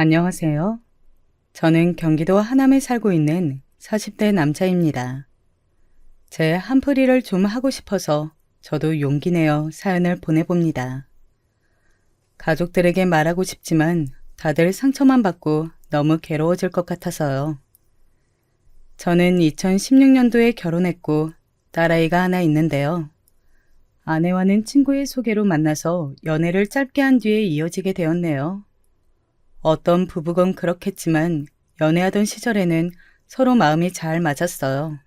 안녕하세요. 저는 경기도 하남에 살고 있는 40대 남자입니다. 제 한풀이를 좀 하고 싶어서 저도 용기 내어 사연을 보내봅니다. 가족들에게 말하고 싶지만 다들 상처만 받고 너무 괴로워질 것 같아서요. 저는 2016년도에 결혼했고 딸아이가 하나 있는데요. 아내와는 친구의 소개로 만나서 연애를 짧게 한 뒤에 이어지게 되었네요. 어떤 부부건 그렇겠지만 연애하던 시절에는 서로 마음이 잘 맞았어요.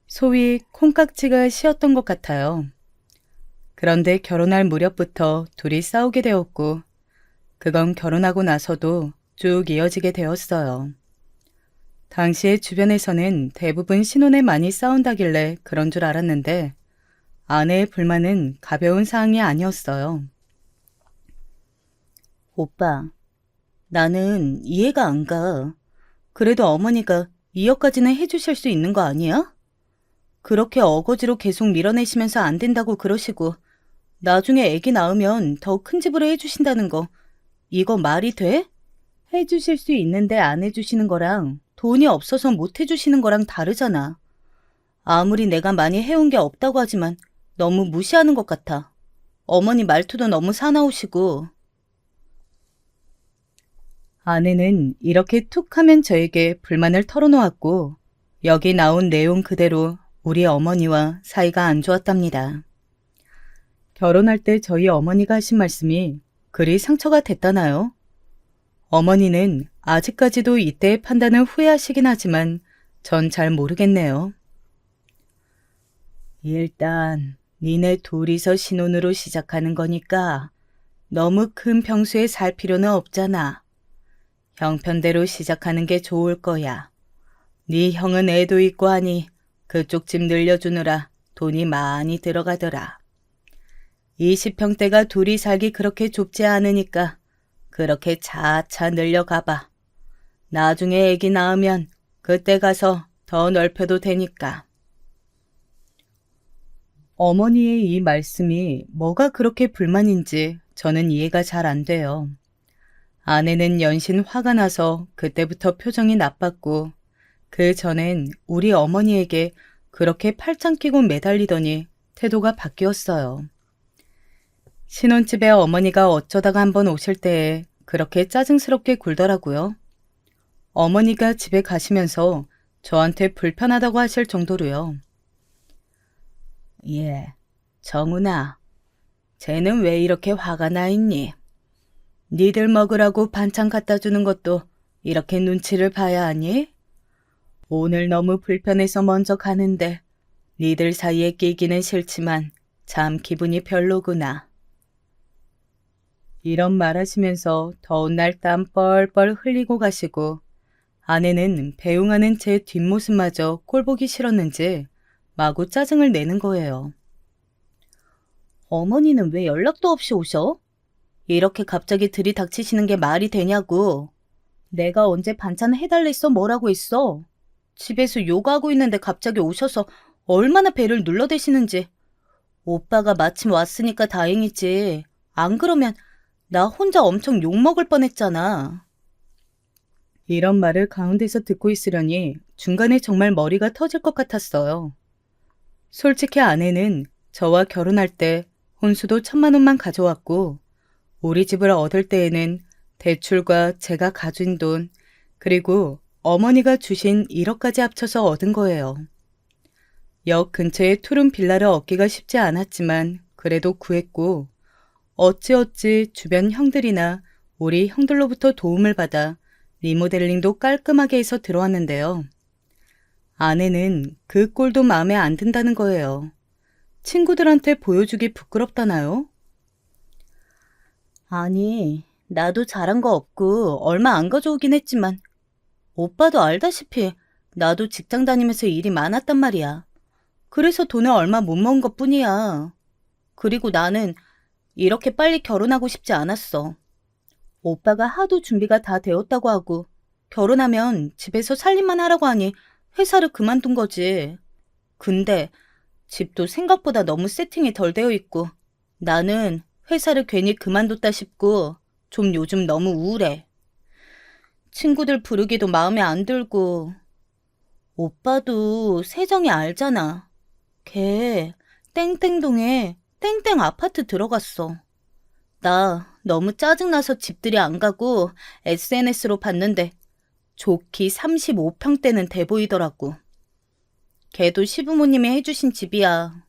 소위 콩깍지가 씌었던 것 같아요. 그런데 결혼할 무렵부터 둘이 싸우게 되었고 그건 결혼하고 나서도 쭉 이어지게 되었어요. 당시에 주변에서는 대부분 신혼에 많이 싸운다길래 그런 줄 알았는데 아내의 불만은 가벼운 사항이 아니었어요. 오빠, 나는 이해가 안 가. 그래도 어머니가 2억까지는 해주실 수 있는 거 아니야? 그렇게 어거지로 계속 밀어내시면서 안 된다고 그러시고 나중에 애기 낳으면 더 큰 집으로 해주신다는 거 이거 말이 돼? 해주실 수 있는데 안 해주시는 거랑 돈이 없어서 못 해주시는 거랑 다르잖아. 아무리 내가 많이 해온 게 없다고 하지만 너무 무시하는 것 같아. 어머니 말투도 너무 사나우시고. 아내는 이렇게 툭 하면 저에게 불만을 털어놓았고 여기 나온 내용 그대로 우리 어머니와 사이가 안 좋았답니다. 결혼할 때 저희 어머니가 하신 말씀이 그리 상처가 됐다나요? 어머니는 아직까지도 이때의 판단을 후회하시긴 하지만 전 잘 모르겠네요. 일단 니네 둘이서 신혼으로 시작하는 거니까 너무 큰 평수에 살 필요는 없잖아. 형편대로 시작하는 게 좋을 거야. 네 형은 애도 있고 하니 그쪽 집 늘려주느라 돈이 많이 들어가더라. 20평대가 둘이 살기 그렇게 좁지 않으니까 그렇게 차차 늘려가봐. 나중에 애기 낳으면 그때 가서 더 넓혀도 되니까. 어머니의 이 말씀이 뭐가 그렇게 불만인지 저는 이해가 잘 안 돼요. 아내는 연신 화가 나서 그때부터 표정이 나빴고 그 전엔 우리 어머니에게 그렇게 팔짱 끼고 매달리더니 태도가 바뀌었어요. 신혼집에 어머니가 어쩌다가 한번 오실 때에 그렇게 짜증스럽게 굴더라고요. 어머니가 집에 가시면서 저한테 불편하다고 하실 정도로요. 예, 정훈아, 쟤는 왜 이렇게 화가 나 있니? 니들 먹으라고 반찬 갖다 주는 것도 이렇게 눈치를 봐야 하니? 오늘 너무 불편해서 먼저 가는데 니들 사이에 끼기는 싫지만 참 기분이 별로구나. 이런 말 하시면서 더운 날 땀 뻘뻘 흘리고 가시고 아내는 배웅하는 제 뒷모습마저 꼴보기 싫었는지 마구 짜증을 내는 거예요. 어머니는 왜 연락도 없이 오셔? 이렇게 갑자기 들이닥치시는 게 말이 되냐고. 내가 언제 반찬 해달랬어 뭐라고 했어? 집에서 요가하고 있는데 갑자기 오셔서 얼마나 배를 눌러대시는지. 오빠가 마침 왔으니까 다행이지. 안 그러면 나 혼자 엄청 욕먹을 뻔했잖아. 이런 말을 가운데서 듣고 있으려니 중간에 정말 머리가 터질 것 같았어요. 솔직히 아내는 저와 결혼할 때 혼수도 1,000만 원만 가져왔고 우리 집을 얻을 때에는 대출과 제가 가진 돈 그리고 어머니가 주신 1억까지 합쳐서 얻은 거예요. 역 근처에 투룸 빌라를 얻기가 쉽지 않았지만 그래도 구했고 어찌어찌 주변 형들이나 우리 형들로부터 도움을 받아 리모델링도 깔끔하게 해서 들어왔는데요. 아내는 그 꼴도 마음에 안 든다는 거예요. 친구들한테 보여주기 부끄럽다나요? 아니, 나도 잘한 거 없고 얼마 안 가져오긴 했지만 오빠도 알다시피 나도 직장 다니면서 일이 많았단 말이야. 그래서 돈을 얼마 못 모은 것뿐이야. 그리고 나는 이렇게 빨리 결혼하고 싶지 않았어. 오빠가 하도 준비가 다 되었다고 하고 결혼하면 집에서 살림만 하라고 하니 회사를 그만둔 거지. 근데 집도 생각보다 너무 세팅이 덜 되어 있고 나는 회사를 괜히 그만뒀다 싶고 좀 요즘 너무 우울해. 친구들 부르기도 마음에 안 들고. 오빠도 세정이 알잖아. 걔 땡땡동에 땡땡 아파트 들어갔어. 나 너무 짜증나서 집들이 안 가고 SNS로 봤는데 좋기 35평대는 돼 보이더라고. 걔도 시부모님이 해주신 집이야.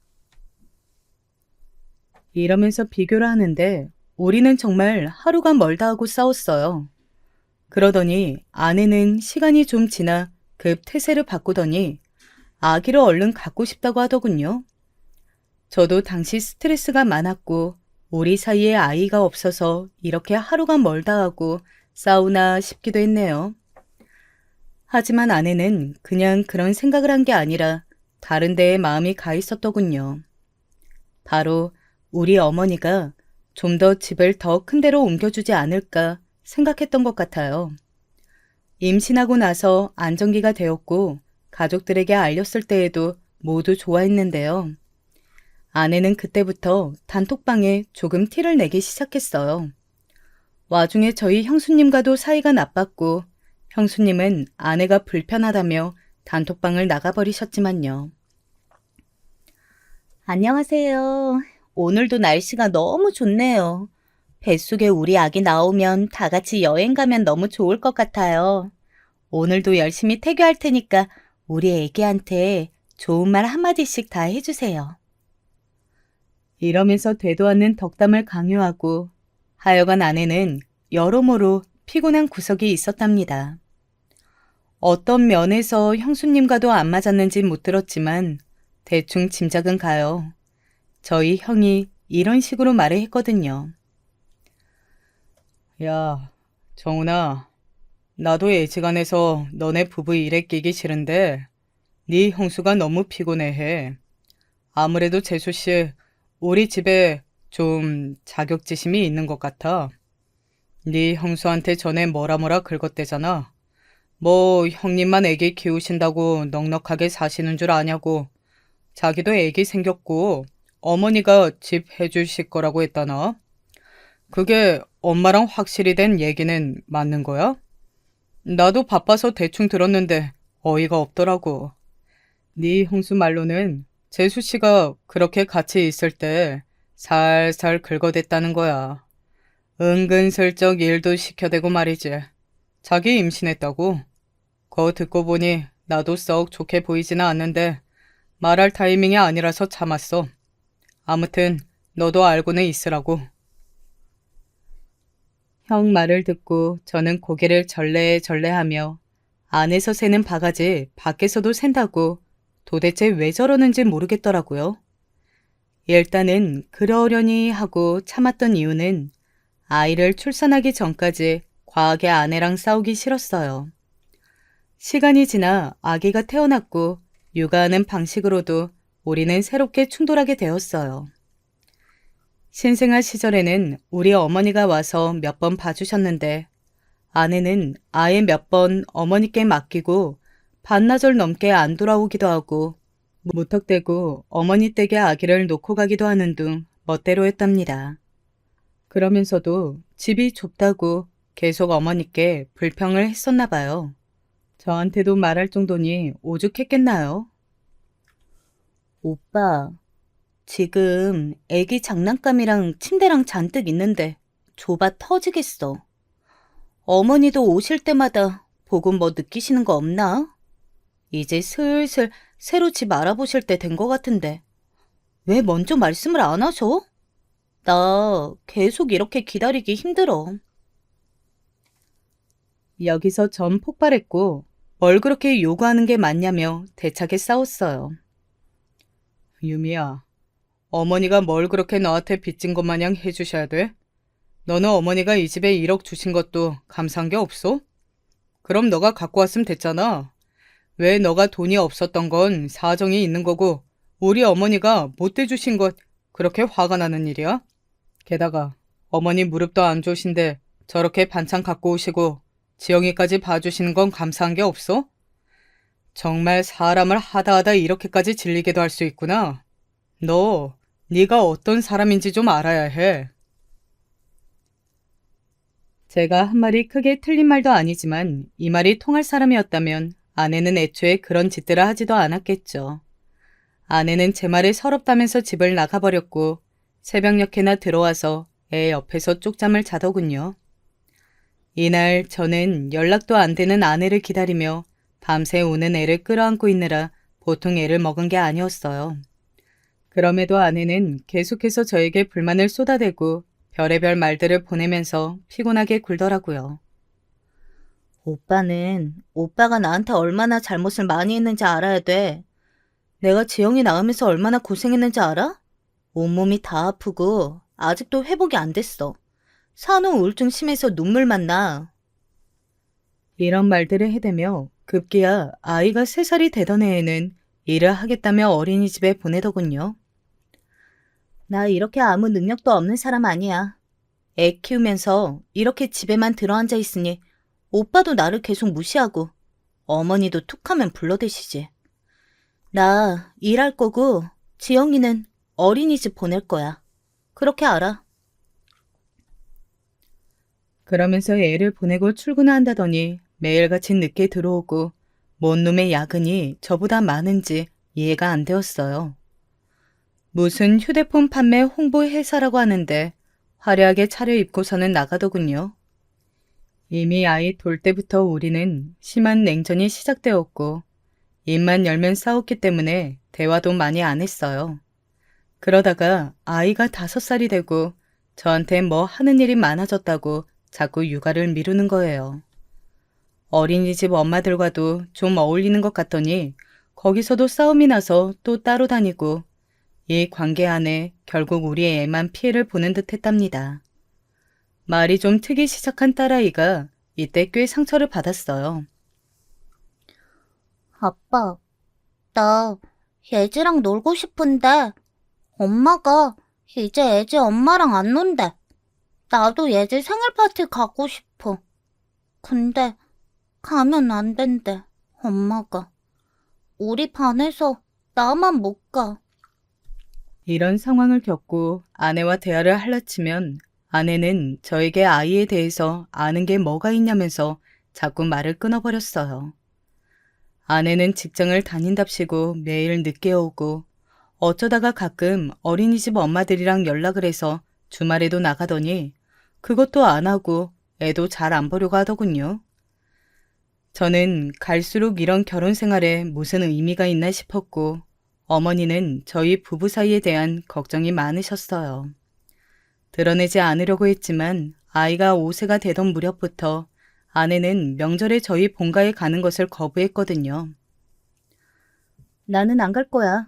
이러면서 비교를 하는데 우리는 정말 하루가 멀다 하고 싸웠어요. 그러더니 아내는 시간이 좀 지나 급 태세를 바꾸더니 아기를 얼른 갖고 싶다고 하더군요. 저도 당시 스트레스가 많았고 우리 사이에 아이가 없어서 이렇게 하루가 멀다 하고 싸우나 싶기도 했네요. 하지만 아내는 그냥 그런 생각을 한 게 아니라 다른 데에 마음이 가 있었더군요. 바로 우리 어머니가 좀 더 집을 더 큰 데로 옮겨주지 않을까 생각했던 것 같아요. 임신하고 나서 안정기가 되었고 가족들에게 알렸을 때에도 모두 좋아했는데요. 아내는 그때부터 단톡방에 조금 티를 내기 시작했어요. 와중에 저희 형수님과도 사이가 나빴고 형수님은 아내가 불편하다며 단톡방을 나가버리셨지만요. 안녕하세요. 오늘도 날씨가 너무 좋네요. 뱃속에 우리 아기 나오면 다 같이 여행 가면 너무 좋을 것 같아요. 오늘도 열심히 태교할 테니까 우리 애기한테 좋은 말 한마디씩 다 해주세요. 이러면서 되도 않는 덕담을 강요하고 하여간 아내는 여러모로 피곤한 구석이 있었답니다. 어떤 면에서 형수님과도 안 맞았는지 못 들었지만 대충 짐작은 가요. 저희 형이 이런 식으로 말을 했거든요. 야, 정훈아, 나도 예지간해서 너네 부부 일에 끼기 싫은데 네 형수가 너무 피곤해해. 아무래도 재수씨 우리 집에 좀 자격지심이 있는 것 같아. 네 형수한테 전에 뭐라 긁었대잖아. 뭐 형님만 애기 키우신다고 넉넉하게 사시는 줄 아냐고. 자기도 애기 생겼고 어머니가 집 해주실 거라고 했다나. 그게 엄마랑 확실히 된 얘기는 맞는 거야? 나도 바빠서 대충 들었는데 어이가 없더라고. 네 형수 말로는 재수 씨가 그렇게 같이 있을 때 살살 긁어댔다는 거야. 은근슬쩍 일도 시켜대고 말이지. 자기 임신했다고. 그거 듣고 보니 나도 썩 좋게 보이지는 않는데 말할 타이밍이 아니라서 참았어. 아무튼 너도 알고는 있으라고. 형 말을 듣고 저는 고개를 절레절레하며 안에서 새는 바가지 밖에서도 샌다고 도대체 왜 저러는지 모르겠더라고요. 일단은 그러려니 하고 참았던 이유는 아이를 출산하기 전까지 과하게 아내랑 싸우기 싫었어요. 시간이 지나 아기가 태어났고 육아하는 방식으로도 우리는 새롭게 충돌하게 되었어요. 신생아 시절에는 우리 어머니가 와서 몇 번 봐주셨는데 아내는 아예 몇 번 어머니께 맡기고 반나절 넘게 안 돌아오기도 하고 무턱대고 어머니 댁에 아기를 놓고 가기도 하는 등 멋대로 했답니다. 그러면서도 집이 좁다고 계속 어머니께 불평을 했었나 봐요. 저한테도 말할 정도니 오죽했겠나요? 오빠, 지금 애기 장난감이랑 침대랑 잔뜩 있는데 좁아 터지겠어. 어머니도 오실 때마다 보고 뭐 느끼시는 거 없나? 이제 슬슬 새로 집 알아보실 때 된 것 같은데 왜 먼저 말씀을 안 하셔? 나 계속 이렇게 기다리기 힘들어. 여기서 전 폭발했고 뭘 그렇게 요구하는 게 맞냐며 대차게 싸웠어요. 유미야, 어머니가 뭘 그렇게 너한테 빚진 것 마냥 해주셔야 돼? 너는 어머니가 이 집에 1억 주신 것도 감사한 게 없어? 그럼 너가 갖고 왔으면 됐잖아. 왜 너가 돈이 없었던 건 사정이 있는 거고 우리 어머니가 못 대주신 것 그렇게 화가 나는 일이야? 게다가 어머니 무릎도 안 좋으신데 저렇게 반찬 갖고 오시고 지영이까지 봐주시는 건 감사한 게 없어? 정말 사람을 하다 이렇게까지 질리게도 할 수 있구나. 너 네가 어떤 사람인지 좀 알아야 해. 제가 한 말이 크게 틀린 말도 아니지만 이 말이 통할 사람이었다면 아내는 애초에 그런 짓들을 하지도 않았겠죠. 아내는 제 말에 서럽다면서 집을 나가버렸고 새벽녘에나 들어와서 애 옆에서 쪽잠을 자더군요. 이날 저는 연락도 안 되는 아내를 기다리며 밤새 우는 애를 끌어안고 있느라 보통 애를 먹은 게 아니었어요. 그럼에도 아내는 계속해서 저에게 불만을 쏟아대고 별의별 말들을 보내면서 피곤하게 굴더라고요. 오빠는 오빠가 나한테 얼마나 잘못을 많이 했는지 알아야 돼. 내가 지영이 낳으면서 얼마나 고생했는지 알아? 온몸이 다 아프고 아직도 회복이 안 됐어. 산후 우울증 심해서 눈물만 나. 이런 말들을 해대며 급기야 아이가 3살이 되던 해에는 일을 하겠다며 어린이집에 보내더군요. 나 이렇게 아무 능력도 없는 사람 아니야. 애 키우면서 이렇게 집에만 들어앉아 있으니 오빠도 나를 계속 무시하고 어머니도 툭하면 불러대시지. 나 일할 거고 지영이는 어린이집 보낼 거야. 그렇게 알아. 그러면서 애를 보내고 출근한다더니 매일같이 늦게 들어오고 뭔 놈의 야근이 저보다 많은지 이해가 안 되었어요. 무슨 휴대폰 판매 홍보 회사라고 하는데 화려하게 차려입고서는 나가더군요. 이미 아이 돌 때부터 우리는 심한 냉전이 시작되었고 입만 열면 싸웠기 때문에 대화도 많이 안 했어요. 그러다가 아이가 5살이 되고 저한테 뭐 하는 일이 많아졌다고 자꾸 육아를 미루는 거예요. 어린이집 엄마들과도 좀 어울리는 것 같더니 거기서도 싸움이 나서 또 따로 다니고 이 관계 안에 결국 우리 애만 피해를 보는 듯 했답니다. 말이 좀 트기 시작한 딸아이가 이때 꽤 상처를 받았어요. 아빠, 나 예지랑 놀고 싶은데 엄마가 이제 예지 엄마랑 안 논대. 나도 예지 생일 파티 가고 싶어. 근데 가면 안 된대, 엄마가. 우리 반에서 나만 못 가. 이런 상황을 겪고 아내와 대화를 할라치면 아내는 저에게 아이에 대해서 아는 게 뭐가 있냐면서 자꾸 말을 끊어버렸어요. 아내는 직장을 다닌답시고 매일 늦게 오고 어쩌다가 가끔 어린이집 엄마들이랑 연락을 해서 주말에도 나가더니 그것도 안 하고 애도 잘 안 보려고 하더군요. 저는 갈수록 이런 결혼 생활에 무슨 의미가 있나 싶었고 어머니는 저희 부부 사이에 대한 걱정이 많으셨어요. 드러내지 않으려고 했지만 아이가 5세가 되던 무렵부터 아내는 명절에 저희 본가에 가는 것을 거부했거든요. 나는 안 갈 거야.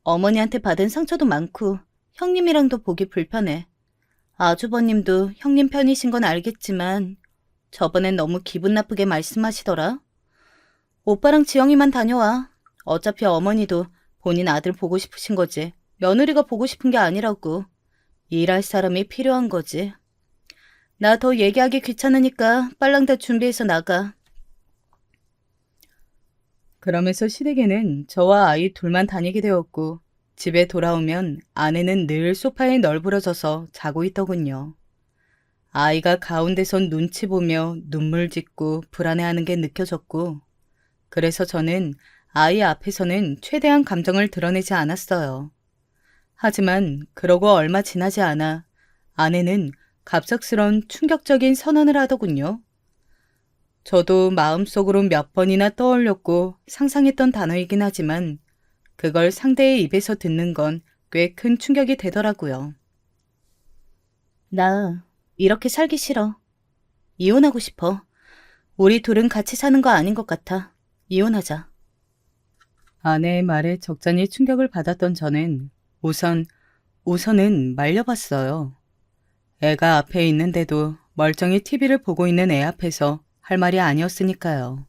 어머니한테 받은 상처도 많고 형님이랑도 보기 불편해. 아주버님도 형님 편이신 건 알겠지만 저번엔 너무 기분 나쁘게 말씀하시더라. 오빠랑 지영이만 다녀와. 어차피 어머니도 본인 아들 보고 싶으신 거지. 며느리가 보고 싶은 게 아니라고. 일할 사람이 필요한 거지. 나 더 얘기하기 귀찮으니까 빨랑 다 준비해서 나가. 그러면서 시댁에는 저와 아이 둘만 다니게 되었고 집에 돌아오면 아내는 늘 소파에 널브러져서 자고 있더군요. 아이가 가운데선 눈치 보며 눈물 짓고 불안해하는 게 느껴졌고 그래서 저는 아이 앞에서는 최대한 감정을 드러내지 않았어요. 하지만 그러고 얼마 지나지 않아 아내는 갑작스런 충격적인 선언을 하더군요. 저도 마음속으로 몇 번이나 떠올렸고 상상했던 단어이긴 하지만 그걸 상대의 입에서 듣는 건 꽤 큰 충격이 되더라고요. 나 이렇게 살기 싫어. 이혼하고 싶어. 우리 둘은 같이 사는 거 아닌 것 같아. 이혼하자. 아내의 말에 적잖이 충격을 받았던 저는 우선은 말려봤어요. 애가 앞에 있는데도 멀쩡히 TV를 보고 있는 애 앞에서 할 말이 아니었으니까요.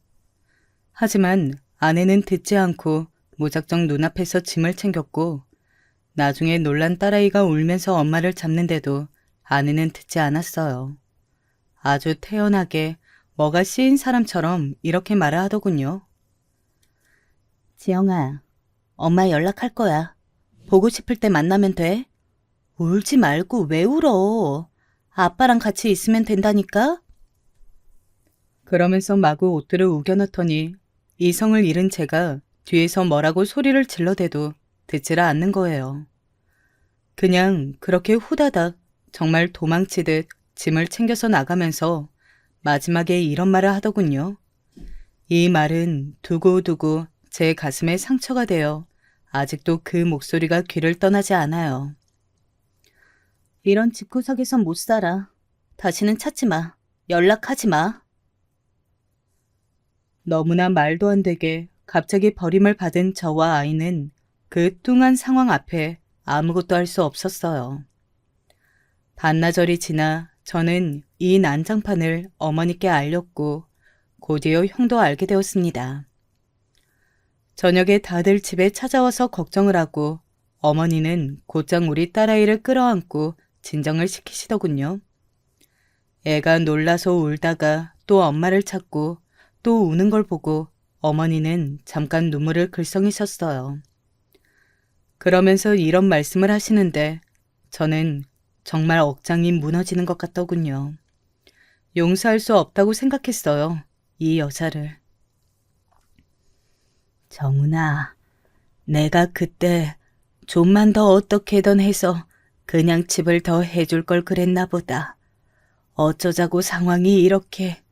하지만 아내는 듣지 않고 무작정 눈앞에서 짐을 챙겼고 나중에 놀란 딸아이가 울면서 엄마를 잡는데도 아내는 듣지 않았어요. 아주 태연하게 뭐가 씌인 사람처럼 이렇게 말을 하더군요. 지영아, 엄마 연락할 거야. 보고 싶을 때 만나면 돼. 울지 말고 왜 울어? 아빠랑 같이 있으면 된다니까? 그러면서 마구 옷들을 우겨넣더니 이성을 잃은 제가 뒤에서 뭐라고 소리를 질러대도 듣지를 않는 거예요. 그냥 그렇게 후다닥 정말 도망치듯 짐을 챙겨서 나가면서 마지막에 이런 말을 하더군요. 이 말은 두고두고 제 가슴에 상처가 되어 아직도 그 목소리가 귀를 떠나지 않아요. 이런 집구석에선 못 살아. 다시는 찾지 마. 연락하지 마. 너무나 말도 안 되게 갑자기 버림을 받은 저와 아이는 그 뚱한 상황 앞에 아무것도 할 수 없었어요. 반나절이 지나 저는 이 난장판을 어머니께 알렸고 곧이어 형도 알게 되었습니다. 저녁에 다들 집에 찾아와서 걱정을 하고 어머니는 곧장 우리 딸아이를 끌어안고 진정을 시키시더군요. 애가 놀라서 울다가 또 엄마를 찾고 또 우는 걸 보고 어머니는 잠깐 눈물을 글썽이셨어요. 그러면서 이런 말씀을 하시는데 저는 정말 억장이 무너지는 것 같더군요. 용서할 수 없다고 생각했어요. 이 여자를. 정훈아, 내가 그때 좀만 더 어떻게든 해서 그냥 집을 더 해줄 걸 그랬나 보다. 어쩌자고 상황이 이렇게.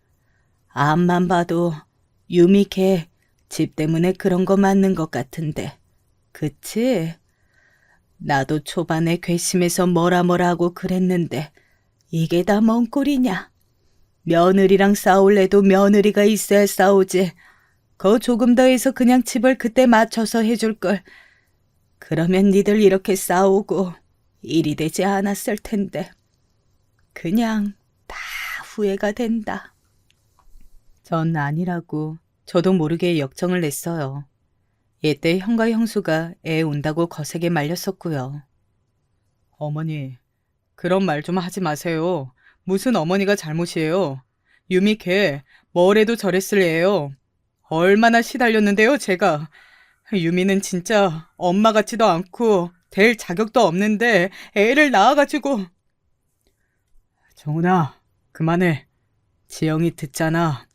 앞만 봐도 유미 걔 집 때문에 그런 거 맞는 것 같은데. 그치? 나도 초반에 괘씸해서 뭐라 하고 그랬는데 이게 다 뭔 꼴이냐. 며느리랑 싸울래도 며느리가 있어야 싸우지. 거 조금 더 해서 그냥 집을 그때 맞춰서 해줄 걸. 그러면 니들 이렇게 싸우고 일이 되지 않았을 텐데. 그냥 다 후회가 된다. 전 아니라고 저도 모르게 역정을 냈어요. 이때 형과 형수가 애 온다고 거세게 말렸었고요. 어머니, 그런 말 좀 하지 마세요. 무슨 어머니가 잘못이에요. 유미 걔 뭐래도 저랬을 애예요. 얼마나 시달렸는데요, 제가. 유미는 진짜 엄마 같지도 않고 될 자격도 없는데 애를 낳아가지고. 정훈아, 그만해. 지영이 듣잖아.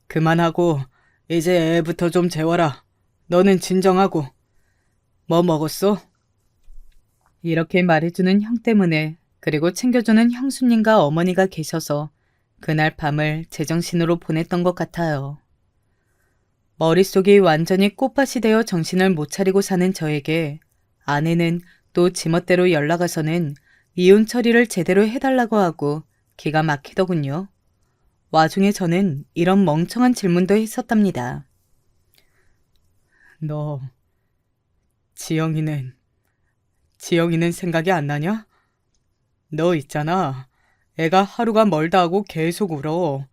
그만하고 이제 애부터 좀 재워라. 너는 진정하고. 뭐 먹었어? 이렇게 말해주는 형 때문에 그리고 챙겨주는 형수님과 어머니가 계셔서 그날 밤을 제정신으로 보냈던 것 같아요. 머릿속이 완전히 꽃밭이 되어 정신을 못 차리고 사는 저에게 아내는 또 지멋대로 연락와서는 이혼 처리를 제대로 해달라고 하고 기가 막히더군요. 와중에 저는 이런 멍청한 질문도 했었답니다. 너 지영이는 생각이 안 나냐? 너 있잖아. 애가 하루가 멀다 하고 계속 울어.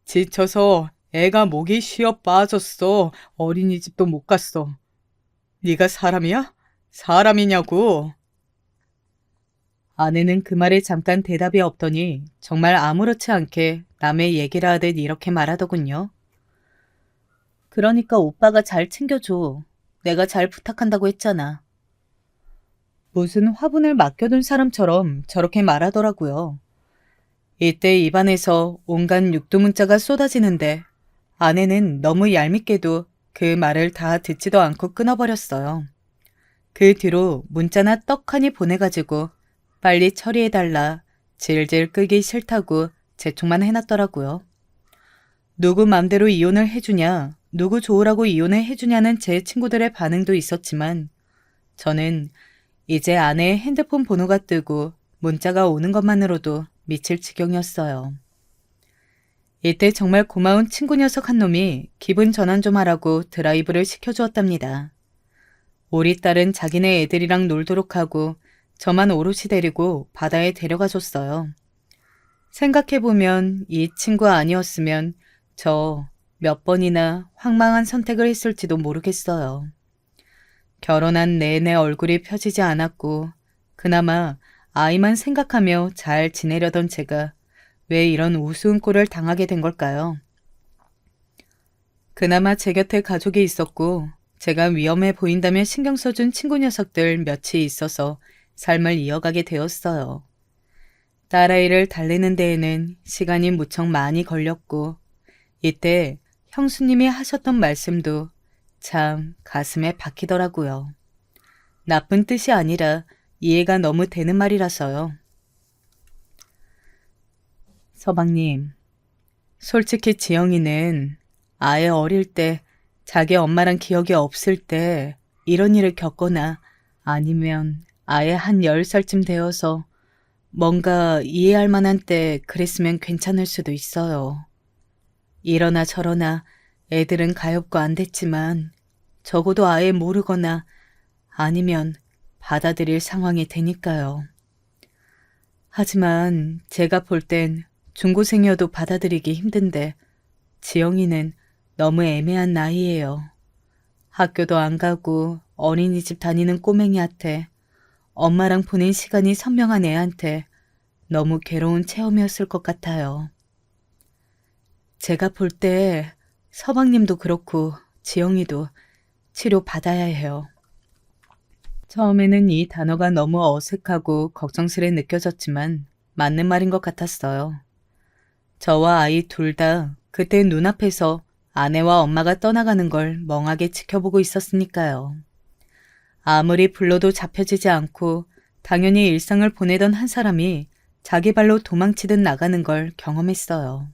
지쳐서 애가 목이 쉬어 빠졌어. 어린이집도 못 갔어. 네가 사람이야? 사람이냐고. 아내는 그 말에 잠깐 대답이 없더니 정말 아무렇지 않게 남의 얘기를 하듯 이렇게 말하더군요. 그러니까 오빠가 잘 챙겨줘. 내가 잘 부탁한다고 했잖아. 무슨 화분을 맡겨둔 사람처럼 저렇게 말하더라고요. 이때 입안에서 온갖 육두문자가 쏟아지는데 아내는 너무 얄밉게도 그 말을 다 듣지도 않고 끊어버렸어요. 그 뒤로 문자나 떡하니 보내가지고 빨리 처리해달라 질질 끄기 싫다고 재촉만 해놨더라고요. 누구 맘대로 이혼을 해주냐, 누구 좋으라고 이혼을 해주냐는 제 친구들의 반응도 있었지만 저는 이제 아내의 핸드폰 번호가 뜨고 문자가 오는 것만으로도 미칠 지경이었어요. 이때 정말 고마운 친구 녀석 한 놈이 기분 전환 좀 하라고 드라이브를 시켜주었답니다. 우리 딸은 자기네 애들이랑 놀도록 하고 저만 오롯이 데리고 바다에 데려가 줬어요. 생각해보면 이 친구 아니었으면 저 몇 번이나 황망한 선택을 했을지도 모르겠어요. 결혼한 내내 얼굴이 펴지지 않았고 그나마 아이만 생각하며 잘 지내려던 제가 왜 이런 우스운 꼴을 당하게 된 걸까요? 그나마 제 곁에 가족이 있었고 제가 위험해 보인다면 신경 써준 친구 녀석들 몇이 있어서 삶을 이어가게 되었어요. 딸아이를 달래는 데에는 시간이 무척 많이 걸렸고 이때 형수님이 하셨던 말씀도 참 가슴에 박히더라고요. 나쁜 뜻이 아니라 이해가 너무 되는 말이라서요. 서방님, 솔직히 지영이는 아예 어릴 때 자기 엄마랑 기억이 없을 때 이런 일을 겪거나 아니면 아예 한 10살쯤 되어서 뭔가 이해할 만한 때 그랬으면 괜찮을 수도 있어요. 이러나 저러나 애들은 가엾고 안 됐지만 적어도 아예 모르거나 아니면 받아들일 상황이 되니까요. 하지만 제가 볼 땐 중고생이어도 받아들이기 힘든데 지영이는 너무 애매한 나이예요. 학교도 안 가고 어린이집 다니는 꼬맹이한테 엄마랑 보낸 시간이 선명한 애한테 너무 괴로운 체험이었을 것 같아요. 제가 볼 때 서방님도 그렇고 지영이도 치료 받아야 해요. 처음에는 이 단어가 너무 어색하고 걱정스레 느껴졌지만 맞는 말인 것 같았어요. 저와 아이 둘 다 그때 눈앞에서 아내와 엄마가 떠나가는 걸 멍하게 지켜보고 있었으니까요. 아무리 불러도 잡혀지지 않고 당연히 일상을 보내던 한 사람이 자기 발로 도망치듯 나가는 걸 경험했어요.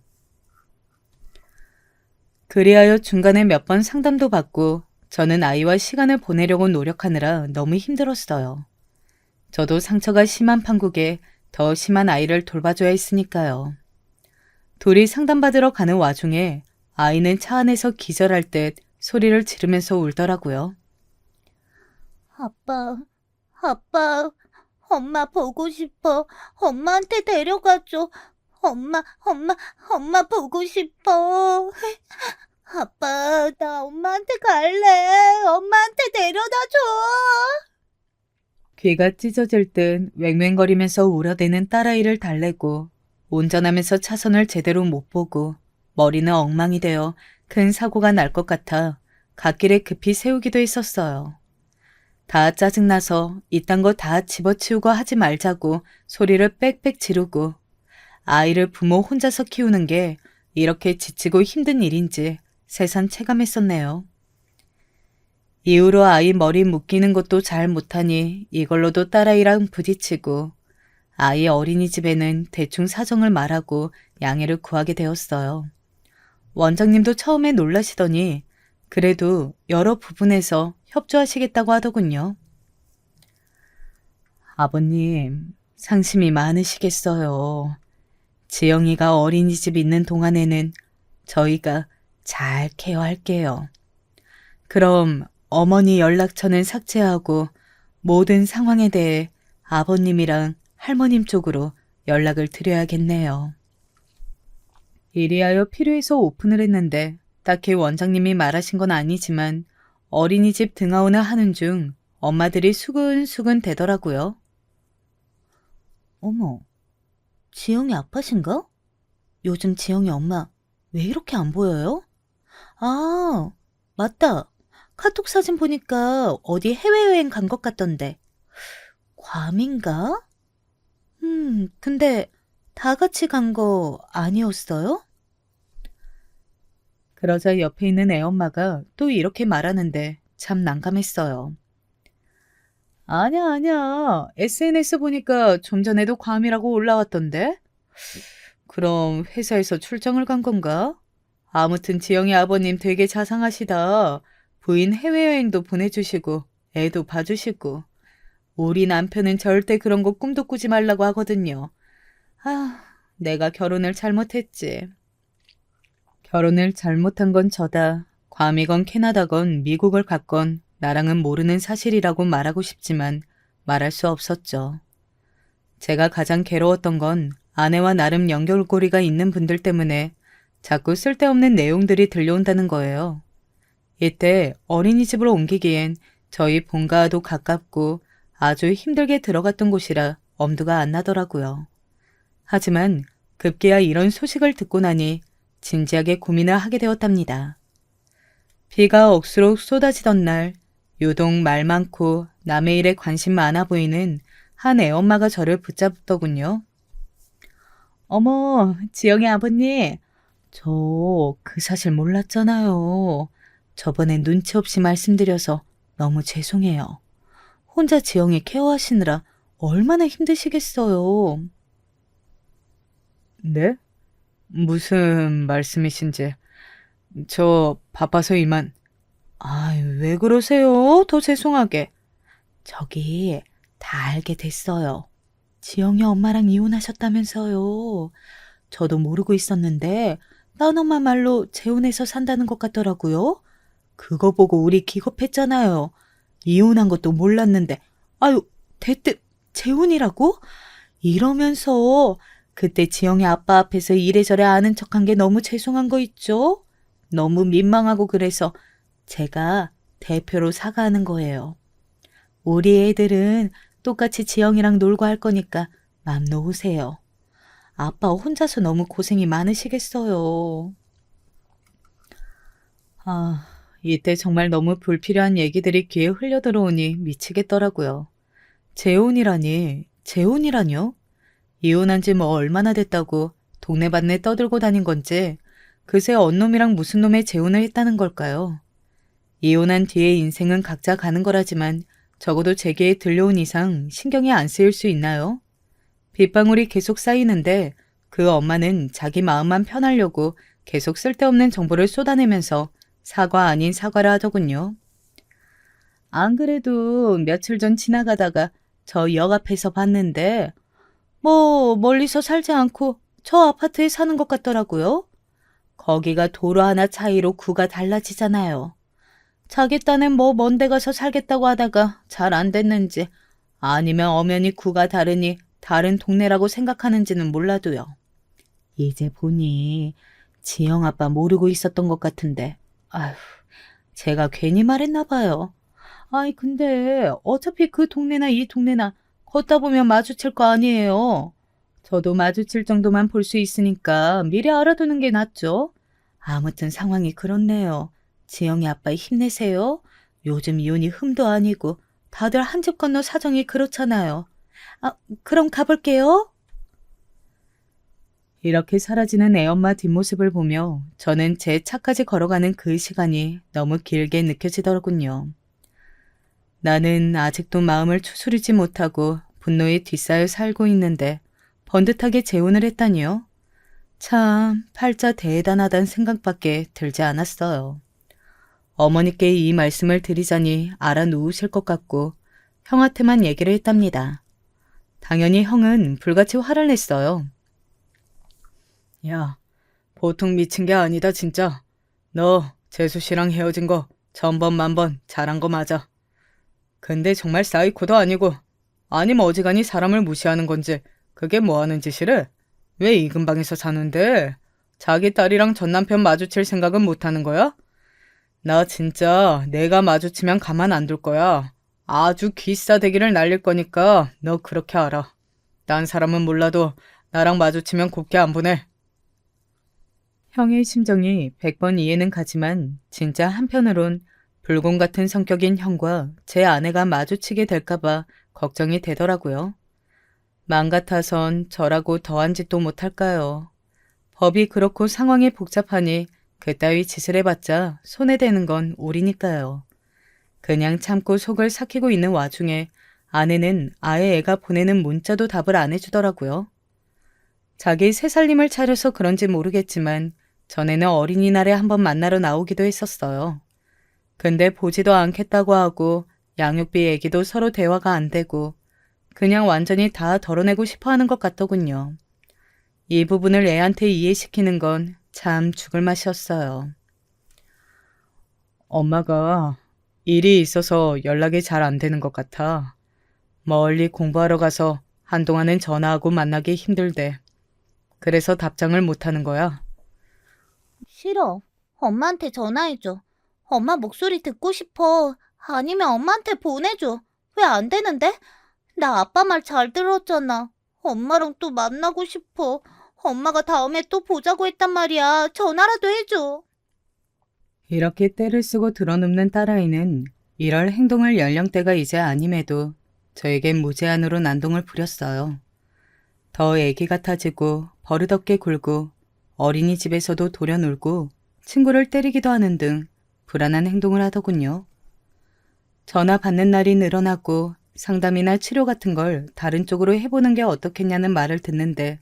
그리하여 중간에 몇 번 상담도 받고 저는 아이와 시간을 보내려고 노력하느라 너무 힘들었어요. 저도 상처가 심한 판국에 더 심한 아이를 돌봐줘야 했으니까요. 둘이 상담받으러 가는 와중에 아이는 차 안에서 기절할 듯 소리를 지르면서 울더라고요. 아빠, 엄마 보고 싶어. 엄마한테 데려가줘. 엄마 보고 싶어. 아빠, 나 엄마한테 갈래. 엄마한테 데려다 줘. 귀가 찢어질 듯 왱왱거리면서 울어대는 딸아이를 달래고 운전하면서 차선을 제대로 못 보고 머리는 엉망이 되어 큰 사고가 날 것 같아 갓길에 급히 세우기도 했었어요. 다 짜증나서 이딴 거 다 집어치우고 하지 말자고 소리를 빽빽 지르고 아이를 부모 혼자서 키우는 게 이렇게 지치고 힘든 일인지 새삼 체감했었네요. 이후로 아이 머리 묶이는 것도 잘 못하니 이걸로도 딸아이랑 부딪히고 아이 어린이집에는 대충 사정을 말하고 양해를 구하게 되었어요. 원장님도 처음에 놀라시더니 그래도 여러 부분에서 협조하시겠다고 하더군요. 아버님, 상심이 많으시겠어요. 지영이가 어린이집 있는 동안에는 저희가 잘 케어할게요. 그럼 어머니 연락처는 삭제하고 모든 상황에 대해 아버님이랑 할머님 쪽으로 연락을 드려야겠네요. 이리하여 필요해서 오픈을 했는데 딱히 원장님이 말하신 건 아니지만 어린이집 등하원을 하는 중 엄마들이 수근수근 대더라고요. 어머, 지영이 아파신가? 요즘 지영이 엄마 왜 이렇게 안 보여요? 아, 맞다. 카톡 사진 보니까 어디 해외여행 간 것 같던데. 괌인가? 근데 다 같이 간 거 아니었어요? 그러자 옆에 있는 애엄마가 또 이렇게 말하는데 참 난감했어요. 아니야. SNS 보니까 좀 전에도 괌이라고 올라왔던데? 그럼 회사에서 출장을 간 건가? 아무튼 지영이 아버님 되게 자상하시다. 부인 해외여행도 보내주시고 애도 봐주시고 우리 남편은 절대 그런 거 꿈도 꾸지 말라고 하거든요. 아, 내가 결혼을 잘못했지. 결혼을 잘못한 건 저다. 괌이건 캐나다건 미국을 갔건 나랑은 모르는 사실이라고 말하고 싶지만 말할 수 없었죠. 제가 가장 괴로웠던 건 아내와 나름 연결고리가 있는 분들 때문에 자꾸 쓸데없는 내용들이 들려온다는 거예요. 이때 어린이집으로 옮기기엔 저희 본가와도 가깝고 아주 힘들게 들어갔던 곳이라 엄두가 안 나더라고요. 하지만 급기야 이런 소식을 듣고 나니 진지하게 고민을 하게 되었답니다. 비가 억수로 쏟아지던 날 유독 말 많고 남의 일에 관심 많아 보이는 한 애엄마가 저를 붙잡더군요. 어머, 지영이 아버님, 저 그 사실 몰랐잖아요. 저번에 눈치 없이 말씀드려서 너무 죄송해요. 혼자 지영이 케어하시느라 얼마나 힘드시겠어요. 네? 무슨 말씀이신지. 저 바빠서 이만. 아유, 왜 그러세요? 더 죄송하게. 저기 다 알게 됐어요. 지영이 엄마랑 이혼하셨다면서요. 저도 모르고 있었는데 딴 엄마 말로 재혼해서 산다는 것 같더라고요. 그거 보고 우리 기겁했잖아요. 이혼한 것도 몰랐는데 아유 대뜸 재혼이라고? 이러면서 그때 지영이 아빠 앞에서 이래저래 아는 척한 게 너무 죄송한 거 있죠? 너무 민망하고 그래서 제가 대표로 사과하는 거예요. 우리 애들은 똑같이 지영이랑 놀고 할 거니까 맘 놓으세요. 아빠 혼자서 너무 고생이 많으시겠어요. 아, 이때 정말 너무 불필요한 얘기들이 귀에 흘려들어오니 미치겠더라고요. 재혼이라뇨? 이혼한 지 뭐 얼마나 됐다고 동네반네 떠들고 다닌 건지 그새 언 놈이랑 무슨 놈의 재혼을 했다는 걸까요? 이혼한 뒤에 인생은 각자 가는 거라지만 적어도 제게에 들려온 이상 신경이 안 쓰일 수 있나요? 빗방울이 계속 쌓이는데 그 엄마는 자기 마음만 편하려고 계속 쓸데없는 정보를 쏟아내면서 사과 아닌 사과를 하더군요. 안 그래도 며칠 전 지나가다가 저 역 앞에서 봤는데 뭐 멀리서 살지 않고 저 아파트에 사는 것 같더라고요. 거기가 도로 하나 차이로 구가 달라지잖아요. 자기 딴엔 뭐 먼데 가서 살겠다고 하다가 잘 안 됐는지 아니면 엄연히 구가 다르니 다른 동네라고 생각하는지는 몰라도요. 이제 보니 지영 아빠 모르고 있었던 것 같은데 아휴 제가 괜히 말했나 봐요. 아이 근데 어차피 그 동네나 이 동네나 걷다 보면 마주칠 거 아니에요. 저도 마주칠 정도만 볼 수 있으니까 미리 알아두는 게 낫죠. 아무튼 상황이 그렇네요. 지영이 아빠 힘내세요. 요즘 이혼이 흠도 아니고 다들 한 집 건너 사정이 그렇잖아요. 아, 그럼 가볼게요. 이렇게 사라지는 애엄마 뒷모습을 보며 저는 제 차까지 걸어가는 그 시간이 너무 길게 느껴지더군요. 나는 아직도 마음을 추스르지 못하고 분노에 뒤싸여 살고 있는데 번듯하게 재혼을 했다니요. 참 팔자 대단하다는 생각밖에 들지 않았어요. 어머니께 이 말씀을 드리자니 알아누우실 것 같고 형한테만 얘기를 했답니다. 당연히 형은 불같이 화를 냈어요. 야, 보통 미친 게 아니다 진짜. 너 재수 씨랑 헤어진 거 천번만번 잘한 거 맞아. 근데 정말 사이코도 아니고 아니면 어지간히 사람을 무시하는 건지 그게 뭐 하는 짓이래? 왜 이 근방에서 사는데? 자기 딸이랑 전 남편 마주칠 생각은 못 하는 거야? 나 진짜 내가 마주치면 가만 안 둘 거야. 아주 귀싸대기를 날릴 거니까 너 그렇게 알아. 딴 사람은 몰라도 나랑 마주치면 곱게 안 보내. 형의 심정이 100번 이해는 가지만 진짜 한편으론 불공 같은 성격인 형과 제 아내가 마주치게 될까봐 걱정이 되더라고요. 맘 같아선 저라고 더한 짓도 못할까요? 법이 그렇고 상황이 복잡하니 그따위 짓을 해봤자 손에 대는 건 우리니까요. 그냥 참고 속을 삭히고 있는 와중에 아내는 아예 애가 보내는 문자도 답을 안 해주더라고요. 자기 새살림을 차려서 그런지 모르겠지만 전에는 어린이날에 한번 만나러 나오기도 했었어요. 근데 보지도 않겠다고 하고 양육비 얘기도 서로 대화가 안 되고 그냥 완전히 다 덜어내고 싶어 하는 것 같더군요. 이 부분을 애한테 이해시키는 건 참 죽을 맛이었어요. 엄마가 일이 있어서 연락이 잘 안 되는 것 같아. 멀리 공부하러 가서 한동안은 전화하고 만나기 힘들대. 그래서 답장을 못 하는 거야. 싫어. 엄마한테 전화해줘. 엄마 목소리 듣고 싶어. 아니면 엄마한테 보내줘. 왜 안 되는데? 나 아빠 말 잘 들었잖아. 엄마랑 또 만나고 싶어. 엄마가 다음에 또 보자고 했단 말이야. 전화라도 해줘. 이렇게 때를 쓰고 드러눕는 딸아이는 이럴 행동을 연령대가 이제 아님에도 저에겐 무제한으로 난동을 부렸어요. 더 애기 같아지고 버릇없게 굴고 어린이집에서도 도려놀고 친구를 때리기도 하는 등 불안한 행동을 하더군요. 전화 받는 날이 늘어나고 상담이나 치료 같은 걸 다른 쪽으로 해보는 게 어떻겠냐는 말을 듣는데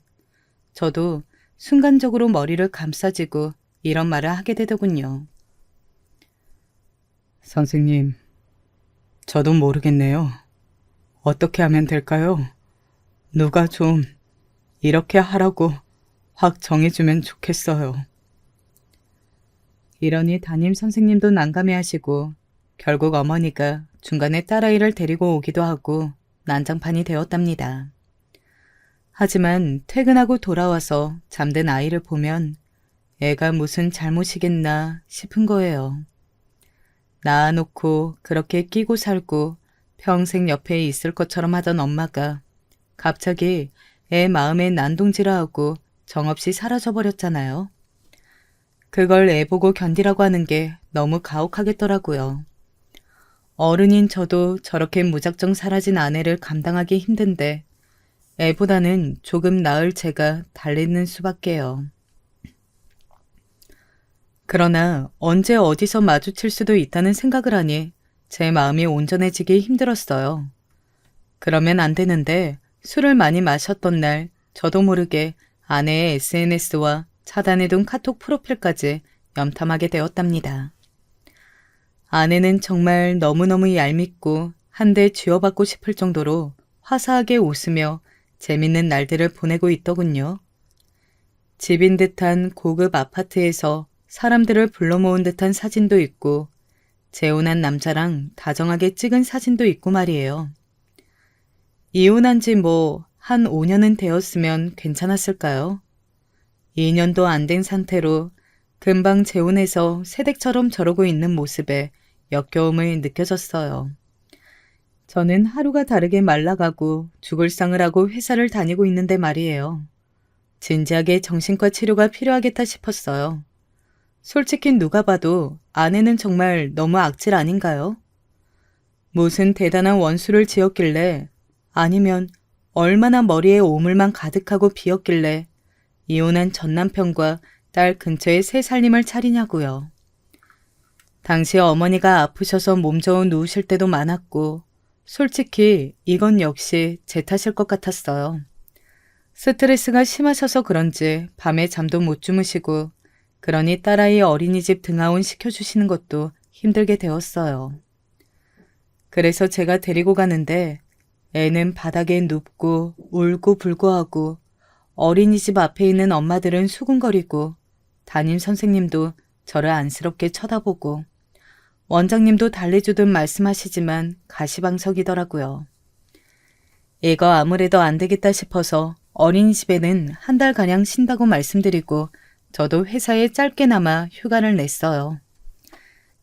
저도 순간적으로 머리를 감싸쥐고 이런 말을 하게 되더군요. 선생님, 저도 모르겠네요. 어떻게 하면 될까요? 누가 좀 이렇게 하라고 확 정해주면 좋겠어요. 이러니 담임 선생님도 난감해하시고 결국 어머니가 중간에 딸아이를 데리고 오기도 하고 난장판이 되었답니다. 하지만 퇴근하고 돌아와서 잠든 아이를 보면 애가 무슨 잘못이겠나 싶은 거예요. 낳아놓고 그렇게 끼고 살고 평생 옆에 있을 것처럼 하던 엄마가 갑자기 애 마음에 난동질하고 정없이 사라져버렸잖아요. 그걸 애 보고 견디라고 하는 게 너무 가혹하겠더라고요. 어른인 저도 저렇게 무작정 사라진 아내를 감당하기 힘든데 애보다는 조금 나을 제가 달래는 수밖에요. 그러나 언제 어디서 마주칠 수도 있다는 생각을 하니 제 마음이 온전해지기 힘들었어요. 그러면 안 되는데 술을 많이 마셨던 날 저도 모르게 아내의 SNS와 차단해둔 카톡 프로필까지 염탐하게 되었답니다. 아내는 정말 너무너무 얄밉고 한 대 쥐어받고 싶을 정도로 화사하게 웃으며 재밌는 날들을 보내고 있더군요. 집인 듯한 고급 아파트에서 사람들을 불러 모은 듯한 사진도 있고 재혼한 남자랑 다정하게 찍은 사진도 있고 말이에요. 이혼한 지 한 5년은 되었으면 괜찮았을까요? 2년도 안 된 상태로 금방 재혼해서 새댁처럼 저러고 있는 모습에 역겨움을 느껴졌어요. 저는 하루가 다르게 말라가고 죽을 상을 하고 회사를 다니고 있는데 말이에요. 진지하게 정신과 치료가 필요하겠다 싶었어요. 솔직히 누가 봐도 아내는 정말 너무 악질 아닌가요? 무슨 대단한 원수를 지었길래 아니면 얼마나 머리에 오물만 가득하고 비었길래 이혼한 전 남편과 딸 근처에 새 살림을 차리냐고요. 당시 어머니가 아프셔서 몸져우 누우실 때도 많았고 솔직히 이건 역시 제 탓일 것 같았어요. 스트레스가 심하셔서 그런지 밤에 잠도 못 주무시고 그러니 딸아이 어린이집 등하원 시켜주시는 것도 힘들게 되었어요. 그래서 제가 데리고 가는데 애는 바닥에 눕고 울고 불고하고 어린이집 앞에 있는 엄마들은 수군거리고 담임 선생님도 저를 안쓰럽게 쳐다보고 원장님도 달래주듯 말씀하시지만 가시방석이더라고요. 이거 아무래도 안 되겠다 싶어서 어린이집에는 한 달가량 쉰다고 말씀드리고 저도 회사에 짧게나마 휴가를 냈어요.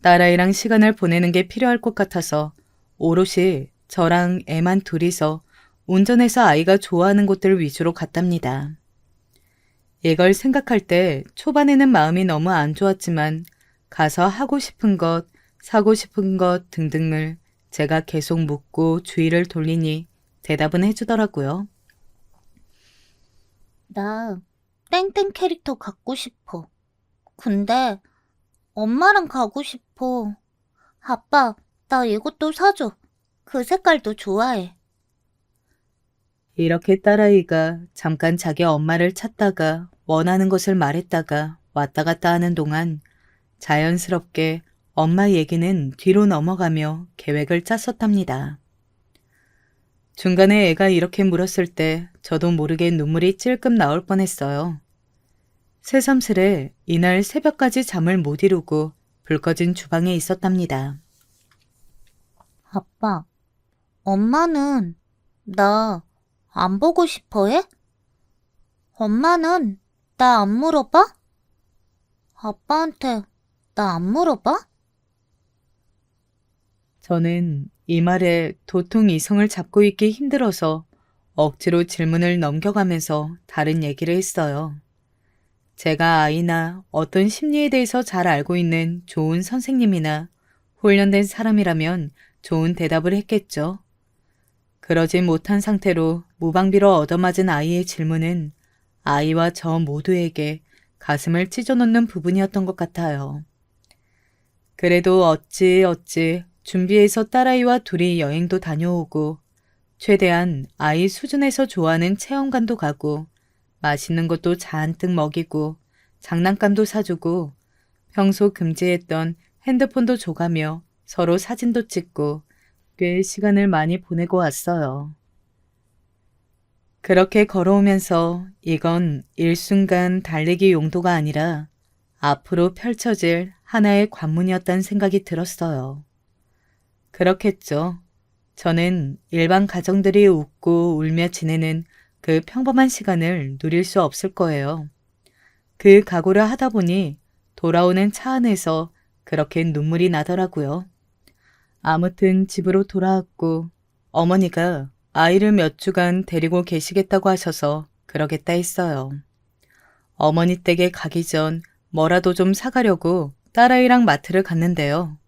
딸아이랑 시간을 보내는 게 필요할 것 같아서 오롯이 저랑 애만 둘이서 운전해서 아이가 좋아하는 곳들 위주로 갔답니다. 이걸 생각할 때 초반에는 마음이 너무 안 좋았지만 가서 하고 싶은 것, 사고 싶은 것 등등을 제가 계속 묻고 주의를 돌리니 대답은 해주더라고요. 나 땡땡 캐릭터 갖고 싶어. 근데 엄마랑 가고 싶어. 아빠, 나 이것도 사줘. 그 색깔도 좋아해. 이렇게 딸아이가 잠깐 자기 엄마를 찾다가 원하는 것을 말했다가 왔다 갔다 하는 동안 자연스럽게 엄마 얘기는 뒤로 넘어가며 계획을 짰었답니다. 중간에 애가 이렇게 물었을 때 저도 모르게 눈물이 찔끔 나올 뻔했어요. 새삼스레 이날 새벽까지 잠을 못 이루고 불 꺼진 주방에 있었답니다. 아빠, 엄마는 나 안 보고 싶어 해? 엄마는 나 안 물어봐? 아빠한테 나 안 물어봐? 저는 이 말에 도통 이성을 잡고 있기 힘들어서 억지로 질문을 넘겨가면서 다른 얘기를 했어요. 제가 아이나 어떤 심리에 대해서 잘 알고 있는 좋은 선생님이나 훈련된 사람이라면 좋은 대답을 했겠죠. 그러지 못한 상태로 무방비로 얻어맞은 아이의 질문은 아이와 저 모두에게 가슴을 찢어놓는 부분이었던 것 같아요. 그래도 어찌 준비해서 딸아이와 둘이 여행도 다녀오고 최대한 아이 수준에서 좋아하는 체험관도 가고 맛있는 것도 잔뜩 먹이고 장난감도 사주고 평소 금지했던 핸드폰도 줘가며 서로 사진도 찍고 꽤 시간을 많이 보내고 왔어요. 그렇게 걸어오면서 이건 일순간 달리기 용도가 아니라 앞으로 펼쳐질 하나의 관문이었다는 생각이 들었어요. 그렇겠죠. 저는 일반 가정들이 웃고 울며 지내는 그 평범한 시간을 누릴 수 없을 거예요. 그 각오를 하다 보니 돌아오는 차 안에서 그렇게 눈물이 나더라고요. 아무튼 집으로 돌아왔고 어머니가 아이를 몇 주간 데리고 계시겠다고 하셔서 그러겠다 했어요. 어머니 댁에 가기 전 뭐라도 좀 사가려고 딸아이랑 마트를 갔는데요.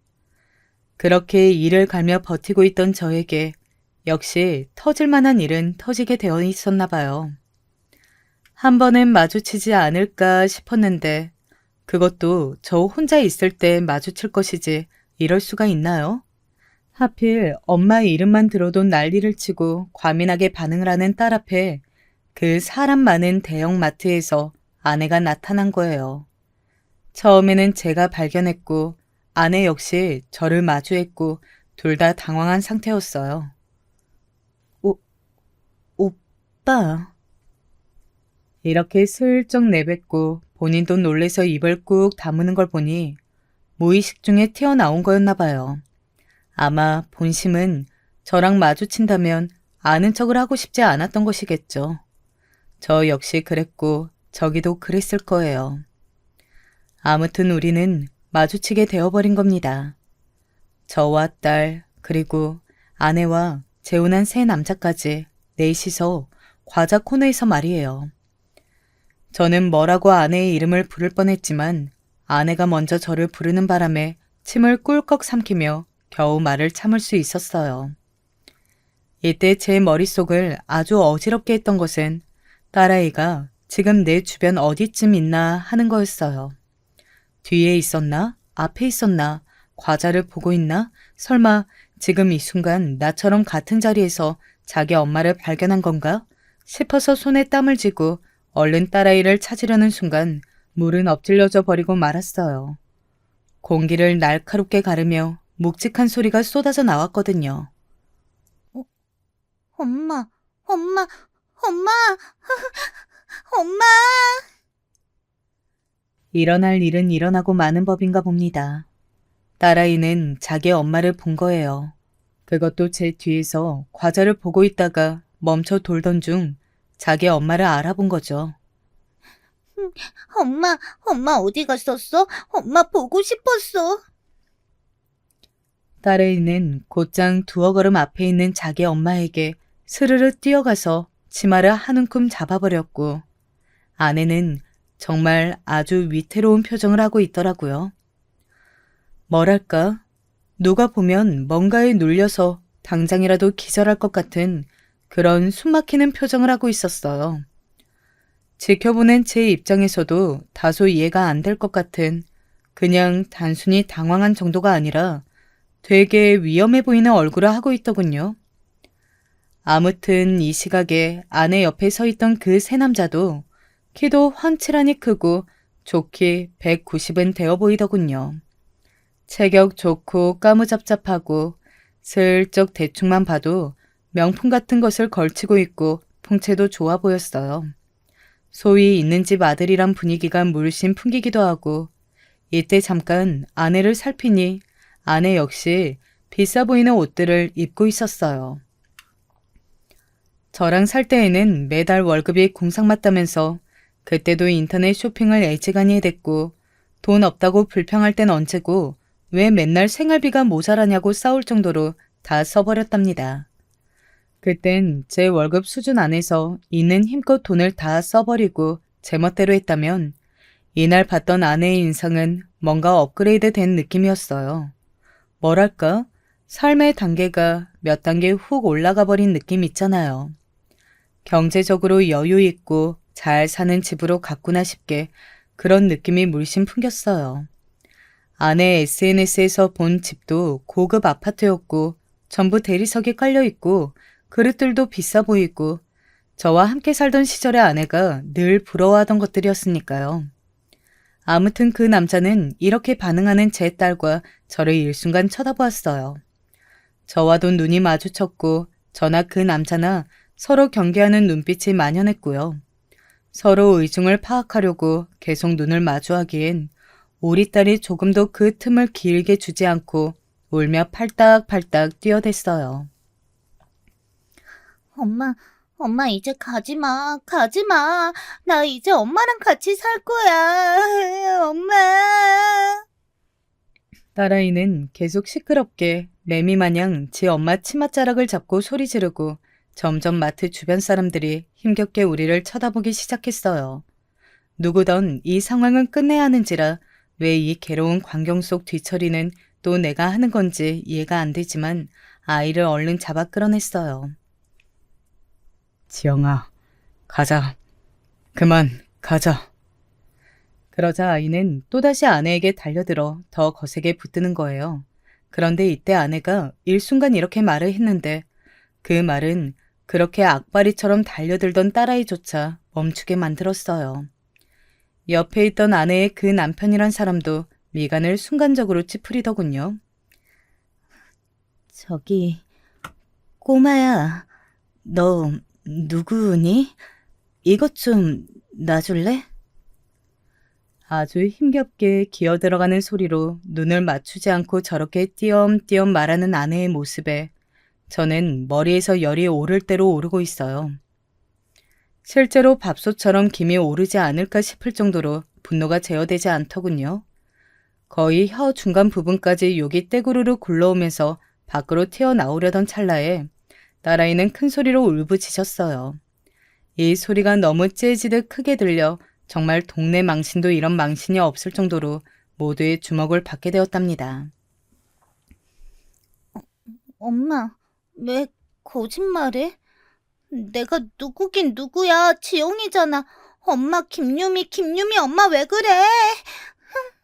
그렇게 일을 갈며 버티고 있던 저에게 역시 터질 만한 일은 터지게 되어 있었나 봐요. 한 번은 마주치지 않을까 싶었는데 그것도 저 혼자 있을 때 마주칠 것이지 이럴 수가 있나요? 하필 엄마의 이름만 들어도 난리를 치고 과민하게 반응을 하는 딸 앞에 그 사람 많은 대형 마트에서 아내가 나타난 거예요. 처음에는 제가 발견했고 아내 역시 저를 마주했고 둘 다 당황한 상태였어요. 오빠. 이렇게 슬쩍 내뱉고 본인도 놀래서 입을 꾹 다무는 걸 보니 무의식 중에 튀어나온 거였나 봐요. 아마 본심은 저랑 마주친다면 아는 척을 하고 싶지 않았던 것이겠죠. 저 역시 그랬고 저기도 그랬을 거예요. 아무튼 우리는 마주치게 되어버린 겁니다. 저와 딸 그리고 아내와 재혼한 세 남자까지 넷이서 과자 코너에서 말이에요. 저는 뭐라고 아내의 이름을 부를 뻔했지만 아내가 먼저 저를 부르는 바람에 침을 꿀꺽 삼키며 겨우 말을 참을 수 있었어요. 이때 제 머릿속을 아주 어지럽게 했던 것은 딸아이가 지금 내 주변 어디쯤 있나 하는 거였어요. 뒤에 있었나? 앞에 있었나? 과자를 보고 있나? 설마 지금 이 순간 나처럼 같은 자리에서 자기 엄마를 발견한 건가? 싶어서 손에 땀을 쥐고 얼른 딸아이를 찾으려는 순간 물은 엎질러져 버리고 말았어요. 공기를 날카롭게 가르며 묵직한 소리가 쏟아져 나왔거든요. 엄마, 엄마, 엄마, 엄마. 일어날 일은 일어나고 마는 법인가 봅니다. 딸아이는 자기 엄마를 본 거예요. 그것도 제 뒤에서 과자를 보고 있다가 멈춰 돌던 중 자기 엄마를 알아본 거죠. 엄마 어디 갔었어? 엄마 보고 싶었어. 딸아이는 곧장 두어 걸음 앞에 있는 자기 엄마에게 스르르 뛰어가서 치마를 한 움큼 잡아버렸고 아내는 정말 아주 위태로운 표정을 하고 있더라고요. 뭐랄까, 누가 보면 뭔가에 눌려서 당장이라도 기절할 것 같은 그런 숨막히는 표정을 하고 있었어요. 지켜보는 제 입장에서도 다소 이해가 안 될 것 같은 그냥 단순히 당황한 정도가 아니라 되게 위험해 보이는 얼굴을 하고 있더군요. 아무튼 이 시각에 아내 옆에 서 있던 그 세 남자도 키도 훤칠하니 크고 좋게 190은 되어 보이더군요. 체격 좋고 까무잡잡하고 슬쩍 대충만 봐도 명품 같은 것을 걸치고 있고 풍채도 좋아 보였어요. 소위 있는 집 아들이란 분위기가 물씬 풍기기도 하고 이때 잠깐 아내를 살피니 아내 역시 비싸 보이는 옷들을 입고 있었어요. 저랑 살 때에는 매달 월급이 궁상맞다면서 그때도 인터넷 쇼핑을 애지간히 해댔고 돈 없다고 불평할 땐 언제고 왜 맨날 생활비가 모자라냐고 싸울 정도로 다 써버렸답니다. 그땐 제 월급 수준 안에서 있는 힘껏 돈을 다 써버리고 제멋대로 했다면 이날 봤던 아내의 인상은 뭔가 업그레이드 된 느낌이었어요. 뭐랄까? 삶의 단계가 몇 단계 훅 올라가 버린 느낌 있잖아요. 경제적으로 여유 있고 잘 사는 집으로 갔구나 싶게 그런 느낌이 물씬 풍겼어요. 아내 SNS에서 본 집도 고급 아파트였고 전부 대리석이 깔려있고 그릇들도 비싸 보이고 저와 함께 살던 시절의 아내가 늘 부러워하던 것들이었으니까요. 아무튼 그 남자는 이렇게 반응하는 제 딸과 저를 일순간 쳐다보았어요. 저와도 눈이 마주쳤고 저나 그 남자나 서로 경계하는 눈빛이 만연했고요. 서로 의중을 파악하려고 계속 눈을 마주하기엔 우리 딸이 조금도 그 틈을 길게 주지 않고 울며 팔딱팔딱 뛰어댔어요. 엄마 이제 가지 마. 가지 마. 나 이제 엄마랑 같이 살 거야. 엄마. 딸아이는 계속 시끄럽게 매미마냥 지 엄마 치맛자락을 잡고 소리 지르고 점점 마트 주변 사람들이 힘겹게 우리를 쳐다보기 시작했어요. 누구던 이 상황은 끝내야 하는지라 왜 이 괴로운 광경 속 뒤처리는 또 내가 하는 건지 이해가 안 되지만 아이를 얼른 잡아 끌어냈어요. 지영아, 가자. 그만, 가자. 그러자 아이는 또다시 아내에게 달려들어 더 거세게 붙드는 거예요. 그런데 이때 아내가 일순간 이렇게 말을 했는데 그 말은 그렇게 악바리처럼 달려들던 딸아이조차 멈추게 만들었어요. 옆에 있던 아내의 그 남편이란 사람도 미간을 순간적으로 찌푸리더군요. 저기, 꼬마야, 너 누구니? 이것 좀 놔줄래? 아주 힘겹게 기어들어가는 소리로 눈을 맞추지 않고 저렇게 띄엄띄엄 말하는 아내의 모습에 저는 머리에서 열이 오를 대로 오르고 있어요. 실제로 밥솥처럼 김이 오르지 않을까 싶을 정도로 분노가 제어되지 않더군요. 거의 혀 중간 부분까지 욕이 떼구르르 굴러오면서 밖으로 튀어나오려던 찰나에 딸아이는 큰 소리로 울부짖었어요. 이 소리가 너무 째지듯 크게 들려 정말 동네 망신도 이런 망신이 없을 정도로 모두의 주목을 받게 되었답니다. 엄마, 왜 거짓말해? 내가 누구긴 누구야? 지영이잖아. 엄마 김유미 엄마 왜 그래?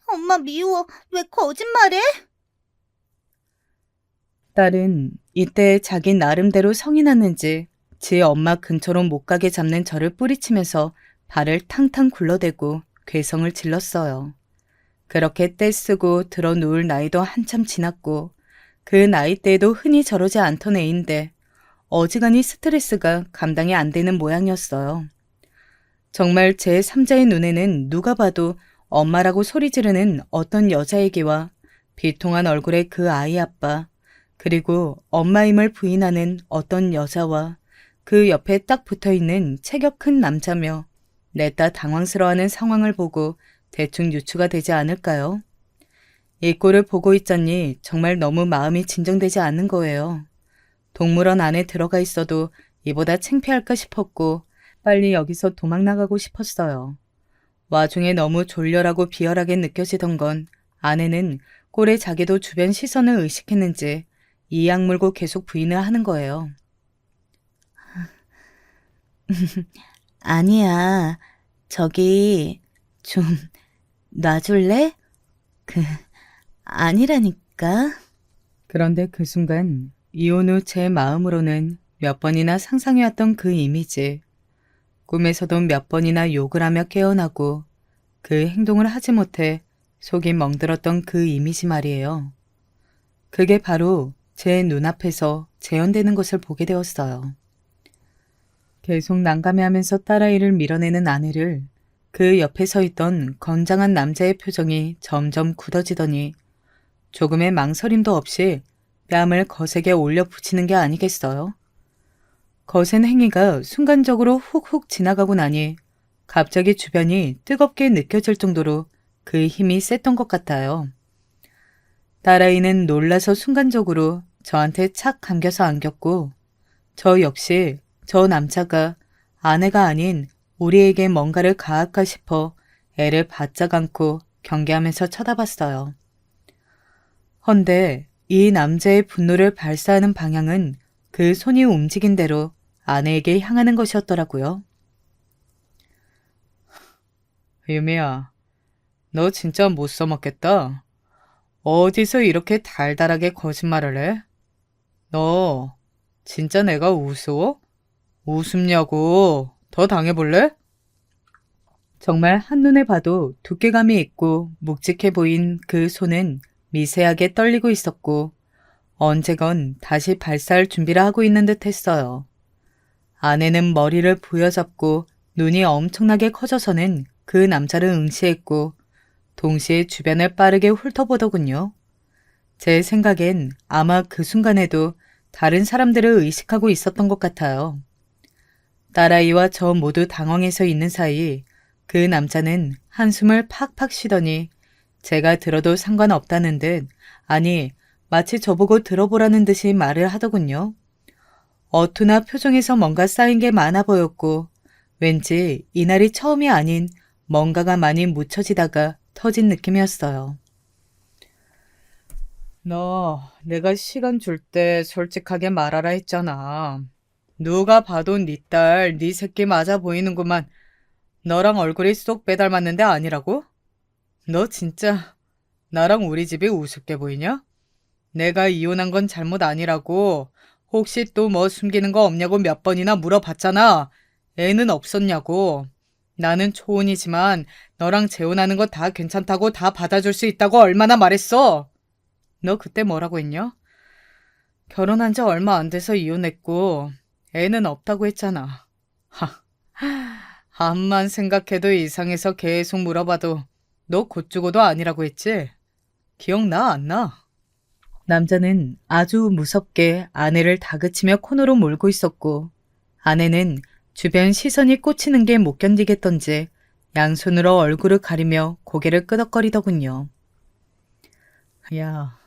엄마 미워. 왜 거짓말해? 딸은 이때 자기 나름대로 성이 났는지 지 엄마 근처로 못 가게 잡는 저를 뿌리치면서 발을 탕탕 굴러대고 괴성을 질렀어요. 그렇게 떼쓰고 들어 누울 나이도 한참 지났고 그 나이대에도 흔히 저러지 않던 애인데 어지간히 스트레스가 감당이 안 되는 모양이었어요. 정말 제 3자의 눈에는 누가 봐도 엄마라고 소리 지르는 어떤 여자애기와 비통한 얼굴의 그 아이 아빠 그리고 엄마임을 부인하는 어떤 여자와 그 옆에 딱 붙어있는 체격 큰 남자며 냈다 당황스러워하는 상황을 보고 대충 유추가 되지 않을까요? 이 꼴을 보고 있자니 정말 너무 마음이 진정되지 않는 거예요. 동물원 안에 들어가 있어도 이보다 창피할까 싶었고 빨리 여기서 도망 나가고 싶었어요. 와중에 너무 졸렬하고 비열하게 느껴지던 건 아내는 꼴에 자기도 주변 시선을 의식했는지 이 악물고 계속 부인을 하는 거예요. 아니야, 저기, 좀 놔줄래? 아니라니까. 그런데 그 순간 이혼 후 제 마음으로는 몇 번이나 상상해왔던 그 이미지, 꿈에서도 몇 번이나 욕을 하며 깨어나고 그 행동을 하지 못해 속이 멍들었던 그 이미지 말이에요. 그게 바로 제 눈앞에서 재현되는 것을 보게 되었어요. 계속 난감해하면서 딸아이를 밀어내는 아내를 그 옆에 서 있던 건장한 남자의 표정이 점점 굳어지더니 조금의 망설임도 없이 뺨을 거세게 올려 붙이는 게 아니겠어요? 거센 행위가 순간적으로 훅훅 지나가고 나니 갑자기 주변이 뜨겁게 느껴질 정도로 그 힘이 셌던 것 같아요. 딸아이는 놀라서 순간적으로 저한테 착 감겨서 안겼고 저 역시 저 남자가 아내가 아닌 우리에게 뭔가를 가할까 싶어 애를 바짝 안고 경계하면서 쳐다봤어요. 헌데 이 남자의 분노를 발사하는 방향은 그 손이 움직인 대로 아내에게 향하는 것이었더라고요. 유미야, 너 진짜 못 써먹겠다. 어디서 이렇게 달달하게 거짓말을 해? 너 진짜 내가 우스워? 우습냐고. 더 당해볼래? 정말 한눈에 봐도 두께감이 있고 묵직해 보인 그 손은 미세하게 떨리고 있었고 언제건 다시 발사할 준비를 하고 있는 듯 했어요. 아내는 머리를 부여잡고 눈이 엄청나게 커져서는 그 남자를 응시했고 동시에 주변을 빠르게 훑어보더군요. 제 생각엔 아마 그 순간에도 다른 사람들을 의식하고 있었던 것 같아요. 딸아이와 저 모두 당황해서 있는 사이 그 남자는 한숨을 팍팍 쉬더니 제가 들어도 상관없다는 듯, 아니 마치 저보고 들어보라는 듯이 말을 하더군요. 어투나 표정에서 뭔가 쌓인 게 많아 보였고 왠지 이날이 처음이 아닌 뭔가가 많이 묻혀지다가 터진 느낌이었어요. 너 내가 시간 줄 때 솔직하게 말하라 했잖아. 누가 봐도 네 딸, 네 새끼 맞아 보이는구만. 너랑 얼굴이 쏙 빼닮았는데 아니라고? 너 진짜 나랑 우리 집이 우습게 보이냐? 내가 이혼한 건 잘못 아니라고. 혹시 또 뭐 숨기는 거 없냐고 몇 번이나 물어봤잖아. 애는 없었냐고. 나는 초혼이지만 너랑 재혼하는 거 다 괜찮다고 다 받아줄 수 있다고 얼마나 말했어. 너 그때 뭐라고 했냐? 결혼한 지 얼마 안 돼서 이혼했고 애는 없다고 했잖아. 하, 암만 생각해도 이상해서 계속 물어봐도 너 곧 죽어도 아니라고 했지? 기억나 안 나? 남자는 아주 무섭게 아내를 다그치며 코너로 몰고 있었고 아내는 주변 시선이 꽂히는 게 못 견디겠던지 양손으로 얼굴을 가리며 고개를 끄덕거리더군요. 야,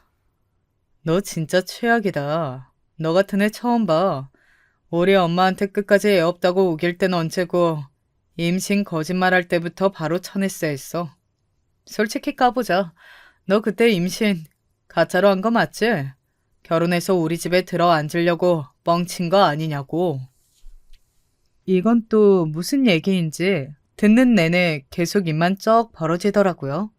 너 진짜 최악이다. 너 같은 애 처음 봐. 우리 엄마한테 끝까지 애 없다고 우길 땐 언제고 임신 거짓말할 때부터 바로 쳐냈어 했어. 솔직히 까보자. 너 그때 임신 가짜로 한 거 맞지? 결혼해서 우리 집에 들어 앉으려고 뻥친 거 아니냐고. 이건 또 무슨 얘기인지 듣는 내내 계속 입만 쩍 벌어지더라고요.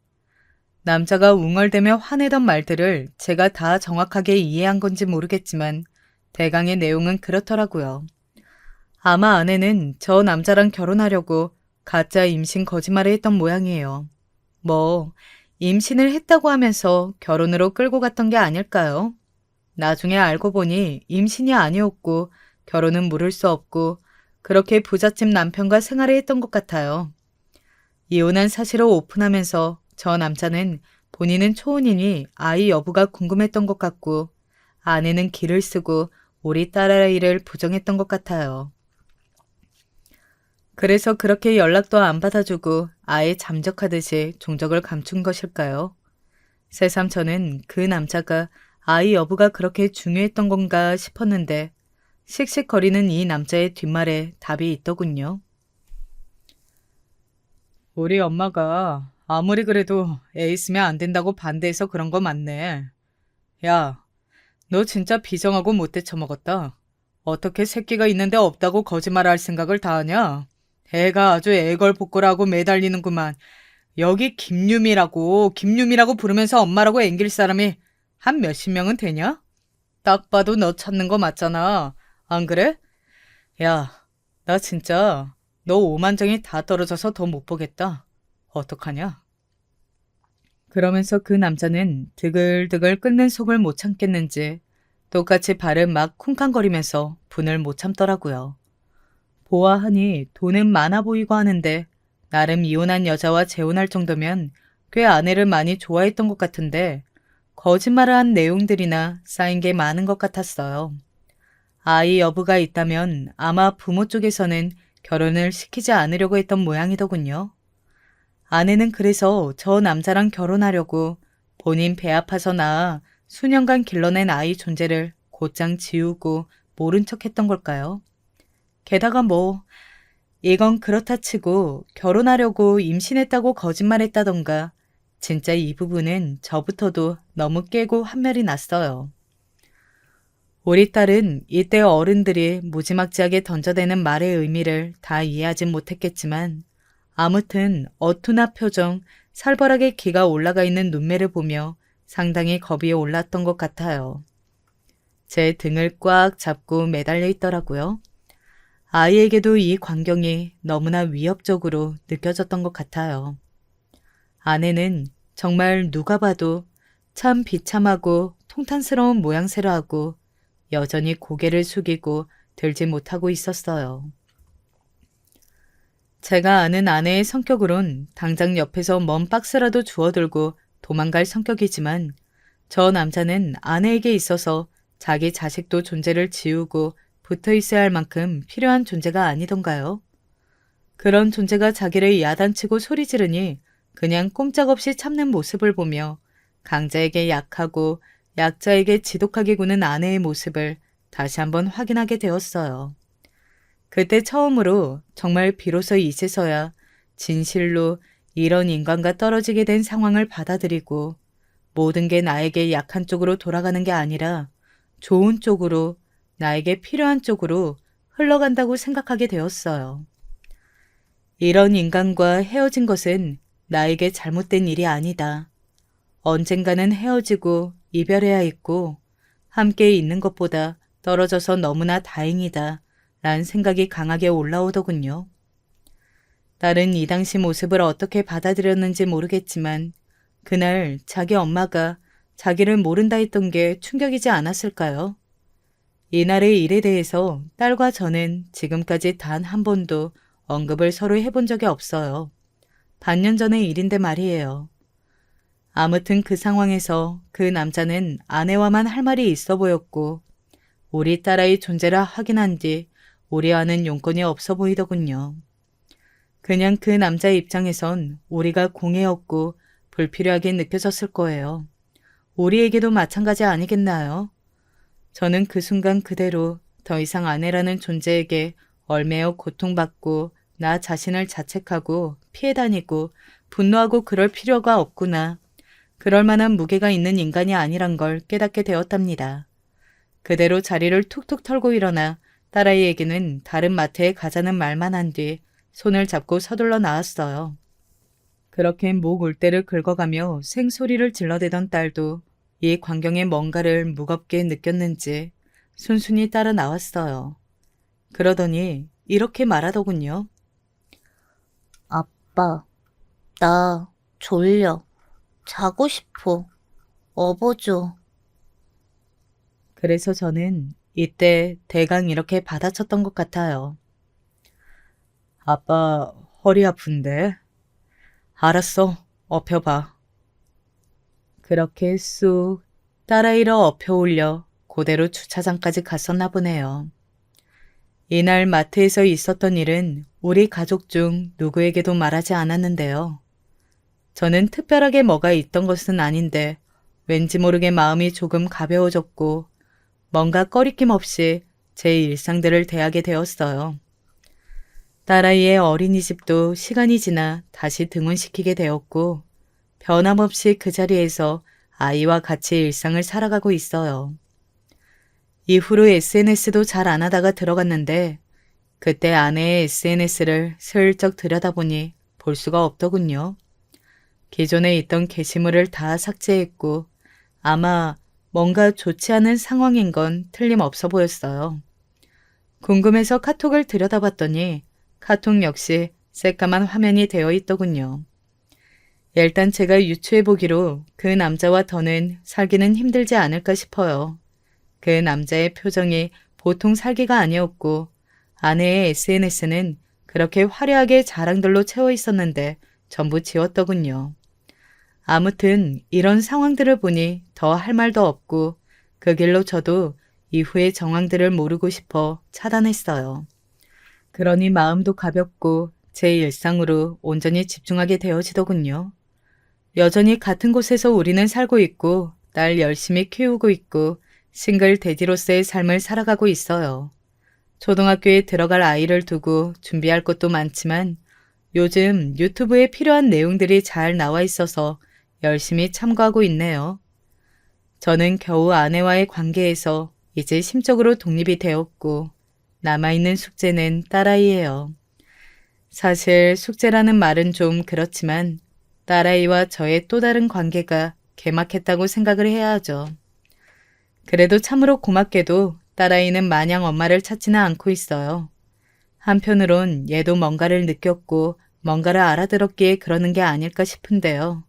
남자가 웅얼대며 화내던 말들을 제가 다 정확하게 이해한 건지 모르겠지만 대강의 내용은 그렇더라고요. 아마 아내는 저 남자랑 결혼하려고 가짜 임신 거짓말을 했던 모양이에요. 뭐 임신을 했다고 하면서 결혼으로 끌고 갔던 게 아닐까요? 나중에 알고 보니 임신이 아니었고 결혼은 물을 수 없고 그렇게 부잣집 남편과 생활을 했던 것 같아요. 이혼한 사실을 오픈하면서 저 남자는 본인은 초혼이니 아이 여부가 궁금했던 것 같고 아내는 기를 쓰고 우리 딸아이를 부정했던 것 같아요. 그래서 그렇게 연락도 안 받아주고 아예 잠적하듯이 종적을 감춘 것일까요? 새삼 저는 그 남자가 아이 여부가 그렇게 중요했던 건가 싶었는데 씩씩거리는 이 남자의 뒷말에 답이 있더군요. 우리 엄마가 아무리 그래도 애 있으면 안 된다고 반대해서 그런 거 맞네. 야, 너 진짜 비정하고 못돼 처먹었다. 어떻게 새끼가 있는데 없다고 거짓말할 생각을 다 하냐? 애가 아주 애걸복걸하고 매달리는구만. 여기 김유미라고 부르면서 엄마라고 앵길 사람이 한 몇십 명은 되냐? 딱 봐도 너 찾는 거 맞잖아. 안 그래? 야, 나 진짜 너 오만정이 다 떨어져서 더 못 보겠다. 어떡하냐? 그러면서 그 남자는 드글드글 끓는 속을 못 참겠는지 똑같이 발을 막 쿵쾅거리면서 분을 못 참더라고요. 보아하니 돈은 많아 보이고 하는데 나름 이혼한 여자와 재혼할 정도면 꽤 아내를 많이 좋아했던 것 같은데 거짓말을 한 내용들이나 쌓인 게 많은 것 같았어요. 아이 여부가 있다면 아마 부모 쪽에서는 결혼을 시키지 않으려고 했던 모양이더군요. 아내는 그래서 저 남자랑 결혼하려고 본인 배 아파서 낳아 수년간 길러낸 아이 존재를 곧장 지우고 모른 척 했던 걸까요? 게다가 뭐 이건 그렇다 치고 결혼하려고 임신했다고 거짓말했다던가 진짜 이 부분은 저부터도 너무 깨고 한멸이 났어요. 우리 딸은 이때 어른들이 무지막지하게 던져대는 말의 의미를 다 이해하진 못했겠지만 아무튼 어투나 표정, 살벌하게 기가 올라가 있는 눈매를 보며 상당히 겁이 올랐던 것 같아요. 제 등을 꽉 잡고 매달려 있더라고요. 아이에게도 이 광경이 너무나 위협적으로 느껴졌던 것 같아요. 아내는 정말 누가 봐도 참 비참하고 통탄스러운 모양새로 하고 여전히 고개를 숙이고 들지 못하고 있었어요. 제가 아는 아내의 성격으론 당장 옆에서 먼 박스라도 주워들고 도망갈 성격이지만 저 남자는 아내에게 있어서 자기 자식도 존재를 지우고 붙어 있어야 할 만큼 필요한 존재가 아니던가요? 그런 존재가 자기를 야단치고 소리 지르니 그냥 꼼짝없이 참는 모습을 보며 강자에게 약하고 약자에게 지독하게 구는 아내의 모습을 다시 한번 확인하게 되었어요. 그때 처음으로 정말 비로소 이제서야 진실로 이런 인간과 떨어지게 된 상황을 받아들이고 모든 게 나에게 약한 쪽으로 돌아가는 게 아니라 좋은 쪽으로 나에게 필요한 쪽으로 흘러간다고 생각하게 되었어요. 이런 인간과 헤어진 것은 나에게 잘못된 일이 아니다. 언젠가는 헤어지고 이별해야 했고 함께 있는 것보다 떨어져서 너무나 다행이다 라는 생각이 강하게 올라오더군요. 딸은 이 당시 모습을 어떻게 받아들였는지 모르겠지만 그날 자기 엄마가 자기를 모른다 했던 게 충격이지 않았을까요? 이날의 일에 대해서 딸과 저는 지금까지 단 한 번도 언급을 서로 해본 적이 없어요. 반년 전의 일인데 말이에요. 아무튼 그 상황에서 그 남자는 아내와만 할 말이 있어 보였고 우리 딸아이 존재를 확인한 뒤 우리와는 용건이 없어 보이더군요. 그냥 그 남자의 입장에선 우리가 공해였고 불필요하게 느껴졌을 거예요. 우리에게도 마찬가지 아니겠나요? 저는 그 순간 그대로 더 이상 아내라는 존재에게 얼매어 고통받고 나 자신을 자책하고 피해 다니고 분노하고 그럴 필요가 없구나. 그럴 만한 무게가 있는 인간이 아니란 걸 깨닫게 되었답니다. 그대로 자리를 툭툭 털고 일어나 딸아이에게는 다른 마트에 가자는 말만 한 뒤 손을 잡고 서둘러 나왔어요. 그렇게 목 울대를 긁어가며 생소리를 질러대던 딸도 이 광경에 뭔가를 무겁게 느꼈는지 순순히 따라 나왔어요. 그러더니 이렇게 말하더군요. 아빠, 나 졸려. 자고 싶어. 업어줘. 그래서 저는 이때 대강 이렇게 받아쳤던 것 같아요. 아빠 허리 아픈데? 알았어, 업혀봐. 그렇게 쑥 딸아이를 업혀 올려 그대로 주차장까지 갔었나 보네요. 이날 마트에서 있었던 일은 우리 가족 중 누구에게도 말하지 않았는데요. 저는 특별하게 뭐가 있던 것은 아닌데 왠지 모르게 마음이 조금 가벼워졌고 뭔가 꺼리낌 없이 제 일상들을 대하게 되었어요. 딸아이의 어린이집도 시간이 지나 다시 등원시키게 되었고 변함없이 그 자리에서 아이와 같이 일상을 살아가고 있어요. 이후로 SNS도 잘 안 하다가 들어갔는데 그때 아내의 SNS를 슬쩍 들여다보니 볼 수가 없더군요. 기존에 있던 게시물을 다 삭제했고 아마 뭔가 좋지 않은 상황인 건 틀림없어 보였어요. 궁금해서 카톡을 들여다봤더니 카톡 역시 새까만 화면이 되어 있더군요. 일단 제가 유추해보기로 그 남자와 더는 살기는 힘들지 않을까 싶어요. 그 남자의 표정이 보통 살기가 아니었고 아내의 SNS는 그렇게 화려하게 자랑들로 채워 있었는데 전부 지웠더군요. 아무튼 이런 상황들을 보니 더 할 말도 없고 그 길로 저도 이후의 정황들을 모르고 싶어 차단했어요. 그러니 마음도 가볍고 제 일상으로 온전히 집중하게 되어지더군요. 여전히 같은 곳에서 우리는 살고 있고 딸 열심히 키우고 있고 싱글 대디로서의 삶을 살아가고 있어요. 초등학교에 들어갈 아이를 두고 준비할 것도 많지만 요즘 유튜브에 필요한 내용들이 잘 나와 있어서 열심히 참고하고 있네요. 저는 겨우 아내와의 관계에서 이제 심적으로 독립이 되었고 남아있는 숙제는 딸아이예요. 사실 숙제라는 말은 좀 그렇지만 딸아이와 저의 또 다른 관계가 개막했다고 생각을 해야 하죠. 그래도 참으로 고맙게도 딸아이는 마냥 엄마를 찾지는 않고 있어요. 한편으론 얘도 뭔가를 느꼈고 뭔가를 알아들었기에 그러는 게 아닐까 싶은데요.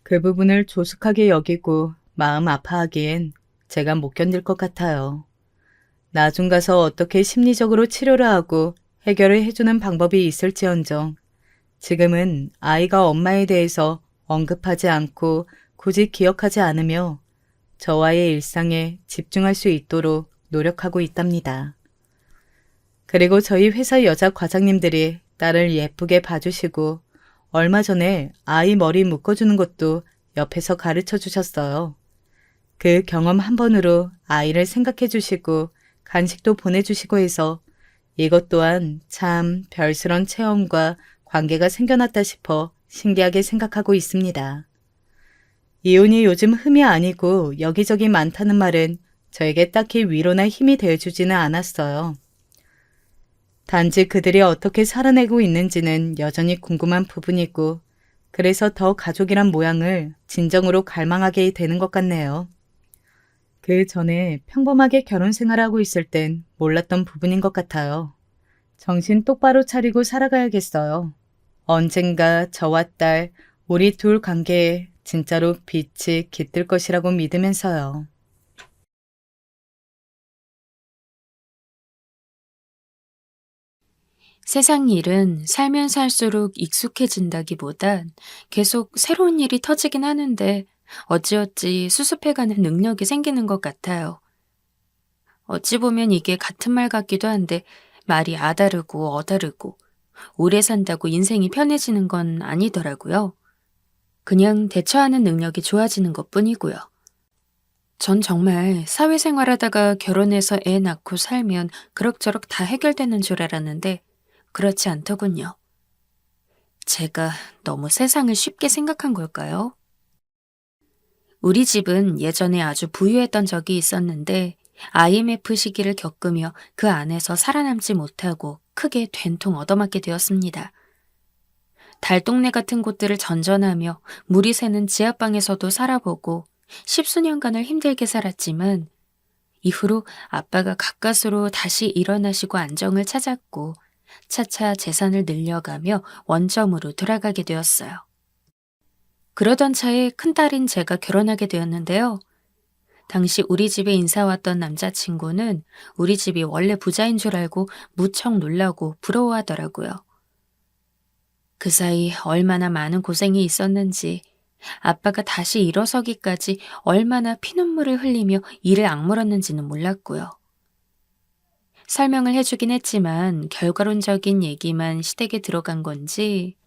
그 부분을 조숙하게 여기고 마음 아파하기엔 제가 못 견딜 것 같아요. 나중 가서 어떻게 심리적으로 치료를 하고 해결을 해주는 방법이 있을지언정 지금은 아이가 엄마에 대해서 언급하지 않고 굳이 기억하지 않으며 저와의 일상에 집중할 수 있도록 노력하고 있답니다. 그리고 저희 회사 여자 과장님들이 딸을 예쁘게 봐주시고 얼마 전에 아이 머리 묶어주는 것도 옆에서 가르쳐 주셨어요. 그 경험 한 번으로 아이를 생각해 주시고 간식도 보내주시고 해서 이것 또한 참 별스런 체험과 관계가 생겨났다 싶어 신기하게 생각하고 있습니다. 이혼이 요즘 흠이 아니고 여기저기 많다는 말은 저에게 딱히 위로나 힘이 되어주지는 않았어요. 단지 그들이 어떻게 살아내고 있는지는 여전히 궁금한 부분이고 그래서 더 가족이란 모양을 진정으로 갈망하게 되는 것 같네요. 그 전에 평범하게 결혼 생활하고 있을 땐 몰랐던 부분인 것 같아요. 정신 똑바로 차리고 살아가야겠어요. 언젠가 저와 딸, 우리 둘 관계에 진짜로 빛이 깃들 것이라고 믿으면서요. 세상 일은 살면 살수록 익숙해진다기보단 계속 새로운 일이 터지긴 하는데 어찌어찌 수습해가는 능력이 생기는 것 같아요. 어찌 보면 이게 같은 말 같기도 한데 말이 아다르고 어다르고 오래 산다고 인생이 편해지는 건 아니더라고요. 그냥 대처하는 능력이 좋아지는 것뿐이고요. 전 정말 사회생활하다가 결혼해서 애 낳고 살면 그럭저럭 다 해결되는 줄 알았는데 그렇지 않더군요. 제가 너무 세상을 쉽게 생각한 걸까요? 우리 집은 예전에 아주 부유했던 적이 있었는데 IMF 시기를 겪으며 그 안에서 살아남지 못하고 크게 된통 얻어맞게 되었습니다. 달동네 같은 곳들을 전전하며 물이 새는 지하방에서도 살아보고 10수년간을 힘들게 살았지만 이후로 아빠가 가까스로 다시 일어나시고 안정을 찾았고 차차 재산을 늘려가며 원점으로 돌아가게 되었어요. 그러던 차에 큰딸인 제가 결혼하게 되었는데요. 당시 우리 집에 인사 왔던 남자친구는 우리 집이 원래 부자인 줄 알고 무척 놀라고 부러워하더라고요. 그 사이 얼마나 많은 고생이 있었는지 아빠가 다시 일어서기까지 얼마나 피눈물을 흘리며 이를 악물었는지는 몰랐고요. 설명을 해주긴 했지만 결과론적인 얘기만 시댁에 들어간 건지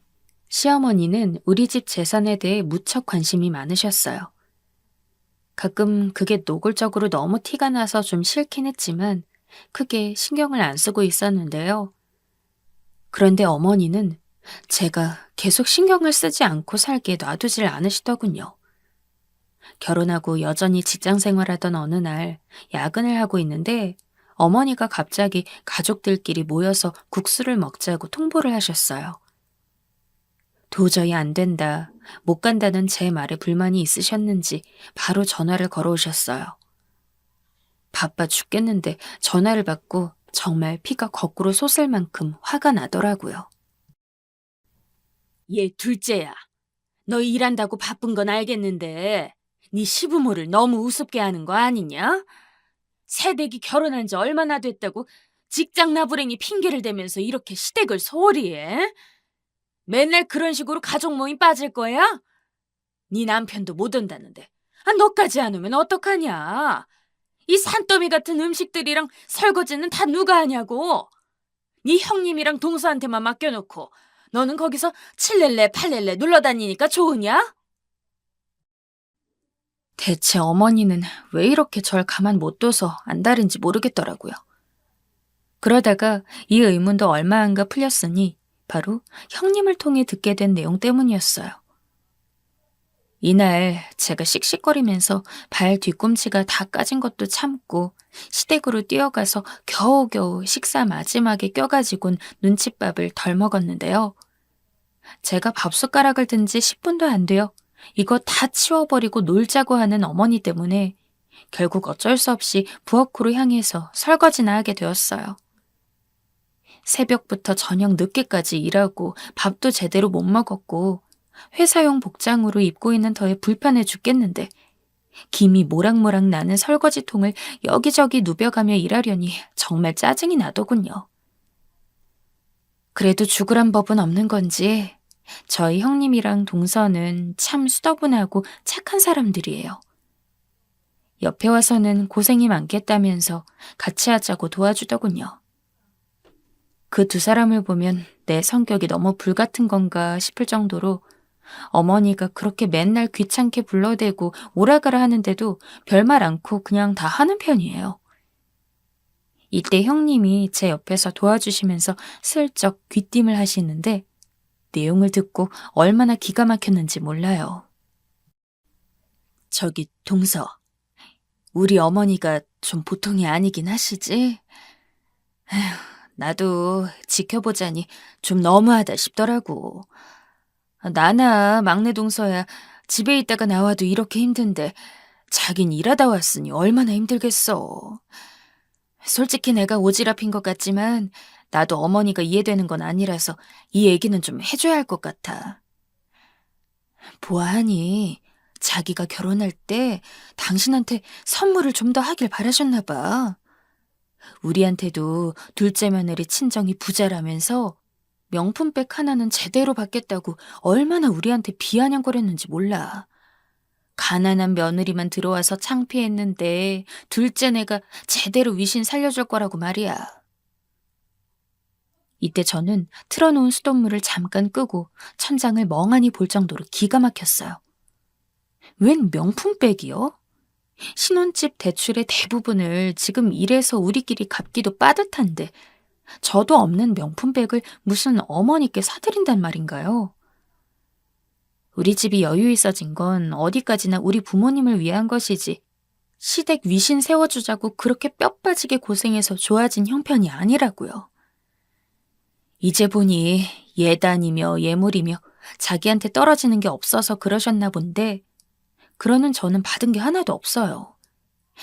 시어머니는 우리 집 재산에 대해 무척 관심이 많으셨어요. 가끔 그게 노골적으로 너무 티가 나서 좀 싫긴 했지만 크게 신경을 안 쓰고 있었는데요. 그런데 어머니는 제가 계속 신경을 쓰지 않고 살게 놔두질 않으시더군요. 결혼하고 여전히 직장 생활하던 어느 날 야근을 하고 있는데 어머니가 갑자기 가족들끼리 모여서 국수를 먹자고 통보를 하셨어요. 도저히 안 된다, 못 간다는 제 말에 불만이 있으셨는지 바로 전화를 걸어오셨어요. 바빠 죽겠는데 전화를 받고 정말 피가 거꾸로 솟을 만큼 화가 나더라고요. 얘 둘째야, 너 일한다고 바쁜 건 알겠는데 네 시부모를 너무 우습게 하는 거 아니냐? 새댁이 결혼한 지 얼마나 됐다고 직장 나부랭이 핑계를 대면서 이렇게 시댁을 소홀히 해? 맨날 그런 식으로 가족 모임 빠질 거야? 네 남편도 못 온다는데 너까지 안 오면 어떡하냐? 이 산더미 같은 음식들이랑 설거지는 다 누가 하냐고? 네 형님이랑 동서한테만 맡겨놓고 너는 거기서 칠렐레 팔렐레 눌러다니니까 좋으냐? 대체 어머니는 왜 이렇게 절 가만 못 둬서 안달인지 모르겠더라고요. 그러다가 이 의문도 얼마 안가 풀렸으니 바로 형님을 통해 듣게 된 내용 때문이었어요. 이날 제가 씩씩거리면서 발 뒤꿈치가 다 까진 것도 참고 시댁으로 뛰어가서 겨우겨우 식사 마지막에 껴가지곤 눈칫밥을 덜 먹었는데요. 제가 밥숟가락을 든 지 10분도 안 돼요. 이거 다 치워버리고 놀자고 하는 어머니 때문에 결국 어쩔 수 없이 부엌으로 향해서 설거지나 하게 되었어요. 새벽부터 저녁 늦게까지 일하고 밥도 제대로 못 먹었고 회사용 복장으로 입고 있는 터에 불편해 죽겠는데 김이 모락모락 나는 설거지통을 여기저기 누벼가며 일하려니 정말 짜증이 나더군요. 그래도 죽으란 법은 없는 건지 저희 형님이랑 동서는 참 수더분하고 착한 사람들이에요. 옆에 와서는 고생이 많겠다면서 같이 하자고 도와주더군요. 그 두 사람을 보면 내 성격이 너무 불같은 건가 싶을 정도로 어머니가 그렇게 맨날 귀찮게 불러대고 오라가라 하는데도 별말 않고 그냥 다 하는 편이에요. 이때 형님이 제 옆에서 도와주시면서 슬쩍 귀띔을 하시는데 내용을 듣고 얼마나 기가 막혔는지 몰라요. 저기 동서, 우리 어머니가 좀 보통이 아니긴 하시지? 에휴, 나도 지켜보자니 좀 너무하다 싶더라고. 나나 막내 동서야 집에 있다가 나와도 이렇게 힘든데 자긴 일하다 왔으니 얼마나 힘들겠어. 솔직히 내가 오지랖인 것 같지만 나도 어머니가 이해되는 건 아니라서 이 얘기는 좀 해줘야 할 것 같아. 보아하니 자기가 결혼할 때 당신한테 선물을 좀 더 하길 바라셨나 봐. 우리한테도 둘째 며느리 친정이 부자라면서 명품백 하나는 제대로 받겠다고 얼마나 우리한테 비아냥거렸는지 몰라. 가난한 며느리만 들어와서 창피했는데 둘째 내가 제대로 위신 살려줄 거라고 말이야. 이때 저는 틀어놓은 수돗물을 잠깐 끄고 천장을 멍하니 볼 정도로 기가 막혔어요. 웬 명품백이요? 신혼집 대출의 대부분을 지금 일해서 우리끼리 갚기도 빠듯한데 저도 없는 명품백을 무슨 어머니께 사드린단 말인가요? 우리 집이 여유 있어진 건 어디까지나 우리 부모님을 위한 것이지 시댁 위신 세워주자고 그렇게 뼈 빠지게 고생해서 좋아진 형편이 아니라고요. 이제 보니 예단이며 예물이며 자기한테 떨어지는 게 없어서 그러셨나 본데 그러는 저는 받은 게 하나도 없어요.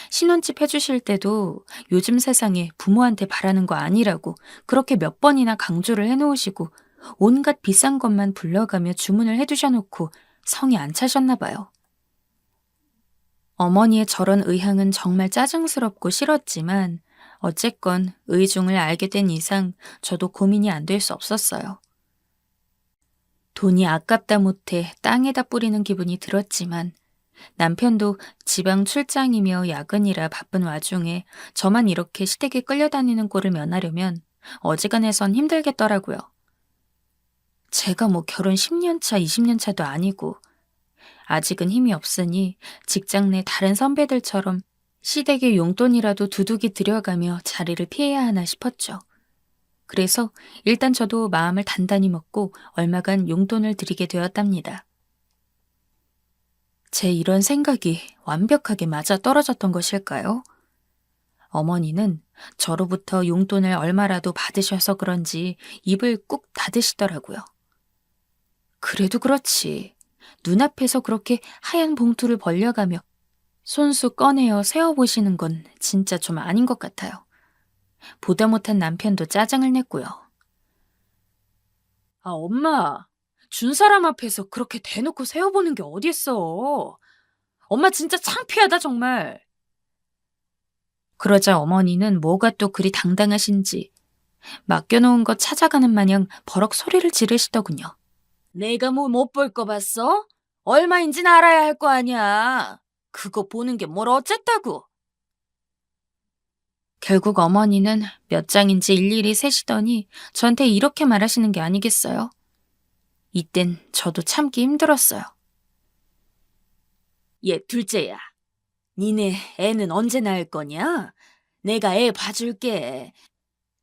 신혼집 해주실 때도 요즘 세상에 부모한테 바라는 거 아니라고 그렇게 몇 번이나 강조를 해놓으시고 온갖 비싼 것만 불러가며 주문을 해두셔놓고 성이 안 차셨나 봐요. 어머니의 저런 의향은 정말 짜증스럽고 싫었지만 어쨌건 의중을 알게 된 이상 저도 고민이 안 될 수 없었어요. 돈이 아깝다 못해 땅에다 뿌리는 기분이 들었지만 남편도 지방 출장이며 야근이라 바쁜 와중에 저만 이렇게 시댁에 끌려다니는 꼴을 면하려면 어지간해선 힘들겠더라고요. 제가 뭐 결혼 10년 차, 20년 차도 아니고 아직은 힘이 없으니 직장 내 다른 선배들처럼 시댁에 용돈이라도 두둑이 들여가며 자리를 피해야 하나 싶었죠. 그래서 일단 저도 마음을 단단히 먹고 얼마간 용돈을 드리게 되었답니다. 제 이런 생각이 완벽하게 맞아 떨어졌던 것일까요? 어머니는 저로부터 용돈을 얼마라도 받으셔서 그런지 입을 꾹 닫으시더라고요. 그래도 그렇지. 눈앞에서 그렇게 하얀 봉투를 벌려가며 손수 꺼내어 세어보시는 건 진짜 좀 아닌 것 같아요. 보다 못한 남편도 짜증을 냈고요. 아, 엄마. 준 사람 앞에서 그렇게 대놓고 세어보는 게 어딨어. 엄마 진짜 창피하다 정말. 그러자 어머니는 뭐가 또 그리 당당하신지 맡겨놓은 것 찾아가는 마냥 버럭 소리를 지르시더군요. 내가 뭐 못 볼 거 봤어? 얼마인진 알아야 할 거 아니야. 그거 보는 게 뭘 어쨌다고. 결국 어머니는 몇 장인지 일일이 세시더니 저한테 이렇게 말하시는 게 아니겠어요? 이땐 저도 참기 힘들었어요. 얘 둘째야. 니네 애는 언제 낳을 거냐? 내가 애 봐줄게.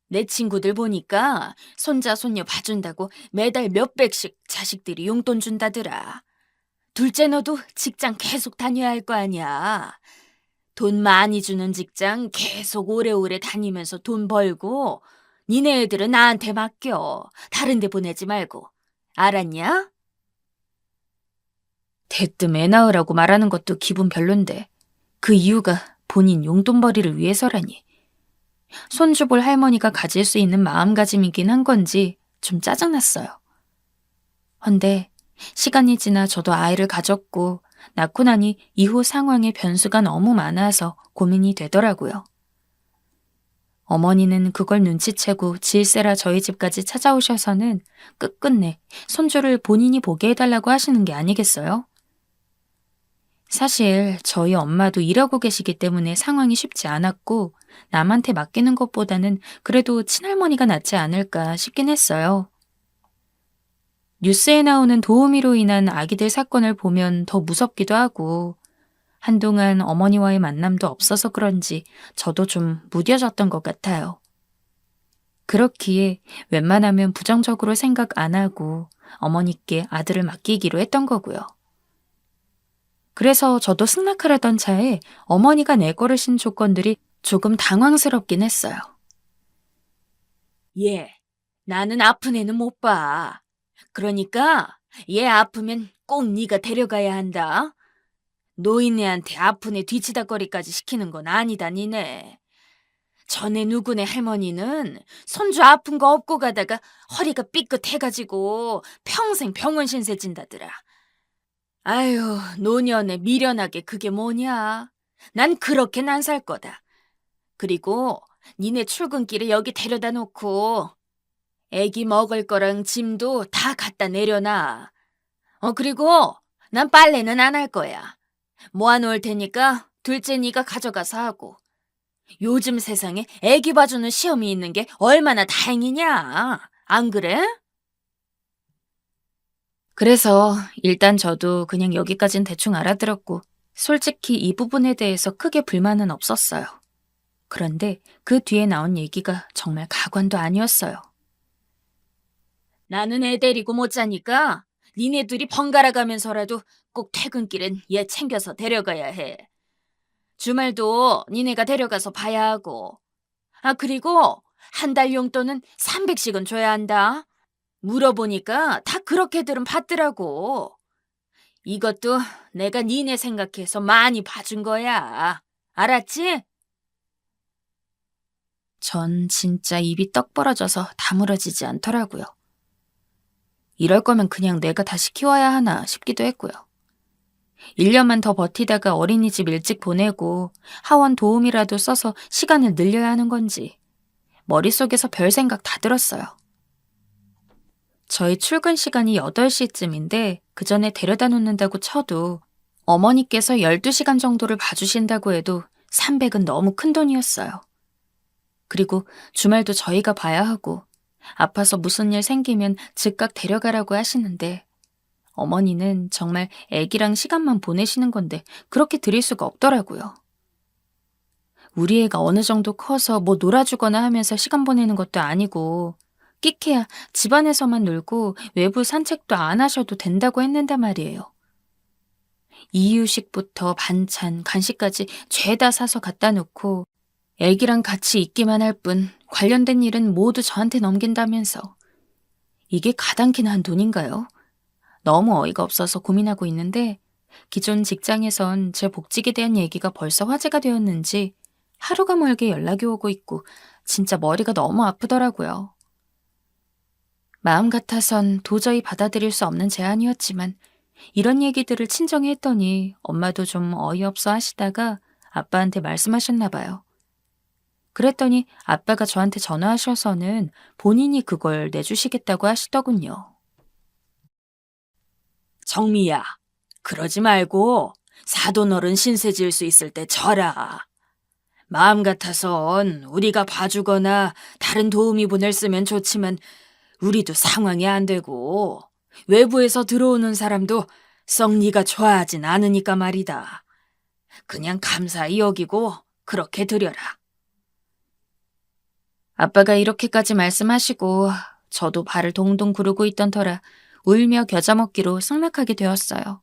내 친구들 보니까 손자 손녀 봐준다고 매달 몇백씩 자식들이 용돈 준다더라. 둘째 너도 직장 계속 다녀야 할 거 아니야. 돈 많이 주는 직장 계속 오래오래 다니면서 돈 벌고 니네 애들은 나한테 맡겨. 다른 데 보내지 말고. 알았냐? 대뜸 애 낳으라고 말하는 것도 기분 별론데 그 이유가 본인 용돈벌이를 위해서라니. 손주 볼 할머니가 가질 수 있는 마음가짐이긴 한 건지 좀 짜증났어요. 헌데 시간이 지나 저도 아이를 가졌고 낳고 나니 이후 상황의 변수가 너무 많아서 고민이 되더라고요. 어머니는 그걸 눈치채고 질세라 저희 집까지 찾아오셔서는 끝끝내 손주를 본인이 보게 해달라고 하시는 게 아니겠어요? 사실 저희 엄마도 일하고 계시기 때문에 상황이 쉽지 않았고 남한테 맡기는 것보다는 그래도 친할머니가 낫지 않을까 싶긴 했어요. 뉴스에 나오는 도우미로 인한 아기들 사건을 보면 더 무섭기도 하고 한동안 어머니와의 만남도 없어서 그런지 저도 좀 무뎌졌던 것 같아요. 그렇기에 웬만하면 부정적으로 생각 안 하고 어머니께 아들을 맡기기로 했던 거고요. 그래서 저도 승낙하려던 차에 어머니가 내걸으신 조건들이 조금 당황스럽긴 했어요. 얘, 나는 아픈 애는 못 봐. 그러니까 얘 아프면 꼭 네가 데려가야 한다. 노인네한테 아픈 애 뒤치다거리까지 시키는 건 아니다, 니네. 전에 누구네 할머니는 손주 아픈 거 업고 가다가 허리가 삐끗해가지고 평생 병원 신세 진다더라. 아유, 노년에 미련하게 그게 뭐냐. 난 그렇게는 안 살 거다. 그리고 니네 출근길에 여기 데려다 놓고 애기 먹을 거랑 짐도 다 갖다 내려놔. 그리고 난 빨래는 안 할 거야. 모아놓을 테니까 둘째 니가 가져가서 하고. 요즘 세상에 애기 봐주는 시험이 있는 게 얼마나 다행이냐. 안 그래? 그래서 일단 저도 그냥 여기까진 대충 알아들었고 솔직히 이 부분에 대해서 크게 불만은 없었어요. 그런데 그 뒤에 나온 얘기가 정말 가관도 아니었어요. 나는 애 데리고 못 자니까 니네들이 번갈아 가면서라도 꼭 퇴근길엔 얘 챙겨서 데려가야 해. 주말도 니네가 데려가서 봐야 하고. 그리고 한 달 용돈은 300씩은 줘야 한다. 물어보니까 다 그렇게들은 받더라고. 이것도 내가 니네 생각해서 많이 봐준 거야. 알았지? 전 진짜 입이 떡 벌어져서 다물어지지 않더라고요. 이럴 거면 그냥 내가 다시 키워야 하나 싶기도 했고요. 1년만 더 버티다가 어린이집 일찍 보내고 하원 도우미라도 써서 시간을 늘려야 하는 건지 머릿속에서 별 생각 다 들었어요. 저희 출근 시간이 8시쯤인데 그 전에 데려다 놓는다고 쳐도 어머니께서 12시간 정도를 봐주신다고 해도 300은 너무 큰 돈이었어요. 그리고 주말도 저희가 봐야 하고 아파서 무슨 일 생기면 즉각 데려가라고 하시는데 어머니는 정말 애기랑 시간만 보내시는 건데 그렇게 드릴 수가 없더라고요. 우리 애가 어느 정도 커서 뭐 놀아주거나 하면서 시간 보내는 것도 아니고 끼케야 집안에서만 놀고 외부 산책도 안 하셔도 된다고 했는데 말이에요. 이유식부터 반찬, 간식까지 죄다 사서 갖다 놓고 애기랑 같이 있기만 할 뿐 관련된 일은 모두 저한테 넘긴다면서. 이게 가당키나 한 돈인가요? 너무 어이가 없어서 고민하고 있는데 기존 직장에선 제 복직에 대한 얘기가 벌써 화제가 되었는지 하루가 멀게 연락이 오고 있고 진짜 머리가 너무 아프더라고요. 마음 같아선 도저히 받아들일 수 없는 제안이었지만 이런 얘기들을 친정에 했더니 엄마도 좀 어이없어 하시다가 아빠한테 말씀하셨나 봐요. 그랬더니 아빠가 저한테 전화하셔서는 본인이 그걸 내주시겠다고 하시더군요. 정미야, 그러지 말고 사돈어른 신세 질 수 있을 때 져라. 마음 같아선 우리가 봐주거나 다른 도우미 보낼 쓰면 좋지만 우리도 상황이 안 되고 외부에서 들어오는 사람도 썩 네가 좋아하진 않으니까 말이다. 그냥 감사히 여기고 그렇게 드려라. 아빠가 이렇게까지 말씀하시고 저도 발을 동동 구르고 있던 터라 울며 겨자 먹기로 승낙하게 되었어요.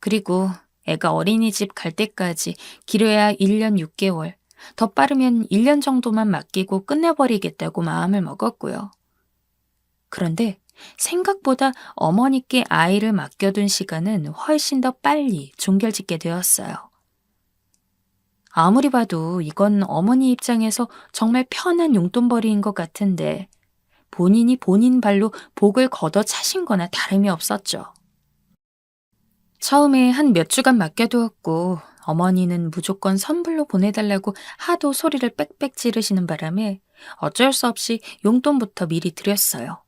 그리고 애가 어린이집 갈 때까지 길어야 1년 6개월, 더 빠르면 1년 정도만 맡기고 끝내버리겠다고 마음을 먹었고요. 그런데 생각보다 어머니께 아이를 맡겨둔 시간은 훨씬 더 빨리 종결짓게 되었어요. 아무리 봐도 이건 어머니 입장에서 정말 편한 용돈벌이인 것 같은데 본인이 본인 발로 복을 걷어 차신 거나 다름이 없었죠. 처음에 한 몇 주간 맡겨두었고 어머니는 무조건 선불로 보내달라고 하도 소리를 빽빽 지르시는 바람에 어쩔 수 없이 용돈부터 미리 드렸어요.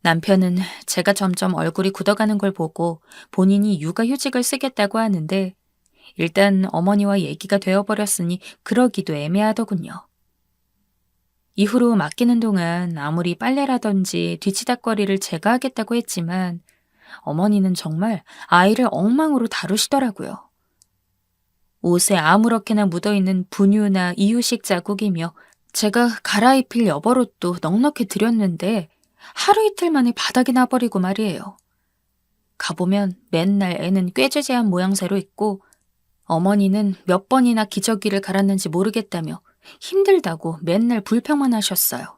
남편은 제가 점점 얼굴이 굳어가는 걸 보고 본인이 육아휴직을 쓰겠다고 하는데 일단 어머니와 얘기가 되어버렸으니 그러기도 애매하더군요. 이후로 맡기는 동안 아무리 빨래라든지 뒤치다꺼리를 제가 하겠다고 했지만 어머니는 정말 아이를 엉망으로 다루시더라고요. 옷에 아무렇게나 묻어있는 분유나 이유식 자국이며 제가 갈아입힐 여벌옷도 넉넉히 드렸는데 하루 이틀 만에 바닥이 나버리고 말이에요. 가보면 맨날 애는 꾀죄죄한 모양새로 있고 어머니는 몇 번이나 기저귀를 갈았는지 모르겠다며 힘들다고 맨날 불평만 하셨어요.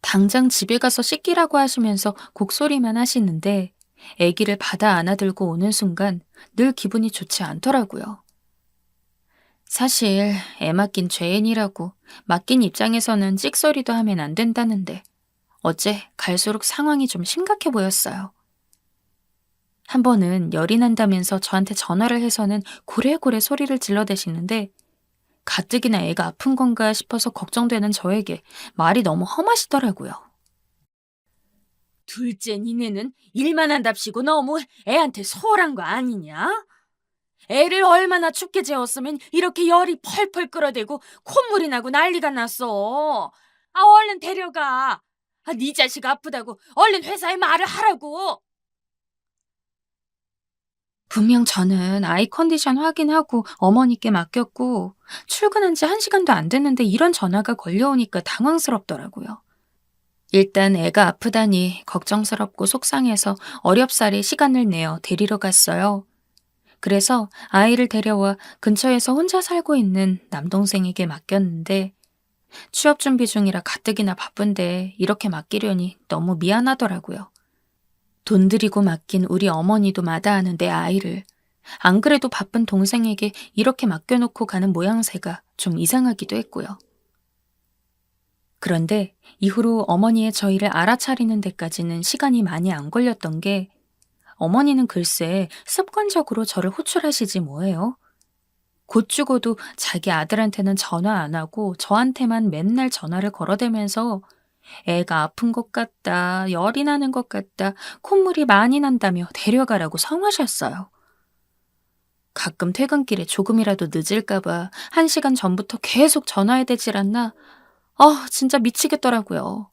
당장 집에 가서 씻기라고 하시면서 곡소리만 하시는데 아기를 받아 안아들고 오는 순간 늘 기분이 좋지 않더라고요. 사실 애 맡긴 죄인이라고 맡긴 입장에서는 찍소리도 하면 안 된다는데 어째 갈수록 상황이 좀 심각해 보였어요. 한 번은 열이 난다면서 저한테 전화를 해서는 고래고래 소리를 질러대시는데 가뜩이나 애가 아픈 건가 싶어서 걱정되는 저에게 말이 너무 험하시더라고요. 둘째 니네는 일만 한답시고 너무 애한테 소홀한 거 아니냐? 애를 얼마나 춥게 재웠으면 이렇게 열이 펄펄 끓어대고 콧물이 나고 난리가 났어. 아 얼른 데려가. 아, 네 자식 아프다고 얼른 회사에 말을 하라고. 분명 저는 아이 컨디션 확인하고 어머니께 맡겼고 출근한 지 1시간도 안 됐는데 이런 전화가 걸려오니까 당황스럽더라고요. 일단 애가 아프다니 걱정스럽고 속상해서 어렵사리 시간을 내어 데리러 갔어요. 그래서 아이를 데려와 근처에서 혼자 살고 있는 남동생에게 맡겼는데 취업 준비 중이라 가뜩이나 바쁜데 이렇게 맡기려니 너무 미안하더라고요. 돈 들이고 맡긴 우리 어머니도 마다하는 내 아이를 안 그래도 바쁜 동생에게 이렇게 맡겨놓고 가는 모양새가 좀 이상하기도 했고요. 그런데 이후로 어머니의 저희를 알아차리는 데까지는 시간이 많이 안 걸렸던 게 어머니는 글쎄 습관적으로 저를 호출하시지 뭐예요. 곧 죽어도 자기 아들한테는 전화 안 하고 저한테만 맨날 전화를 걸어대면서 애가 아픈 것 같다, 열이 나는 것 같다, 콧물이 많이 난다며 데려가라고 성하셨어요. 가끔 퇴근길에 조금이라도 늦을까봐 1시간 전부터 계속 전화해대질 않나? 진짜 미치겠더라고요.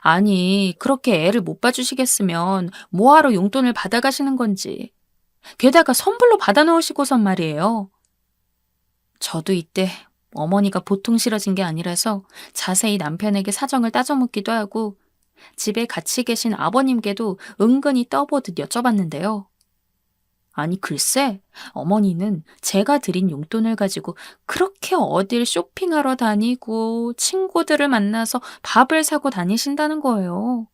아니, 그렇게 애를 못 봐주시겠으면 뭐하러 용돈을 받아가시는 건지. 게다가 선불로 받아놓으시고선 말이에요. 저도 이때 어머니가 보통 싫어진 게 아니라서 자세히 남편에게 사정을 따져묻기도 하고 집에 같이 계신 아버님께도 은근히 떠보듯 여쭤봤는데요. 아니 글쎄 어머니는 제가 드린 용돈을 가지고 그렇게 어딜 쇼핑하러 다니고 친구들을 만나서 밥을 사고 다니신다는 거예요.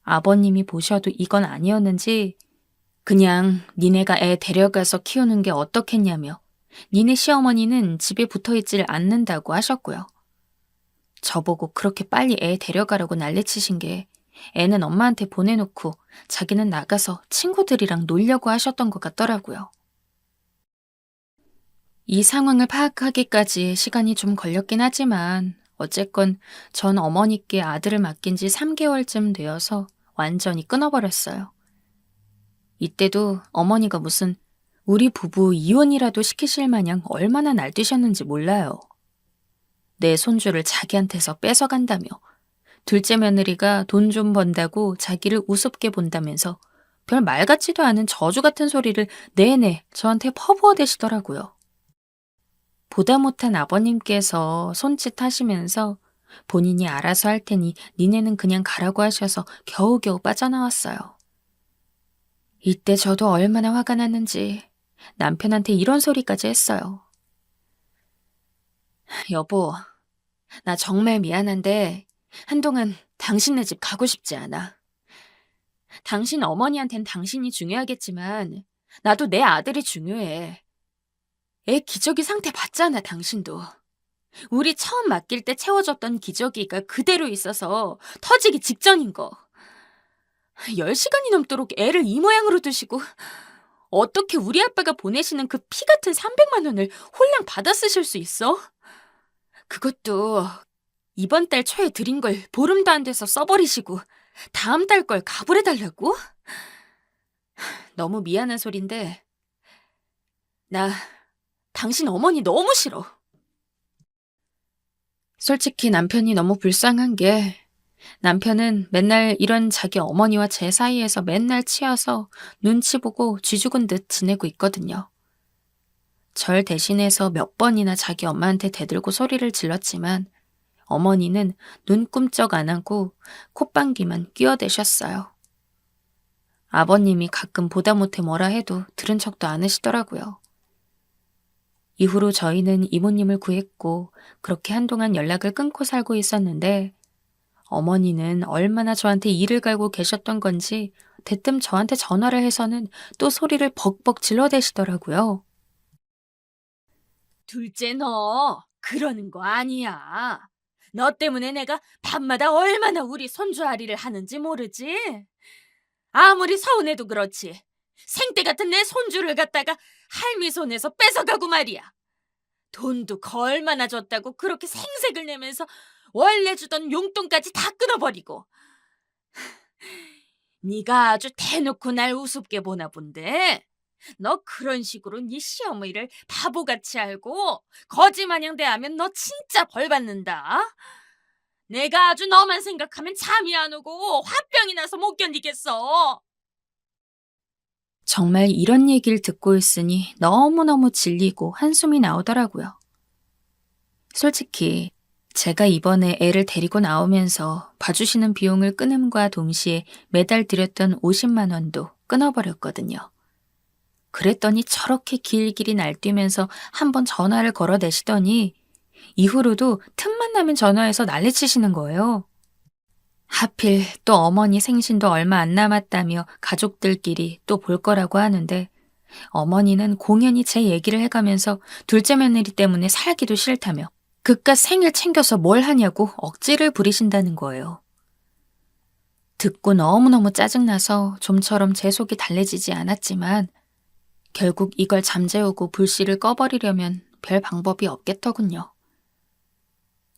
아버님이 보셔도 이건 아니었는지 그냥 니네가 애 데려가서 키우는 게 어떻겠냐며 니네 시어머니는 집에 붙어있질 않는다고 하셨고요. 저보고 그렇게 빨리 애 데려가라고 난리치신 게 애는 엄마한테 보내놓고 자기는 나가서 친구들이랑 놀려고 하셨던 것 같더라고요. 이 상황을 파악하기까지 시간이 좀 걸렸긴 하지만 어쨌건 전 어머니께 아들을 맡긴 지 3개월쯤 되어서 완전히 끊어버렸어요. 이때도 어머니가 무슨 우리 부부 이혼이라도 시키실 마냥 얼마나 날뛰셨는지 몰라요. 내 손주를 자기한테서 뺏어간다며 둘째 며느리가 돈 좀 번다고 자기를 우습게 본다면서 별 말 같지도 않은 저주 같은 소리를 내내 저한테 퍼부어대시더라고요. 보다 못한 아버님께서 손짓하시면서 본인이 알아서 할 테니 니네는 그냥 가라고 하셔서 겨우겨우 빠져나왔어요. 이때 저도 얼마나 화가 났는지 남편한테 이런 소리까지 했어요. 여보, 나 정말 미안한데 한동안 당신네 집 가고 싶지 않아. 당신 어머니한텐 당신이 중요하겠지만 나도 내 아들이 중요해. 애 기저귀 상태 봤잖아, 당신도. 우리 처음 맡길 때 채워줬던 기저귀가 그대로 있어서 터지기 직전인 거. 10시간이 넘도록 애를 이 모양으로 두시고 어떻게 우리 아빠가 보내시는 그 피 같은 300만 원을 홀랑 받아 쓰실 수 있어? 그것도 이번 달 초에 드린 걸 보름도 안 돼서 써버리시고 다음 달 걸 가불해달라고? 너무 미안한 소린데 나 당신 어머니 너무 싫어. 솔직히 남편이 너무 불쌍한 게 남편은 맨날 이런 자기 어머니와 제 사이에서 맨날 치여서 눈치 보고 쥐죽은 듯 지내고 있거든요. 절 대신해서 몇 번이나 자기 엄마한테 대들고 소리를 질렀지만 어머니는 눈꿈쩍 안 하고 콧방귀만 끼어대셨어요. 아버님이 가끔 보다 못해 뭐라 해도 들은 척도 안 하시더라고요. 이후로 저희는 이모님을 구했고 그렇게 한동안 연락을 끊고 살고 있었는데 어머니는 얼마나 저한테 이를 갈고 계셨던 건지 대뜸 저한테 전화를 해서는 또 소리를 벅벅 질러대시더라고요. 둘째 너 그러는 거 아니야. 너 때문에 내가 밤마다 얼마나 우리 손주아리를 하는지 모르지? 아무리 서운해도 그렇지. 생떼 같은 내 손주를 갖다가 할미 손에서 뺏어가고 말이야. 돈도 얼마나 줬다고 그렇게 생색을 내면서 원래 주던 용돈까지 다 끊어버리고. 네가 아주 대놓고 날 우습게 보나 본데. 너 그런 식으로 네 시어머니를 바보같이 알고 거지마냥 대하면 너 진짜 벌 받는다. 내가 아주 너만 생각하면 잠이 안 오고 화병이 나서 못 견디겠어. 정말 이런 얘기를 듣고 있으니 너무너무 질리고 한숨이 나오더라고요. 솔직히 제가 이번에 애를 데리고 나오면서 봐주시는 비용을 끊음과 동시에 매달 드렸던 50만 원도 끊어버렸거든요. 그랬더니 저렇게 길길이 날뛰면서 한번 전화를 걸어내시더니 이후로도 틈만 나면 전화해서 난리치시는 거예요. 하필 또 어머니 생신도 얼마 안 남았다며 가족들끼리 또 볼 거라고 하는데 어머니는 공연히 제 얘기를 해가면서 둘째 며느리 때문에 살기도 싫다며 그깟 생일 챙겨서 뭘 하냐고 억지를 부리신다는 거예요. 듣고 너무너무 짜증나서 좀처럼 제 속이 달래지지 않았지만 결국 이걸 잠재우고 불씨를 꺼버리려면 별 방법이 없겠더군요.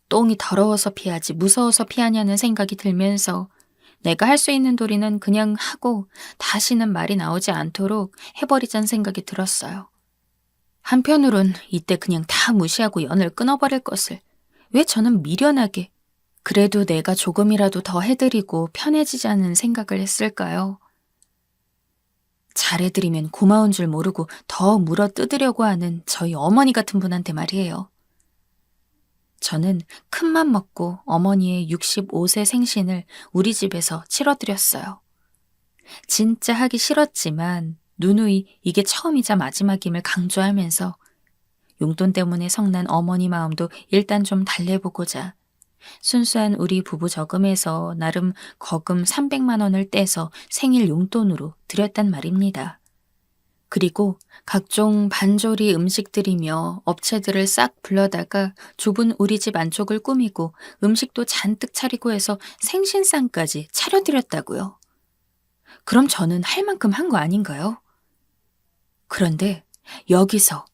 똥이 더러워서 피하지 무서워서 피하냐는 생각이 들면서 내가 할 수 있는 도리는 그냥 하고 다시는 말이 나오지 않도록 해버리자는 생각이 들었어요. 한편으론 이때 그냥 다 무시하고 연을 끊어버릴 것을 왜 저는 미련하게 그래도 내가 조금이라도 더 해드리고 편해지자는 생각을 했을까요? 잘해드리면 고마운 줄 모르고 더 물어 뜯으려고 하는 저희 어머니 같은 분한테 말이에요. 저는 큰맘 먹고 어머니의 65세 생신을 우리 집에서 치러드렸어요. 진짜 하기 싫었지만 누누이 이게 처음이자 마지막임을 강조하면서 용돈 때문에 성난 어머니 마음도 일단 좀 달래보고자 순수한 우리 부부 저금에서 나름 거금 300만 원을 떼서 생일 용돈으로 드렸단 말입니다. 그리고 각종 반조리 음식들이며 업체들을 싹 불러다가 좁은 우리 집 안쪽을 꾸미고 음식도 잔뜩 차리고 해서 생신상까지 차려드렸다고요. 그럼 저는 할 만큼 한 거 아닌가요? 그런데 여기서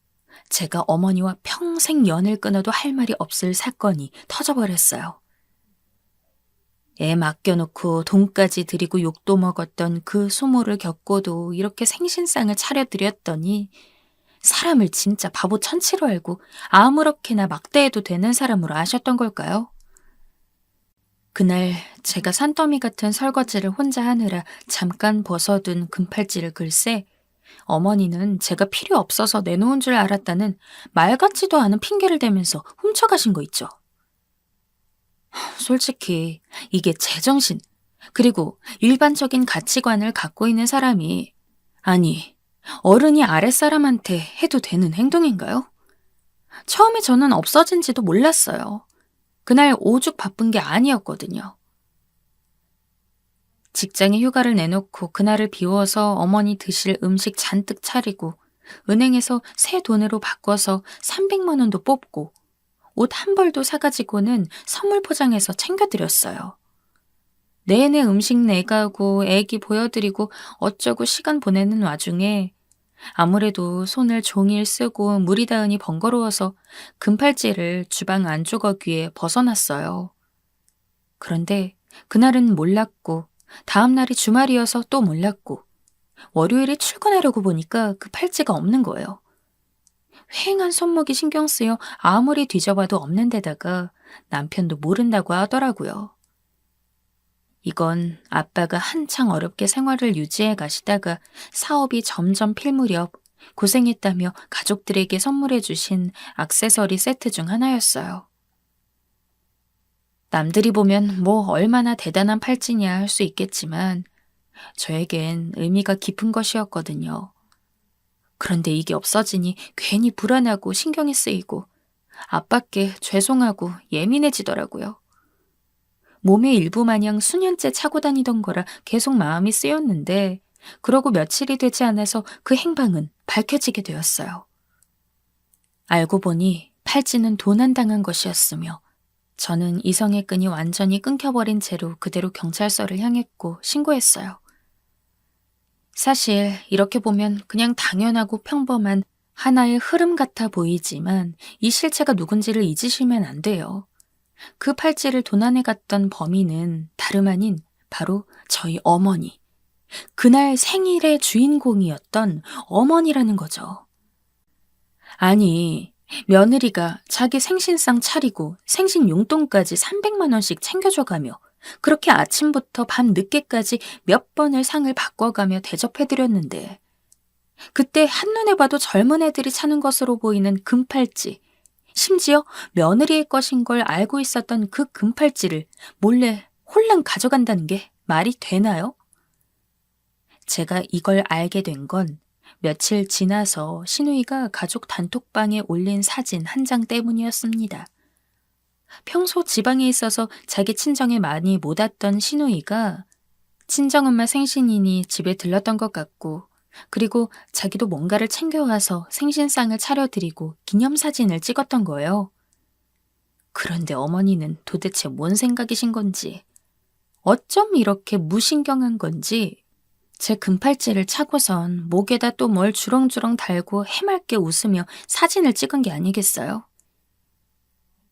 제가 어머니와 평생 연을 끊어도 할 말이 없을 사건이 터져버렸어요. 애 맡겨놓고 돈까지 드리고 욕도 먹었던 그 수모를 겪고도 이렇게 생신상을 차려드렸더니 사람을 진짜 바보 천치로 알고 아무렇게나 막대해도 되는 사람으로 아셨던 걸까요? 그날 제가 산더미 같은 설거지를 혼자 하느라 잠깐 벗어둔 금팔찌를 글쎄 어머니는 제가 필요 없어서 내놓은 줄 알았다는 말 같지도 않은 핑계를 대면서 훔쳐가신 거 있죠. 솔직히 이게 제정신 그리고 일반적인 가치관을 갖고 있는 사람이 아니, 어른이 아랫사람한테 해도 되는 행동인가요? 처음에 저는 없어진지도 몰랐어요. 그날 오죽 바쁜 게 아니었거든요. 직장에 휴가를 내놓고 그날을 비워서 어머니 드실 음식 잔뜩 차리고 은행에서 새 돈으로 바꿔서 300만 원도 뽑고 옷 한 벌도 사가지고는 선물 포장해서 챙겨드렸어요. 내내 음식 내가고 애기 보여드리고 어쩌고 시간 보내는 와중에 아무래도 손을 종일 쓰고 물이 닿으니 번거로워서 금팔찌를 주방 안쪽어귀 위에 벗어놨어요. 그런데 그날은 몰랐고 다음 날이 주말이어서 또 몰랐고 월요일에 출근하려고 보니까 그 팔찌가 없는 거예요. 휑한 손목이 신경 쓰여 아무리 뒤져봐도 없는 데다가 남편도 모른다고 하더라고요. 이건 아빠가 한창 어렵게 생활을 유지해 가시다가 사업이 점점 필 무렵 고생했다며 가족들에게 선물해 주신 액세서리 세트 중 하나였어요. 남들이 보면 뭐 얼마나 대단한 팔찌냐 할 수 있겠지만 저에겐 의미가 깊은 것이었거든요. 그런데 이게 없어지니 괜히 불안하고 신경이 쓰이고 아빠께 죄송하고 예민해지더라고요. 몸의 일부 마냥 수년째 차고 다니던 거라 계속 마음이 쓰였는데 그러고 며칠이 되지 않아서 그 행방은 밝혀지게 되었어요. 알고 보니 팔찌는 도난당한 것이었으며 저는 이성의 끈이 완전히 끊겨버린 채로 그대로 경찰서를 향했고 신고했어요. 사실 이렇게 보면 그냥 당연하고 평범한 하나의 흐름 같아 보이지만 이 실체가 누군지를 잊으시면 안 돼요. 그 팔찌를 도난해 갔던 범인은 다름 아닌 바로 저희 어머니. 그날 생일의 주인공이었던 어머니라는 거죠. 아니, 며느리가 자기 생신상 차리고 생신 용돈까지 300만 원씩 챙겨줘가며 그렇게 아침부터 밤 늦게까지 몇 번을 상을 바꿔가며 대접해드렸는데 그때 한눈에 봐도 젊은 애들이 차는 것으로 보이는 금팔찌, 심지어 며느리의 것인 걸 알고 있었던 그 금팔찌를 몰래 홀랑 가져간다는 게 말이 되나요? 제가 이걸 알게 된 건 며칠 지나서 신우이가 가족 단톡방에 올린 사진 한 장 때문이었습니다. 평소 지방에 있어서 자기 친정에 많이 못 왔던 신우이가 친정엄마 생신이니 집에 들렀던 것 같고 그리고 자기도 뭔가를 챙겨와서 생신상을 차려드리고 기념사진을 찍었던 거예요. 그런데 어머니는 도대체 뭔 생각이신 건지 어쩜 이렇게 무신경한 건지 제 금팔찌를 차고선 목에다 또 뭘 주렁주렁 달고 해맑게 웃으며 사진을 찍은 게 아니겠어요?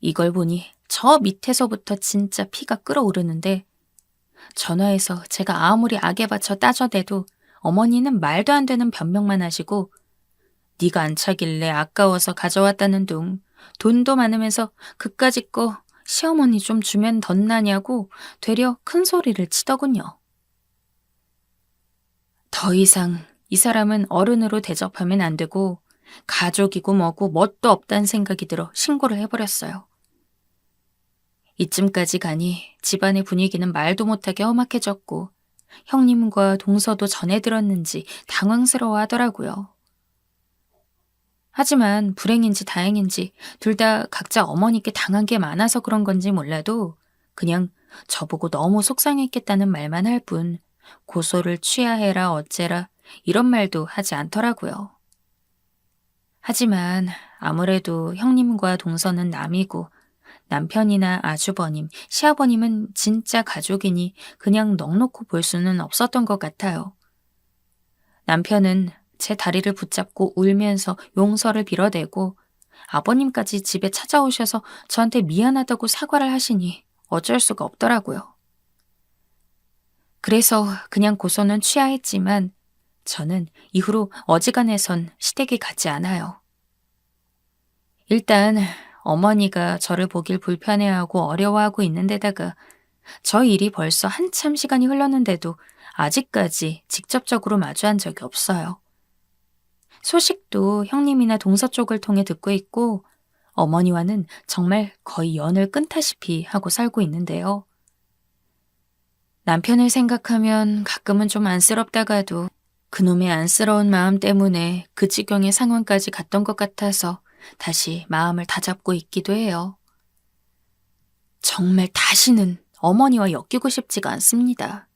이걸 보니 저 밑에서부터 진짜 피가 끓어오르는데 전화해서 제가 아무리 악에 받쳐 따져대도 어머니는 말도 안 되는 변명만 하시고 네가 안 차길래 아까워서 가져왔다는 둥 돈도 많으면서 그까짓 거 시어머니 좀 주면 덧나냐고 되려 큰 소리를 치더군요. 더 이상 이 사람은 어른으로 대접하면 안 되고 가족이고 뭐고 뭣도 없다는 생각이 들어 신고를 해버렸어요. 이쯤까지 가니 집안의 분위기는 말도 못하게 험악해졌고 형님과 동서도 전해 들었는지 당황스러워 하더라고요. 하지만 불행인지 다행인지 둘 다 각자 어머니께 당한 게 많아서 그런 건지 몰라도 그냥 저보고 너무 속상했겠다는 말만 할 뿐 고소를 취하해라 어째라 이런 말도 하지 않더라고요. 하지만 아무래도 형님과 동서는 남이고 남편이나 아주버님, 시아버님은 진짜 가족이니 그냥 넋놓고 볼 수는 없었던 것 같아요. 남편은 제 다리를 붙잡고 울면서 용서를 빌어대고 아버님까지 집에 찾아오셔서 저한테 미안하다고 사과를 하시니 어쩔 수가 없더라고요. 그래서 그냥 고소는 취하했지만 저는 이후로 어지간해선 시댁에 가지 않아요. 일단 어머니가 저를 보길 불편해하고 어려워하고 있는 데다가 저 일이 벌써 한참 시간이 흘렀는데도 아직까지 직접적으로 마주한 적이 없어요. 소식도 형님이나 동서 쪽을 통해 듣고 있고 어머니와는 정말 거의 연을 끊다시피 하고 살고 있는데요. 남편을 생각하면 가끔은 좀 안쓰럽다가도 그놈의 안쓰러운 마음 때문에 그 지경의 상황까지 갔던 것 같아서 다시 마음을 다잡고 있기도 해요. 정말 다시는 어머니와 엮이고 싶지가 않습니다.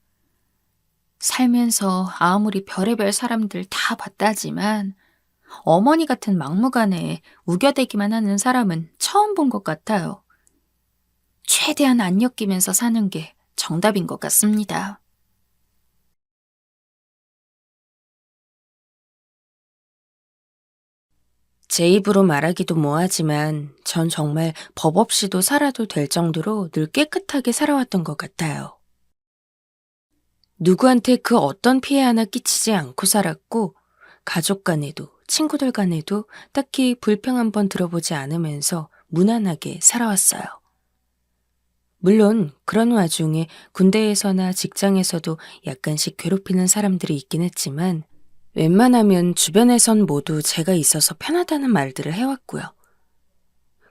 살면서 아무리 별의별 사람들 다 봤다지만 어머니 같은 막무가내에 우겨대기만 하는 사람은 처음 본 것 같아요. 최대한 안 엮이면서 사는 게 정답인 것 같습니다. 제 입으로 말하기도 뭐하지만 전 정말 법 없이도 살아도 될 정도로 늘 깨끗하게 살아왔던 것 같아요. 누구한테 그 어떤 피해 하나 끼치지 않고 살았고 가족 간에도 친구들 간에도 딱히 불평 한번 들어보지 않으면서 무난하게 살아왔어요. 물론 그런 와중에 군대에서나 직장에서도 약간씩 괴롭히는 사람들이 있긴 했지만 웬만하면 주변에선 모두 제가 있어서 편하다는 말들을 해왔고요.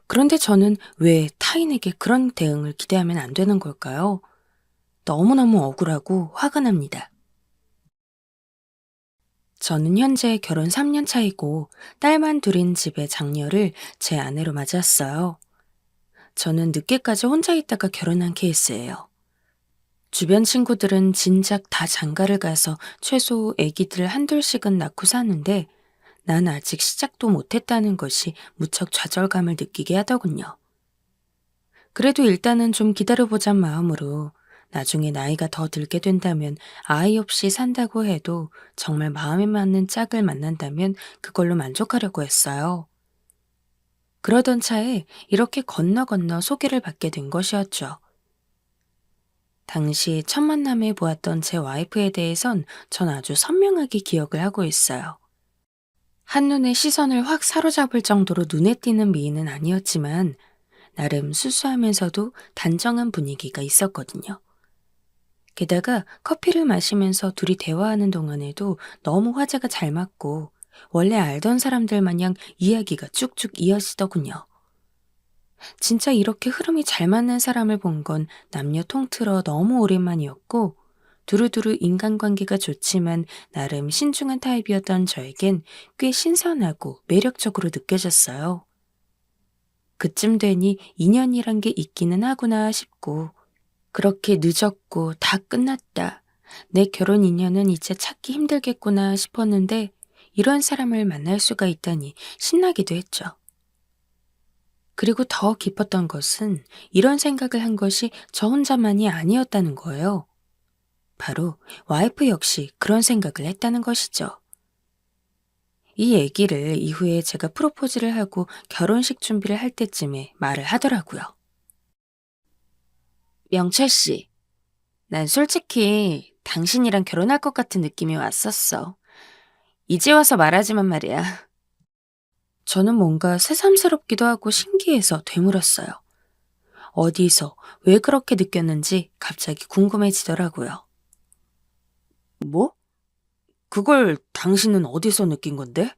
그런데 저는 왜 타인에게 그런 대응을 기대하면 안 되는 걸까요? 너무너무 억울하고 화가 납니다. 저는 현재 결혼 3년 차이고 딸만 둘인 집의 장녀를 제 아내로 맞이했어요. 저는 늦게까지 혼자 있다가 결혼한 케이스예요. 주변 친구들은 진작 다 장가를 가서 최소 아기들 한둘씩은 낳고 사는데 난 아직 시작도 못했다는 것이 무척 좌절감을 느끼게 하더군요. 그래도 일단은 좀 기다려보자는 마음으로 나중에 나이가 더 들게 된다면 아이 없이 산다고 해도 정말 마음에 맞는 짝을 만난다면 그걸로 만족하려고 했어요. 그러던 차에 이렇게 건너 소개를 받게 된 것이었죠. 당시 첫 만남에 보았던 제 와이프에 대해선 전 아주 선명하게 기억을 하고 있어요. 한눈에 시선을 확 사로잡을 정도로 눈에 띄는 미인은 아니었지만 나름 수수하면서도 단정한 분위기가 있었거든요. 게다가 커피를 마시면서 둘이 대화하는 동안에도 너무 화제가 잘 맞고 원래 알던 사람들 마냥 이야기가 쭉쭉 이어지더군요. 진짜 이렇게 흐름이 잘 맞는 사람을 본 건 남녀 통틀어 너무 오랜만이었고 두루두루 인간관계가 좋지만 나름 신중한 타입이었던 저에겐 꽤 신선하고 매력적으로 느껴졌어요. 그쯤 되니 인연이란 게 있기는 하구나 싶고 그렇게 늦었고 다 끝났다. 내 결혼 인연은 이제 찾기 힘들겠구나 싶었는데 이런 사람을 만날 수가 있다니 신나기도 했죠. 그리고 더 기뻤던 것은 이런 생각을 한 것이 저 혼자만이 아니었다는 거예요. 바로 와이프 역시 그런 생각을 했다는 것이죠. 이 얘기를 이후에 제가 프로포즈를 하고 결혼식 준비를 할 때쯤에 말을 하더라고요. 명철 씨, 난 솔직히 당신이랑 결혼할 것 같은 느낌이 왔었어. 이제 와서 말하지만 말이야. 저는 뭔가 새삼스럽기도 하고 신기해서 되물었어요. 어디서 왜 그렇게 느꼈는지 갑자기 궁금해지더라고요. 뭐? 그걸 당신은 어디서 느낀 건데?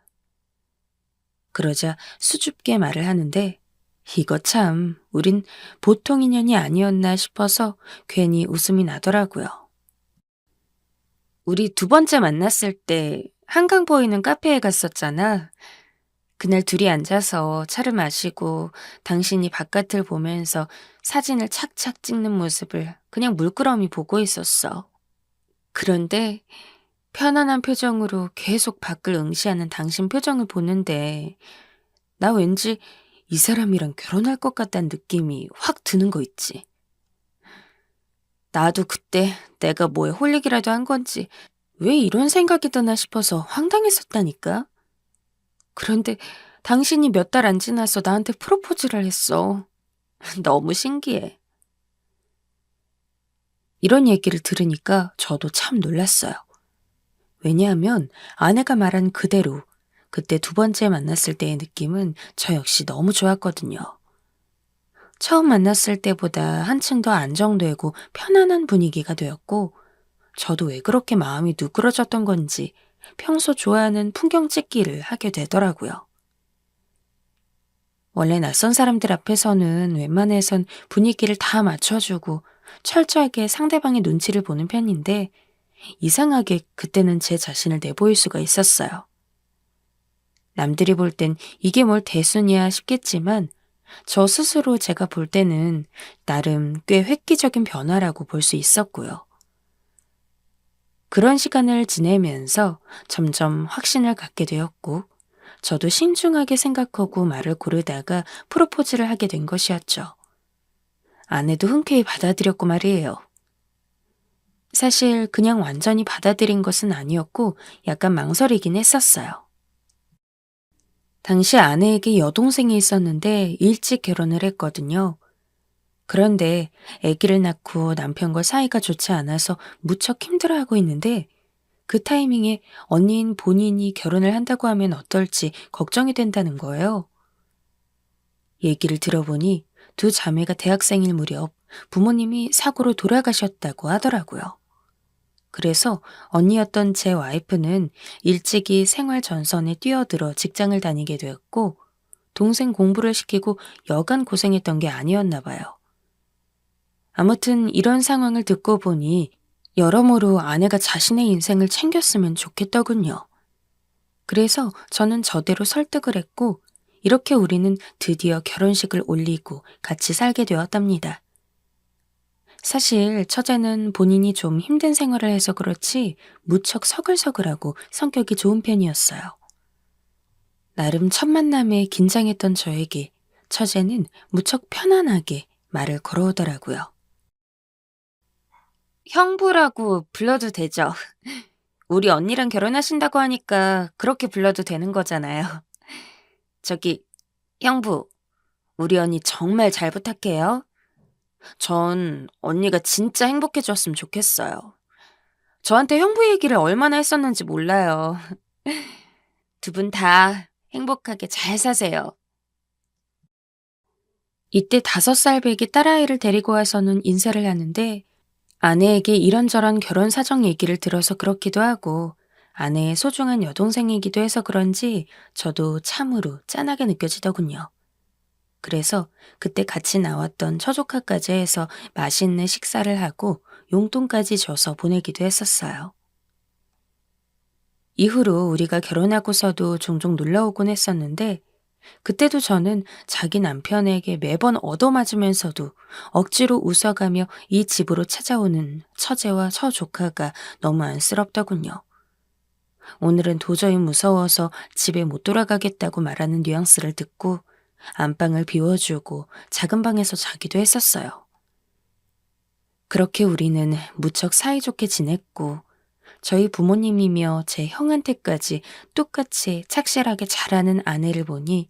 그러자 수줍게 말을 하는데 이거 참 우린 보통 인연이 아니었나 싶어서 괜히 웃음이 나더라고요. 우리 두 번째 만났을 때 한강 보이는 카페에 갔었잖아. 그날 둘이 앉아서 차를 마시고 당신이 바깥을 보면서 사진을 착착 찍는 모습을 그냥 물끄러미 보고 있었어. 그런데 편안한 표정으로 계속 밖을 응시하는 당신 표정을 보는데 나 왠지 이 사람이랑 결혼할 것 같다는 느낌이 확 드는 거 있지. 나도 그때 내가 뭐에 홀리기라도 한 건지 왜 이런 생각이 드나 싶어서 황당했었다니까. 그런데 당신이 몇 달 안 지나서 나한테 프로포즈를 했어. 너무 신기해. 이런 얘기를 들으니까 저도 참 놀랐어요. 왜냐하면 아내가 말한 그대로 그때 두 번째 만났을 때의 느낌은 저 역시 너무 좋았거든요. 처음 만났을 때보다 한층 더 안정되고 편안한 분위기가 되었고 저도 왜 그렇게 마음이 누그러졌던 건지 평소 좋아하는 풍경 찍기를 하게 되더라고요. 원래 낯선 사람들 앞에서는 웬만해선 분위기를 다 맞춰주고 철저하게 상대방의 눈치를 보는 편인데 이상하게 그때는 제 자신을 내보일 수가 있었어요. 남들이 볼 땐 이게 뭘 대수냐 싶겠지만 저 스스로 제가 볼 때는 나름 꽤 획기적인 변화라고 볼 수 있었고요. 그런 시간을 지내면서 점점 확신을 갖게 되었고 저도 신중하게 생각하고 말을 고르다가 프로포즈를 하게 된 것이었죠. 아내도 흔쾌히 받아들였고 말이에요. 사실 그냥 완전히 받아들인 것은 아니었고 약간 망설이긴 했었어요. 당시 아내에게 여동생이 있었는데 일찍 결혼을 했거든요. 그런데 아기를 낳고 남편과 사이가 좋지 않아서 무척 힘들어하고 있는데 그 타이밍에 언니인 본인이 결혼을 한다고 하면 어떨지 걱정이 된다는 거예요. 얘기를 들어보니 두 자매가 대학생일 무렵 부모님이 사고로 돌아가셨다고 하더라고요. 그래서 언니였던 제 와이프는 일찍이 생활 전선에 뛰어들어 직장을 다니게 되었고 동생 공부를 시키고 여간 고생했던 게 아니었나 봐요. 아무튼 이런 상황을 듣고 보니 여러모로 아내가 자신의 인생을 챙겼으면 좋겠더군요. 그래서 저는 저대로 설득을 했고 이렇게 우리는 드디어 결혼식을 올리고 같이 살게 되었답니다. 사실 처제는 본인이 좀 힘든 생활을 해서 그렇지 무척 서글서글하고 성격이 좋은 편이었어요. 나름 첫 만남에 긴장했던 저에게 처제는 무척 편안하게 말을 걸어오더라고요. 형부라고 불러도 되죠? 우리 언니랑 결혼하신다고 하니까 그렇게 불러도 되는 거잖아요. 저기, 형부, 우리 언니 정말 잘 부탁해요. 전 언니가 진짜 행복해졌으면 좋겠어요. 저한테 형부 얘기를 얼마나 했었는지 몰라요. 두 분 다 행복하게 잘 사세요. 이때 5살 배기 딸아이를 데리고 와서는 인사를 하는데 아내에게 이런저런 결혼 사정 얘기를 들어서 그렇기도 하고 아내의 소중한 여동생이기도 해서 그런지 저도 참으로 짠하게 느껴지더군요. 그래서 그때 같이 나왔던 처조카까지 해서 맛있는 식사를 하고 용돈까지 줘서 보내기도 했었어요. 이후로 우리가 결혼하고서도 종종 놀러오곤 했었는데 그때도 저는 자기 남편에게 매번 얻어맞으면서도 억지로 웃어가며 이 집으로 찾아오는 처제와 처조카가 너무 안쓰럽더군요. 오늘은 도저히 무서워서 집에 못 돌아가겠다고 말하는 뉘앙스를 듣고 안방을 비워주고 작은 방에서 자기도 했었어요. 그렇게 우리는 무척 사이좋게 지냈고 저희 부모님이며 제 형한테까지 똑같이 착실하게 잘하는 아내를 보니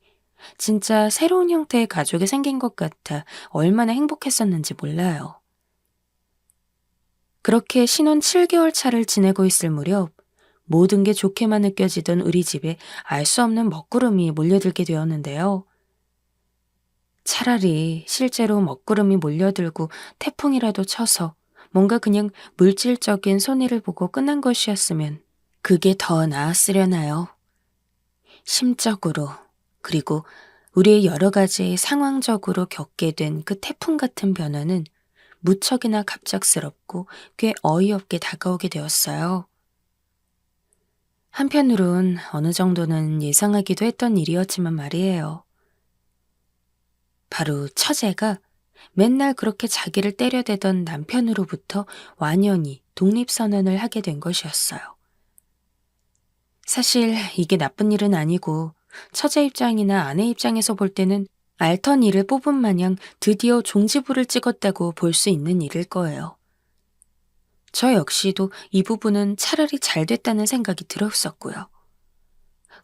진짜 새로운 형태의 가족이 생긴 것 같아 얼마나 행복했었는지 몰라요. 그렇게 신혼 7개월 차를 지내고 있을 무렵 모든 게 좋게만 느껴지던 우리 집에 알 수 없는 먹구름이 몰려들게 되었는데요. 차라리 실제로 먹구름이 몰려들고 태풍이라도 쳐서 뭔가 그냥 물질적인 손해를 보고 끝난 것이었으면 그게 더 나았으려나요. 심적으로 그리고 우리의 여러 가지 상황적으로 겪게 된 그 태풍 같은 변화는 무척이나 갑작스럽고 꽤 어이없게 다가오게 되었어요. 한편으론 어느 정도는 예상하기도 했던 일이었지만 말이에요. 바로 처제가 맨날 그렇게 자기를 때려대던 남편으로부터 완연히 독립선언을 하게 된 것이었어요. 사실 이게 나쁜 일은 아니고 처제 입장이나 아내 입장에서 볼 때는 알턴 이를 뽑은 마냥 드디어 종지부를 찍었다고 볼 수 있는 일일 거예요. 저 역시도 이 부분은 차라리 잘 됐다는 생각이 들었었고요.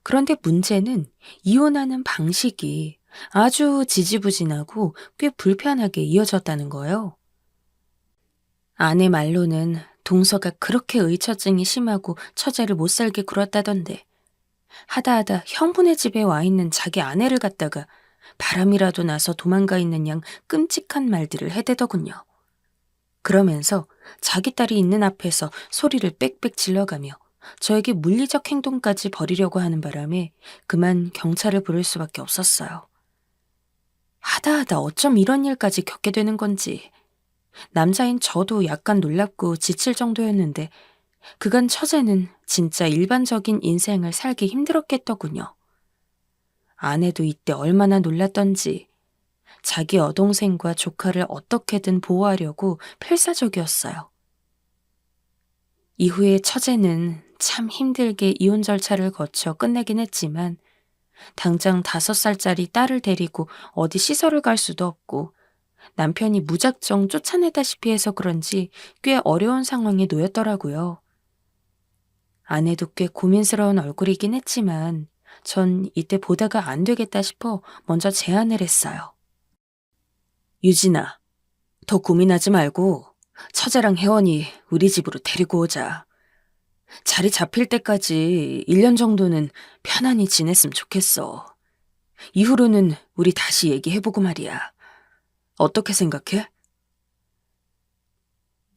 그런데 문제는 이혼하는 방식이 아주 지지부진하고 꽤 불편하게 이어졌다는 거예요. 아내 말로는 동서가 그렇게 의처증이 심하고 처제를 못살게 굴었다던데 하다하다 형부네 집에 와 있는 자기 아내를 갖다가 바람이라도 나서 도망가 있는 양 끔찍한 말들을 해대더군요. 그러면서 자기 딸이 있는 앞에서 소리를 빽빽 질러가며 저에게 물리적 행동까지 벌이려고 하는 바람에 그만 경찰을 부를 수밖에 없었어요. 하다하다 어쩜 이런 일까지 겪게 되는 건지 남자인 저도 약간 놀랍고 지칠 정도였는데 그간 처제는 진짜 일반적인 인생을 살기 힘들었겠더군요. 아내도 이때 얼마나 놀랐던지 자기 여동생과 조카를 어떻게든 보호하려고 필사적이었어요. 이후에 처제는 참 힘들게 이혼 절차를 거쳐 끝내긴 했지만 당장 5살짜리 딸을 데리고 어디 시설을 갈 수도 없고 남편이 무작정 쫓아내다시피 해서 그런지 꽤 어려운 상황에 놓였더라고요. 아내도 꽤 고민스러운 얼굴이긴 했지만 전 이때 보다가 안 되겠다 싶어 먼저 제안을 했어요. 유진아, 더 고민하지 말고 처제랑 혜원이 우리 집으로 데리고 오자. 자리 잡힐 때까지 1년 정도는 편안히 지냈으면 좋겠어. 이후로는 우리 다시 얘기해보고 말이야. 어떻게 생각해?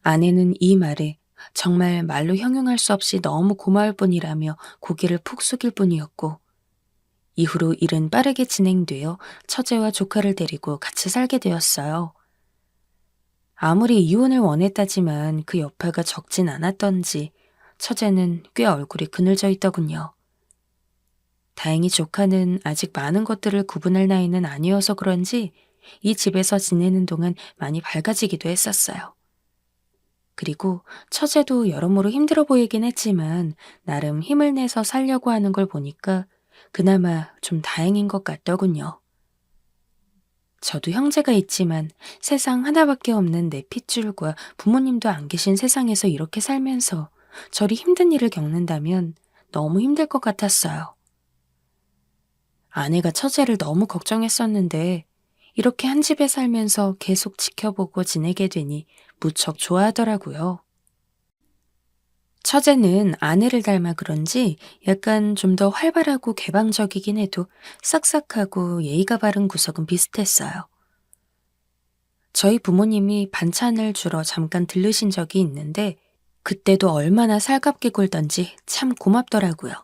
아내는 이 말에 정말 말로 형용할 수 없이 너무 고마울 뿐이라며 고개를 푹 숙일 뿐이었고 이후로 일은 빠르게 진행되어 처제와 조카를 데리고 같이 살게 되었어요. 아무리 이혼을 원했다지만 그 여파가 적진 않았던지 처제는 꽤 얼굴이 그늘져 있더군요. 다행히 조카는 아직 많은 것들을 구분할 나이는 아니어서 그런지 이 집에서 지내는 동안 많이 밝아지기도 했었어요. 그리고 처제도 여러모로 힘들어 보이긴 했지만 나름 힘을 내서 살려고 하는 걸 보니까 그나마 좀 다행인 것 같더군요. 저도 형제가 있지만 세상 하나밖에 없는 내 핏줄과 부모님도 안 계신 세상에서 이렇게 살면서 저리 힘든 일을 겪는다면 너무 힘들 것 같았어요. 아내가 처제를 너무 걱정했었는데 이렇게 한 집에 살면서 계속 지켜보고 지내게 되니 무척 좋아하더라고요. 처제는 아내를 닮아 그런지 약간 좀 더 활발하고 개방적이긴 해도 싹싹하고 예의가 바른 구석은 비슷했어요. 저희 부모님이 반찬을 주러 잠깐 들르신 적이 있는데 그때도 얼마나 살갑게 굴던지 참 고맙더라고요.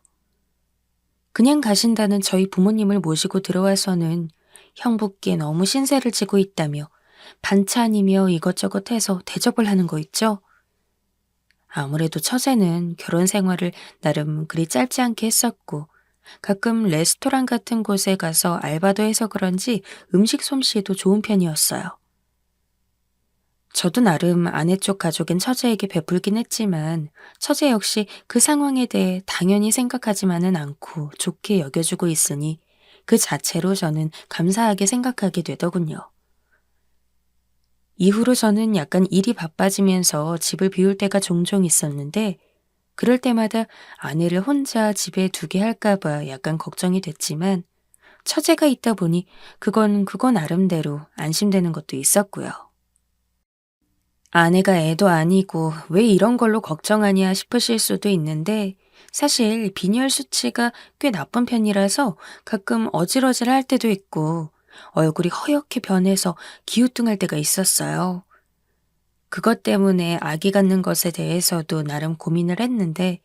그냥 가신다는 저희 부모님을 모시고 들어와서는 형부께 너무 신세를 지고 있다며 반찬이며 이것저것 해서 대접을 하는 거 있죠? 아무래도 처제는 결혼 생활을 나름 그리 짧지 않게 했었고 가끔 레스토랑 같은 곳에 가서 알바도 해서 그런지 음식 솜씨도 좋은 편이었어요. 저도 나름 아내 쪽 가족인 처제에게 베풀긴 했지만 처제 역시 그 상황에 대해 당연히 생각하지만은 않고 좋게 여겨주고 있으니 그 자체로 저는 감사하게 생각하게 되더군요. 이후로 저는 약간 일이 바빠지면서 집을 비울 때가 종종 있었는데 그럴 때마다 아내를 혼자 집에 두게 할까봐 약간 걱정이 됐지만 처제가 있다 보니 그건 나름대로 안심되는 것도 있었고요. 아내가 애도 아니고 왜 이런 걸로 걱정하냐 싶으실 수도 있는데 사실 빈혈 수치가 꽤 나쁜 편이라서 가끔 어질어질할 때도 있고 얼굴이 허옇게 변해서 기우뚱할 때가 있었어요. 그것 때문에 아기 갖는 것에 대해서도 나름 고민을 했는데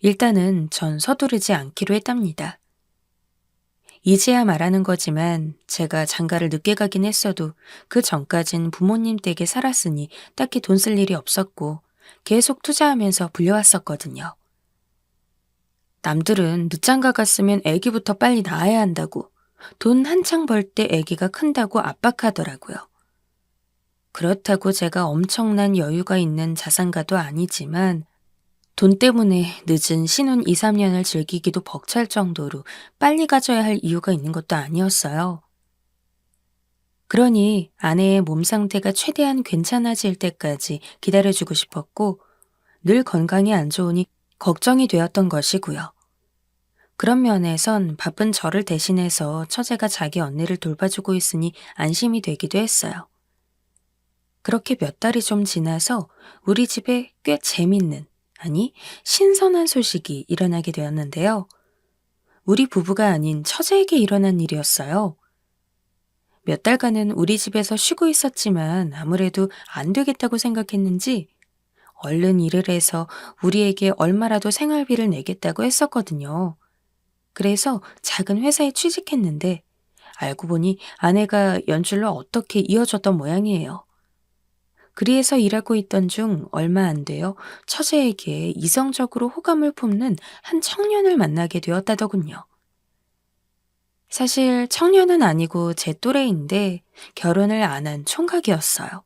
일단은 전 서두르지 않기로 했답니다. 이제야 말하는 거지만 제가 장가를 늦게 가긴 했어도 그 전까진 부모님 댁에 살았으니 딱히 돈 쓸 일이 없었고 계속 투자하면서 불려왔었거든요. 남들은 늦장가 갔으면 아기부터 빨리 낳아야 한다고 돈 한창 벌 때 아기가 큰다고 압박하더라고요. 그렇다고 제가 엄청난 여유가 있는 자산가도 아니지만 돈 때문에 늦은 신혼 2, 3년을 즐기기도 벅찰 정도로 빨리 가져야 할 이유가 있는 것도 아니었어요. 그러니 아내의 몸 상태가 최대한 괜찮아질 때까지 기다려주고 싶었고 늘 건강이 안 좋으니 걱정이 되었던 것이고요. 그런 면에선 바쁜 저를 대신해서 처제가 자기 언니를 돌봐주고 있으니 안심이 되기도 했어요. 그렇게 몇 달이 좀 지나서 우리 집에 꽤 재밌는, 아니 신선한 소식이 일어나게 되었는데요. 우리 부부가 아닌 처제에게 일어난 일이었어요. 몇 달간은 우리 집에서 쉬고 있었지만 아무래도 안 되겠다고 생각했는지 얼른 일을 해서 우리에게 얼마라도 생활비를 내겠다고 했었거든요. 그래서 작은 회사에 취직했는데 알고 보니 아내가 연줄로 어떻게 이어졌던 모양이에요. 그리에서 일하고 있던 중 얼마 안 되어 처제에게 이성적으로 호감을 품는 한 청년을 만나게 되었다더군요. 사실 청년은 아니고 제 또래인데 결혼을 안 한 총각이었어요.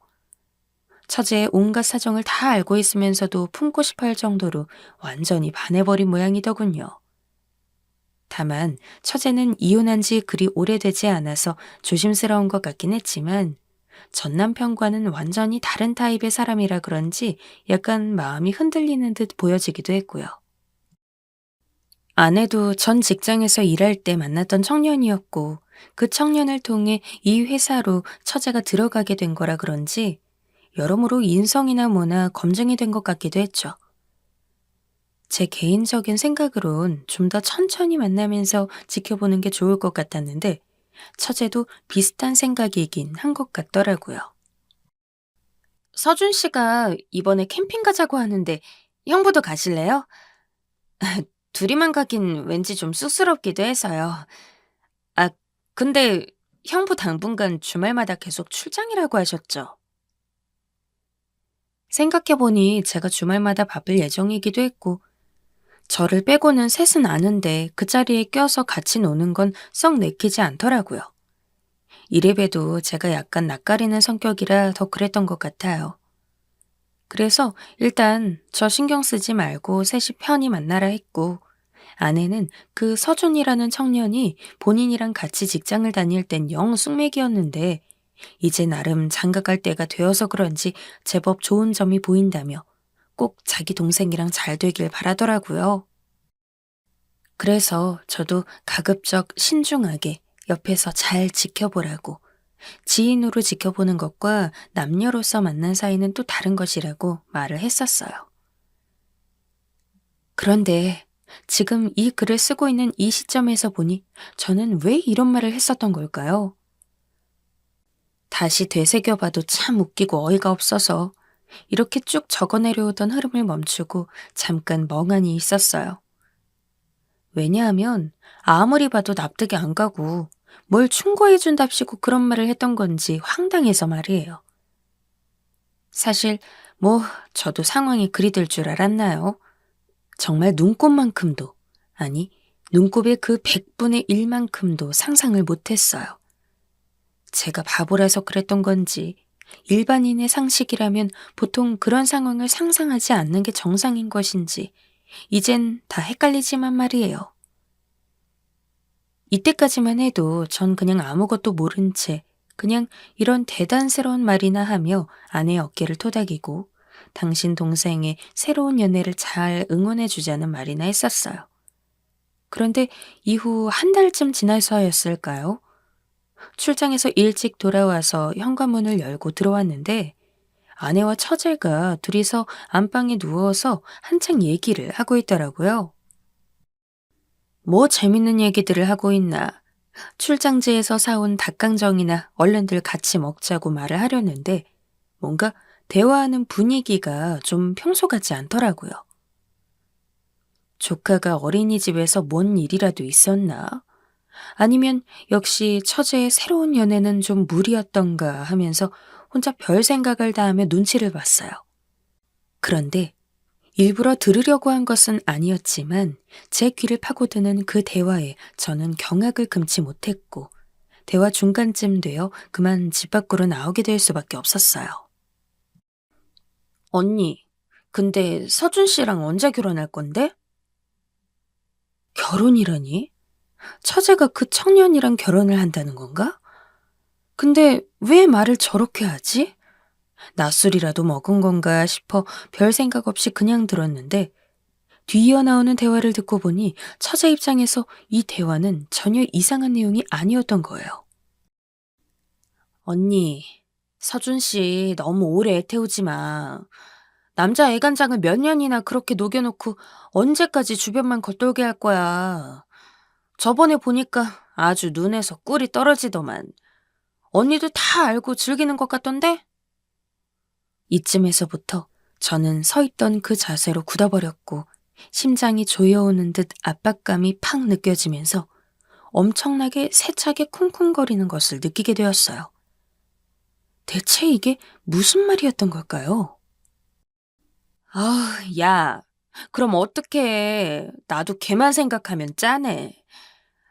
처제의 온갖 사정을 다 알고 있으면서도 품고 싶어 할 정도로 완전히 반해버린 모양이더군요. 다만 처제는 이혼한 지 그리 오래되지 않아서 조심스러운 것 같긴 했지만 전 남편과는 완전히 다른 타입의 사람이라 그런지 약간 마음이 흔들리는 듯 보여지기도 했고요. 아내도 전 직장에서 일할 때 만났던 청년이었고 그 청년을 통해 이 회사로 처제가 들어가게 된 거라 그런지 여러모로 인성이나 뭐나 검증이 된 것 같기도 했죠. 제 개인적인 생각으론 좀 더 천천히 만나면서 지켜보는 게 좋을 것 같았는데 처제도 비슷한 생각이긴 한 것 같더라고요. 서준 씨가 이번에 캠핑 가자고 하는데 형부도 가실래요? 둘이만 가긴 왠지 좀 쑥스럽기도 해서요. 아, 근데 형부 당분간 주말마다 계속 출장이라고 하셨죠? 생각해보니 제가 주말마다 바쁠 예정이기도 했고 저를 빼고는 셋은 아는데 그 자리에 껴서 같이 노는 건 썩 내키지 않더라고요. 이래봬도 제가 약간 낯가리는 성격이라 더 그랬던 것 같아요. 그래서 일단 저 신경 쓰지 말고 셋이 편히 만나라 했고 아내는 그 서준이라는 청년이 본인이랑 같이 직장을 다닐 땐 영 쑥맥이었는데 이제 나름 장가갈 때가 되어서 그런지 제법 좋은 점이 보인다며 꼭 자기 동생이랑 잘 되길 바라더라고요. 그래서 저도 가급적 신중하게 옆에서 잘 지켜보라고 지인으로 지켜보는 것과 남녀로서 만난 사이는 또 다른 것이라고 말을 했었어요. 그런데 지금 이 글을 쓰고 있는 이 시점에서 보니 저는 왜 이런 말을 했었던 걸까요? 다시 되새겨봐도 참 웃기고 어이가 없어서 이렇게 쭉 적어내려오던 흐름을 멈추고 잠깐 멍하니 있었어요. 왜냐하면 아무리 봐도 납득이 안 가고 뭘 충고해준답시고 그런 말을 했던 건지 황당해서 말이에요. 사실 저도 상황이 그리 될 줄 알았나요? 정말 눈곱만큼도, 아니 눈곱의 그 100분의 1만큼도 상상을 못했어요. 제가 바보라서 그랬던 건지 일반인의 상식이라면 보통 그런 상황을 상상하지 않는 게 정상인 것인지 이젠 다 헷갈리지만 말이에요. 이때까지만 해도 전 그냥 아무것도 모른 채 그냥 이런 대단스러운 말이나 하며 아내의 어깨를 토닥이고 당신 동생의 새로운 연애를 잘 응원해주자는 말이나 했었어요. 그런데 이후 한 달쯤 지나서였을까요? 출장에서 일찍 돌아와서 현관문을 열고 들어왔는데 아내와 처제가 둘이서 안방에 누워서 한창 얘기를 하고 있더라고요. 뭐 재밌는 얘기들을 하고 있나. 출장지에서 사온 닭강정이나 얼른들 같이 먹자고 말을 하려는데 뭔가 대화하는 분위기가 좀 평소 같지 않더라고요. 조카가 어린이집에서 뭔 일이라도 있었나? 아니면 역시 처제의 새로운 연애는 좀 무리였던가 하면서 혼자 별 생각을 다 하며 눈치를 봤어요. 그런데 일부러 들으려고 한 것은 아니었지만 제 귀를 파고드는 그 대화에 저는 경악을 금치 못했고 대화 중간쯤 되어 그만 집 밖으로 나오게 될 수밖에 없었어요. 언니, 근데 서준 씨랑 언제 결혼할 건데? 결혼이라니? 처제가 그 청년이랑 결혼을 한다는 건가? 근데 왜 말을 저렇게 하지? 낯술이라도 먹은 건가 싶어 별 생각 없이 그냥 들었는데 뒤이어 나오는 대화를 듣고 보니 처제 입장에서 이 대화는 전혀 이상한 내용이 아니었던 거예요. 언니, 서준 씨 너무 오래 애태우지 마. 남자 애간장을 몇 년이나 그렇게 녹여놓고 언제까지 주변만 겉돌게 할 거야. 저번에 보니까 아주 눈에서 꿀이 떨어지더만. 언니도 다 알고 즐기는 것 같던데? 이쯤에서부터 저는 서 있던 그 자세로 굳어버렸고 심장이 조여오는 듯 압박감이 팍 느껴지면서 엄청나게 세차게 쿵쿵거리는 것을 느끼게 되었어요. 대체 이게 무슨 말이었던 걸까요? 아, 야, 그럼 어떡해. 나도 걔만 생각하면 짠해.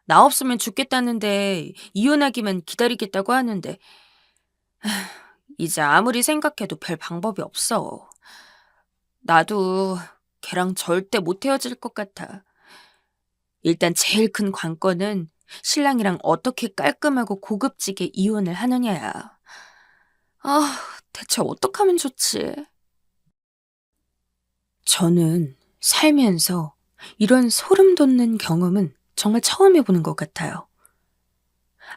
나 없으면 죽겠다는데 이혼하기만 기다리겠다고 하는데 이제 아무리 생각해도 별 방법이 없어. 나도 걔랑 절대 못 헤어질 것 같아. 일단 제일 큰 관건은 신랑이랑 어떻게 깔끔하고 고급지게 이혼을 하느냐야. 아, 대체 어떡하면 좋지? 저는 살면서 이런 소름 돋는 경험은 정말 처음 해보는 것 같아요.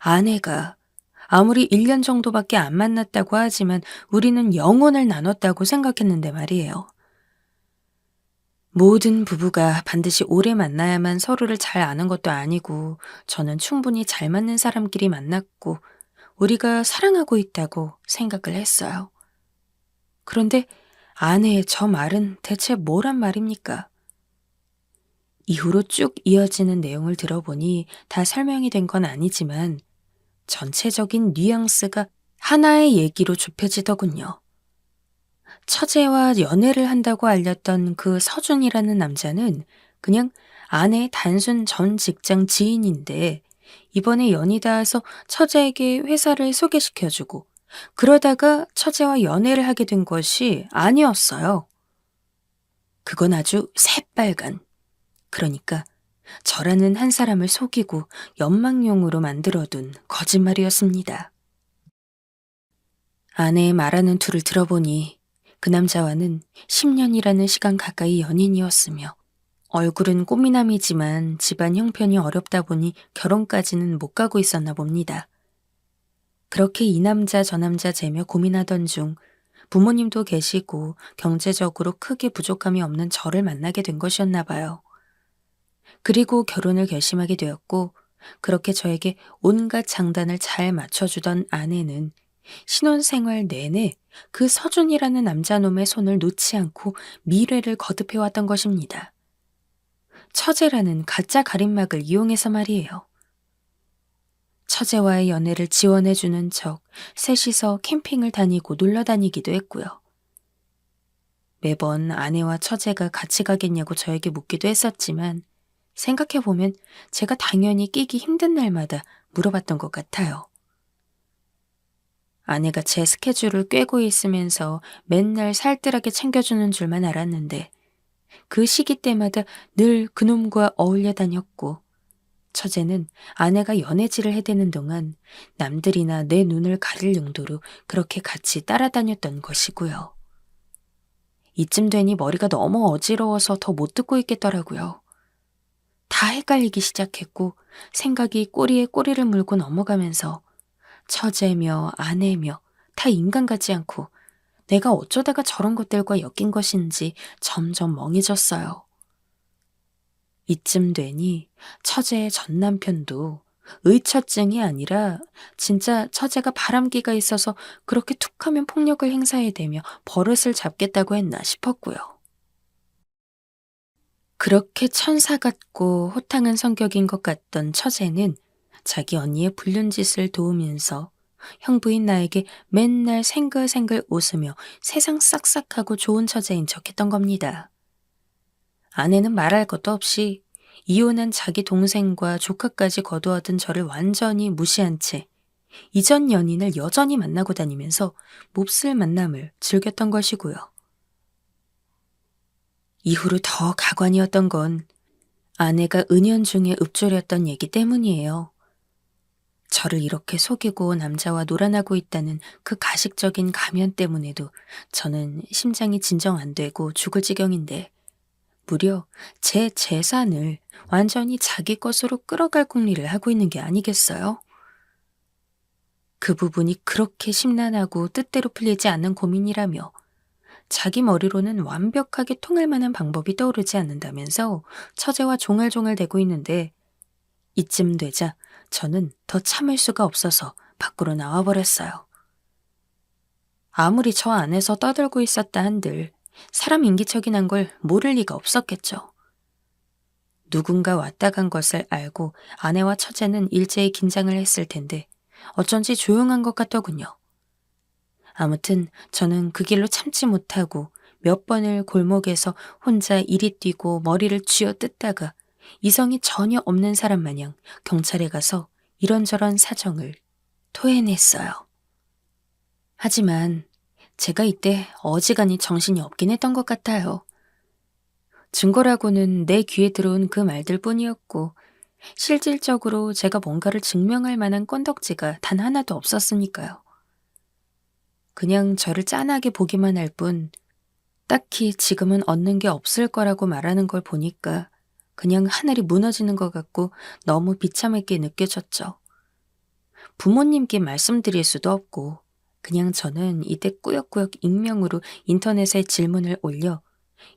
아내가 아무리 1년 정도밖에 안 만났다고 하지만 우리는 영혼을 나눴다고 생각했는데 말이에요. 모든 부부가 반드시 오래 만나야만 서로를 잘 아는 것도 아니고 저는 충분히 잘 맞는 사람끼리 만났고 우리가 사랑하고 있다고 생각을 했어요. 그런데 아내의 저 말은 대체 뭐란 말입니까? 이후로 쭉 이어지는 내용을 들어보니 다 설명이 된 건 아니지만 전체적인 뉘앙스가 하나의 얘기로 좁혀지더군요. 처제와 연애를 한다고 알렸던 그 서준이라는 남자는 그냥 아내의 단순 전 직장 지인인데 이번에 연이 닿아서 처제에게 회사를 소개시켜주고 그러다가 처제와 연애를 하게 된 것이 아니었어요. 그건 아주 새빨간, 그러니까 저라는 한 사람을 속이고 연망용으로 만들어둔 거짓말이었습니다. 아내의 말하는 투를 들어보니 그 남자와는 10년이라는 시간 가까이 연인이었으며 얼굴은 꽃미남이지만 집안 형편이 어렵다 보니 결혼까지는 못 가고 있었나 봅니다. 그렇게 이 남자 저 남자 재며 고민하던 중 부모님도 계시고 경제적으로 크게 부족함이 없는 저를 만나게 된 것이었나 봐요. 그리고 결혼을 결심하게 되었고 그렇게 저에게 온갖 장단을 잘 맞춰주던 아내는 신혼생활 내내 그 서준이라는 남자놈의 손을 놓지 않고 미래를 거듭해왔던 것입니다. 처제라는 가짜 가림막을 이용해서 말이에요. 처제와의 연애를 지원해주는 척 셋이서 캠핑을 다니고 놀러 다니기도 했고요. 매번 아내와 처제가 같이 가겠냐고 저에게 묻기도 했었지만 생각해보면 제가 당연히 끼기 힘든 날마다 물어봤던 것 같아요. 아내가 제 스케줄을 꿰고 있으면서 맨날 살뜰하게 챙겨주는 줄만 알았는데 그 시기 때마다 늘 그놈과 어울려 다녔고 처제는 아내가 연애질을 해대는 동안 남들이나 내 눈을 가릴 용도로 그렇게 같이 따라다녔던 것이고요. 이쯤 되니 머리가 너무 어지러워서 더 못 듣고 있겠더라고요. 다 헷갈리기 시작했고 생각이 꼬리에 꼬리를 물고 넘어가면서 처제며 아내며 다 인간 같지 않고 내가 어쩌다가 저런 것들과 엮인 것인지 점점 멍해졌어요. 이쯤 되니 처제의 전 남편도 의처증이 아니라 진짜 처제가 바람기가 있어서 그렇게 툭하면 폭력을 행사해대며 버릇을 잡겠다고 했나 싶었고요. 그렇게 천사 같고 호탕한 성격인 것 같던 처제는 자기 언니의 불륜 짓을 도우면서 형부인 나에게 맨날 생글생글 웃으며 세상 싹싹하고 좋은 처제인 척했던 겁니다. 아내는 말할 것도 없이 이혼한 자기 동생과 조카까지 거두어든 저를 완전히 무시한 채 이전 연인을 여전히 만나고 다니면서 몹쓸 만남을 즐겼던 것이고요. 이후로 더 가관이었던 건 아내가 은연중에 읊조렸던 얘기 때문이에요. 저를 이렇게 속이고 남자와 놀아나고 있다는 그 가식적인 가면 때문에도 저는 심장이 진정 안 되고 죽을 지경인데 무려 제 재산을 완전히 자기 것으로 끌어갈 궁리를 하고 있는 게 아니겠어요? 그 부분이 그렇게 심란하고 뜻대로 풀리지 않는 고민이라며 자기 머리로는 완벽하게 통할 만한 방법이 떠오르지 않는다면서 처제와 종알종알대고 있는데 이쯤 되자 저는 더 참을 수가 없어서 밖으로 나와버렸어요. 아무리 저 안에서 떠들고 있었다 한들 사람 인기척이 난 걸 모를 리가 없었겠죠. 누군가 왔다 간 것을 알고 아내와 처제는 일제히 긴장을 했을 텐데 어쩐지 조용한 것 같더군요. 아무튼 저는 그 길로 참지 못하고 몇 번을 골목에서 혼자 이리 뛰고 머리를 쥐어 뜯다가 이성이 전혀 없는 사람 마냥 경찰에 가서 이런저런 사정을 토해냈어요. 하지만 제가 이때 어지간히 정신이 없긴 했던 것 같아요. 증거라고는 내 귀에 들어온 그 말들 뿐이었고 실질적으로 제가 뭔가를 증명할 만한 건덕지가 단 하나도 없었으니까요. 그냥 저를 짠하게 보기만 할 뿐 딱히 지금은 얻는 게 없을 거라고 말하는 걸 보니까 그냥 하늘이 무너지는 것 같고 너무 비참하게 느껴졌죠. 부모님께 말씀드릴 수도 없고 그냥 저는 이때 꾸역꾸역 익명으로 인터넷에 질문을 올려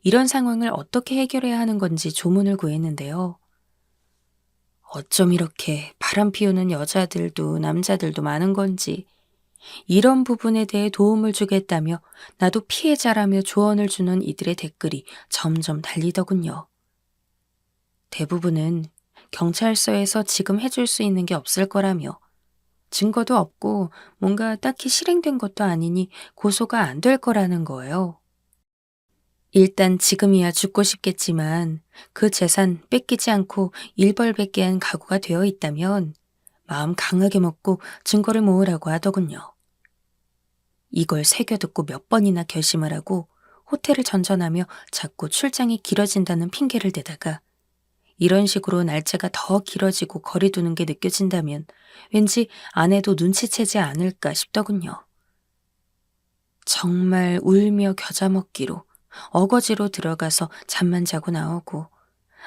이런 상황을 어떻게 해결해야 하는 건지 조문을 구했는데요. 어쩜 이렇게 바람 피우는 여자들도 남자들도 많은 건지 이런 부분에 대해 도움을 주겠다며 나도 피해자라며 조언을 주는 이들의 댓글이 점점 달리더군요. 대부분은 경찰서에서 지금 해줄 수 있는 게 없을 거라며 증거도 없고 뭔가 딱히 실행된 것도 아니니 고소가 안 될 거라는 거예요. 일단 지금이야 죽고 싶겠지만 그 재산 뺏기지 않고 일벌백계 한 각오가 되어 있다면 마음 강하게 먹고 증거를 모으라고 하더군요. 이걸 새겨듣고 몇 번이나 결심을 하고 호텔을 전전하며 자꾸 출장이 길어진다는 핑계를 대다가 이런 식으로 날짜가 더 길어지고 거리 두는 게 느껴진다면 왠지 아내도 눈치채지 않을까 싶더군요. 정말 울며 겨자 먹기로 어거지로 들어가서 잠만 자고 나오고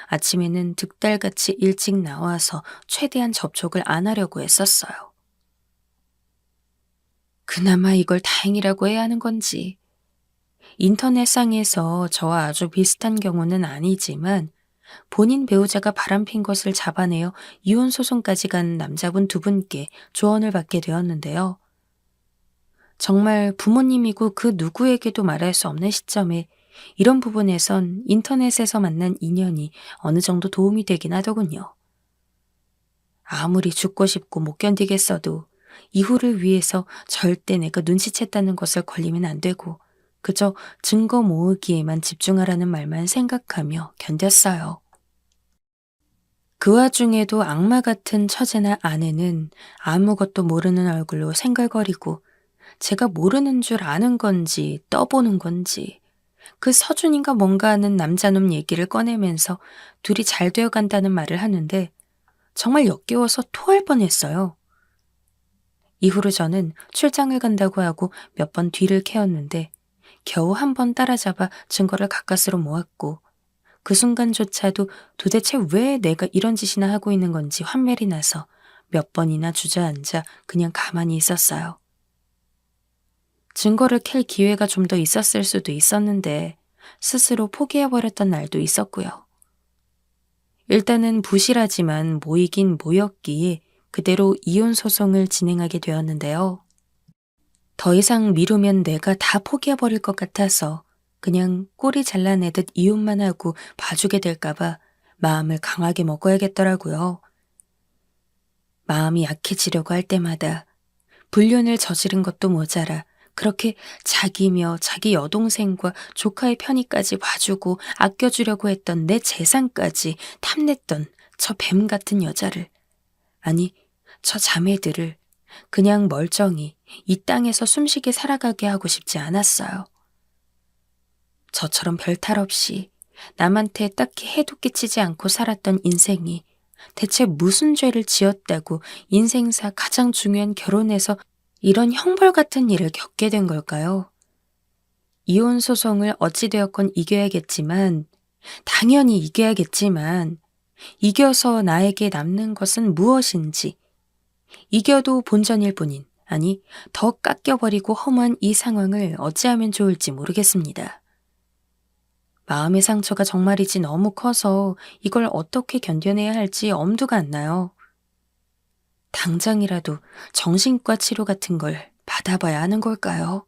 아침에는 득달같이 일찍 나와서 최대한 접촉을 안 하려고 했었어요. 그나마 이걸 다행이라고 해야 하는 건지 인터넷상에서 저와 아주 비슷한 경우는 아니지만 본인 배우자가 바람핀 것을 잡아내어 이혼 소송까지 간 남자분 두 분께 조언을 받게 되었는데요. 정말 부모님이고 그 누구에게도 말할 수 없는 시점에 이런 부분에선 인터넷에서 만난 인연이 어느 정도 도움이 되긴 하더군요. 아무리 죽고 싶고 못 견디겠어도 이후를 위해서 절대 내가 눈치챘다는 것을 걸리면 안 되고 그저 증거 모으기에만 집중하라는 말만 생각하며 견뎠어요. 그 와중에도 악마 같은 처제나 아내는 아무것도 모르는 얼굴로 생글거리고 제가 모르는 줄 아는 건지 떠보는 건지 그 서준인가 뭔가 하는 남자놈 얘기를 꺼내면서 둘이 잘 되어간다는 말을 하는데 정말 역겨워서 토할 뻔했어요. 이후로 저는 출장을 간다고 하고 몇 번 뒤를 캐었는데 겨우 한 번 따라잡아 증거를 가까스로 모았고 그 순간조차도 도대체 왜 내가 이런 짓이나 하고 있는 건지 환멸이 나서 몇 번이나 주저앉아 그냥 가만히 있었어요. 증거를 캘 기회가 좀 더 있었을 수도 있었는데 스스로 포기해버렸던 날도 있었고요. 일단은 부실하지만 모이긴 모였기에 그대로 이혼 소송을 진행하게 되었는데요. 더 이상 미루면 내가 다 포기해버릴 것 같아서 그냥 꼬리 잘라내듯 이혼만 하고 봐주게 될까봐 마음을 강하게 먹어야겠더라고요. 마음이 약해지려고 할 때마다 불륜을 저지른 것도 모자라 그렇게 자기며 자기 여동생과 조카의 편의까지 봐주고 아껴주려고 했던 내 재산까지 탐냈던 저 뱀 같은 여자를, 아니 저 자매들을 그냥 멀쩡히 이 땅에서 숨쉬게 살아가게 하고 싶지 않았어요. 저처럼 별 탈 없이 남한테 딱히 해도 끼치지 않고 살았던 인생이 대체 무슨 죄를 지었다고 인생사 가장 중요한 결혼에서 이런 형벌 같은 일을 겪게 된 걸까요? 이혼 소송을 어찌되었건 이겨야겠지만, 당연히 이겨야겠지만, 이겨서 나에게 남는 것은 무엇인지, 이겨도 본전일 뿐인, 아니 더 깎여버리고 험한 이 상황을 어찌하면 좋을지 모르겠습니다. 마음의 상처가 정말이지 너무 커서 이걸 어떻게 견뎌내야 할지 엄두가 안 나요. 당장이라도 정신과 치료 같은 걸 받아봐야 하는 걸까요?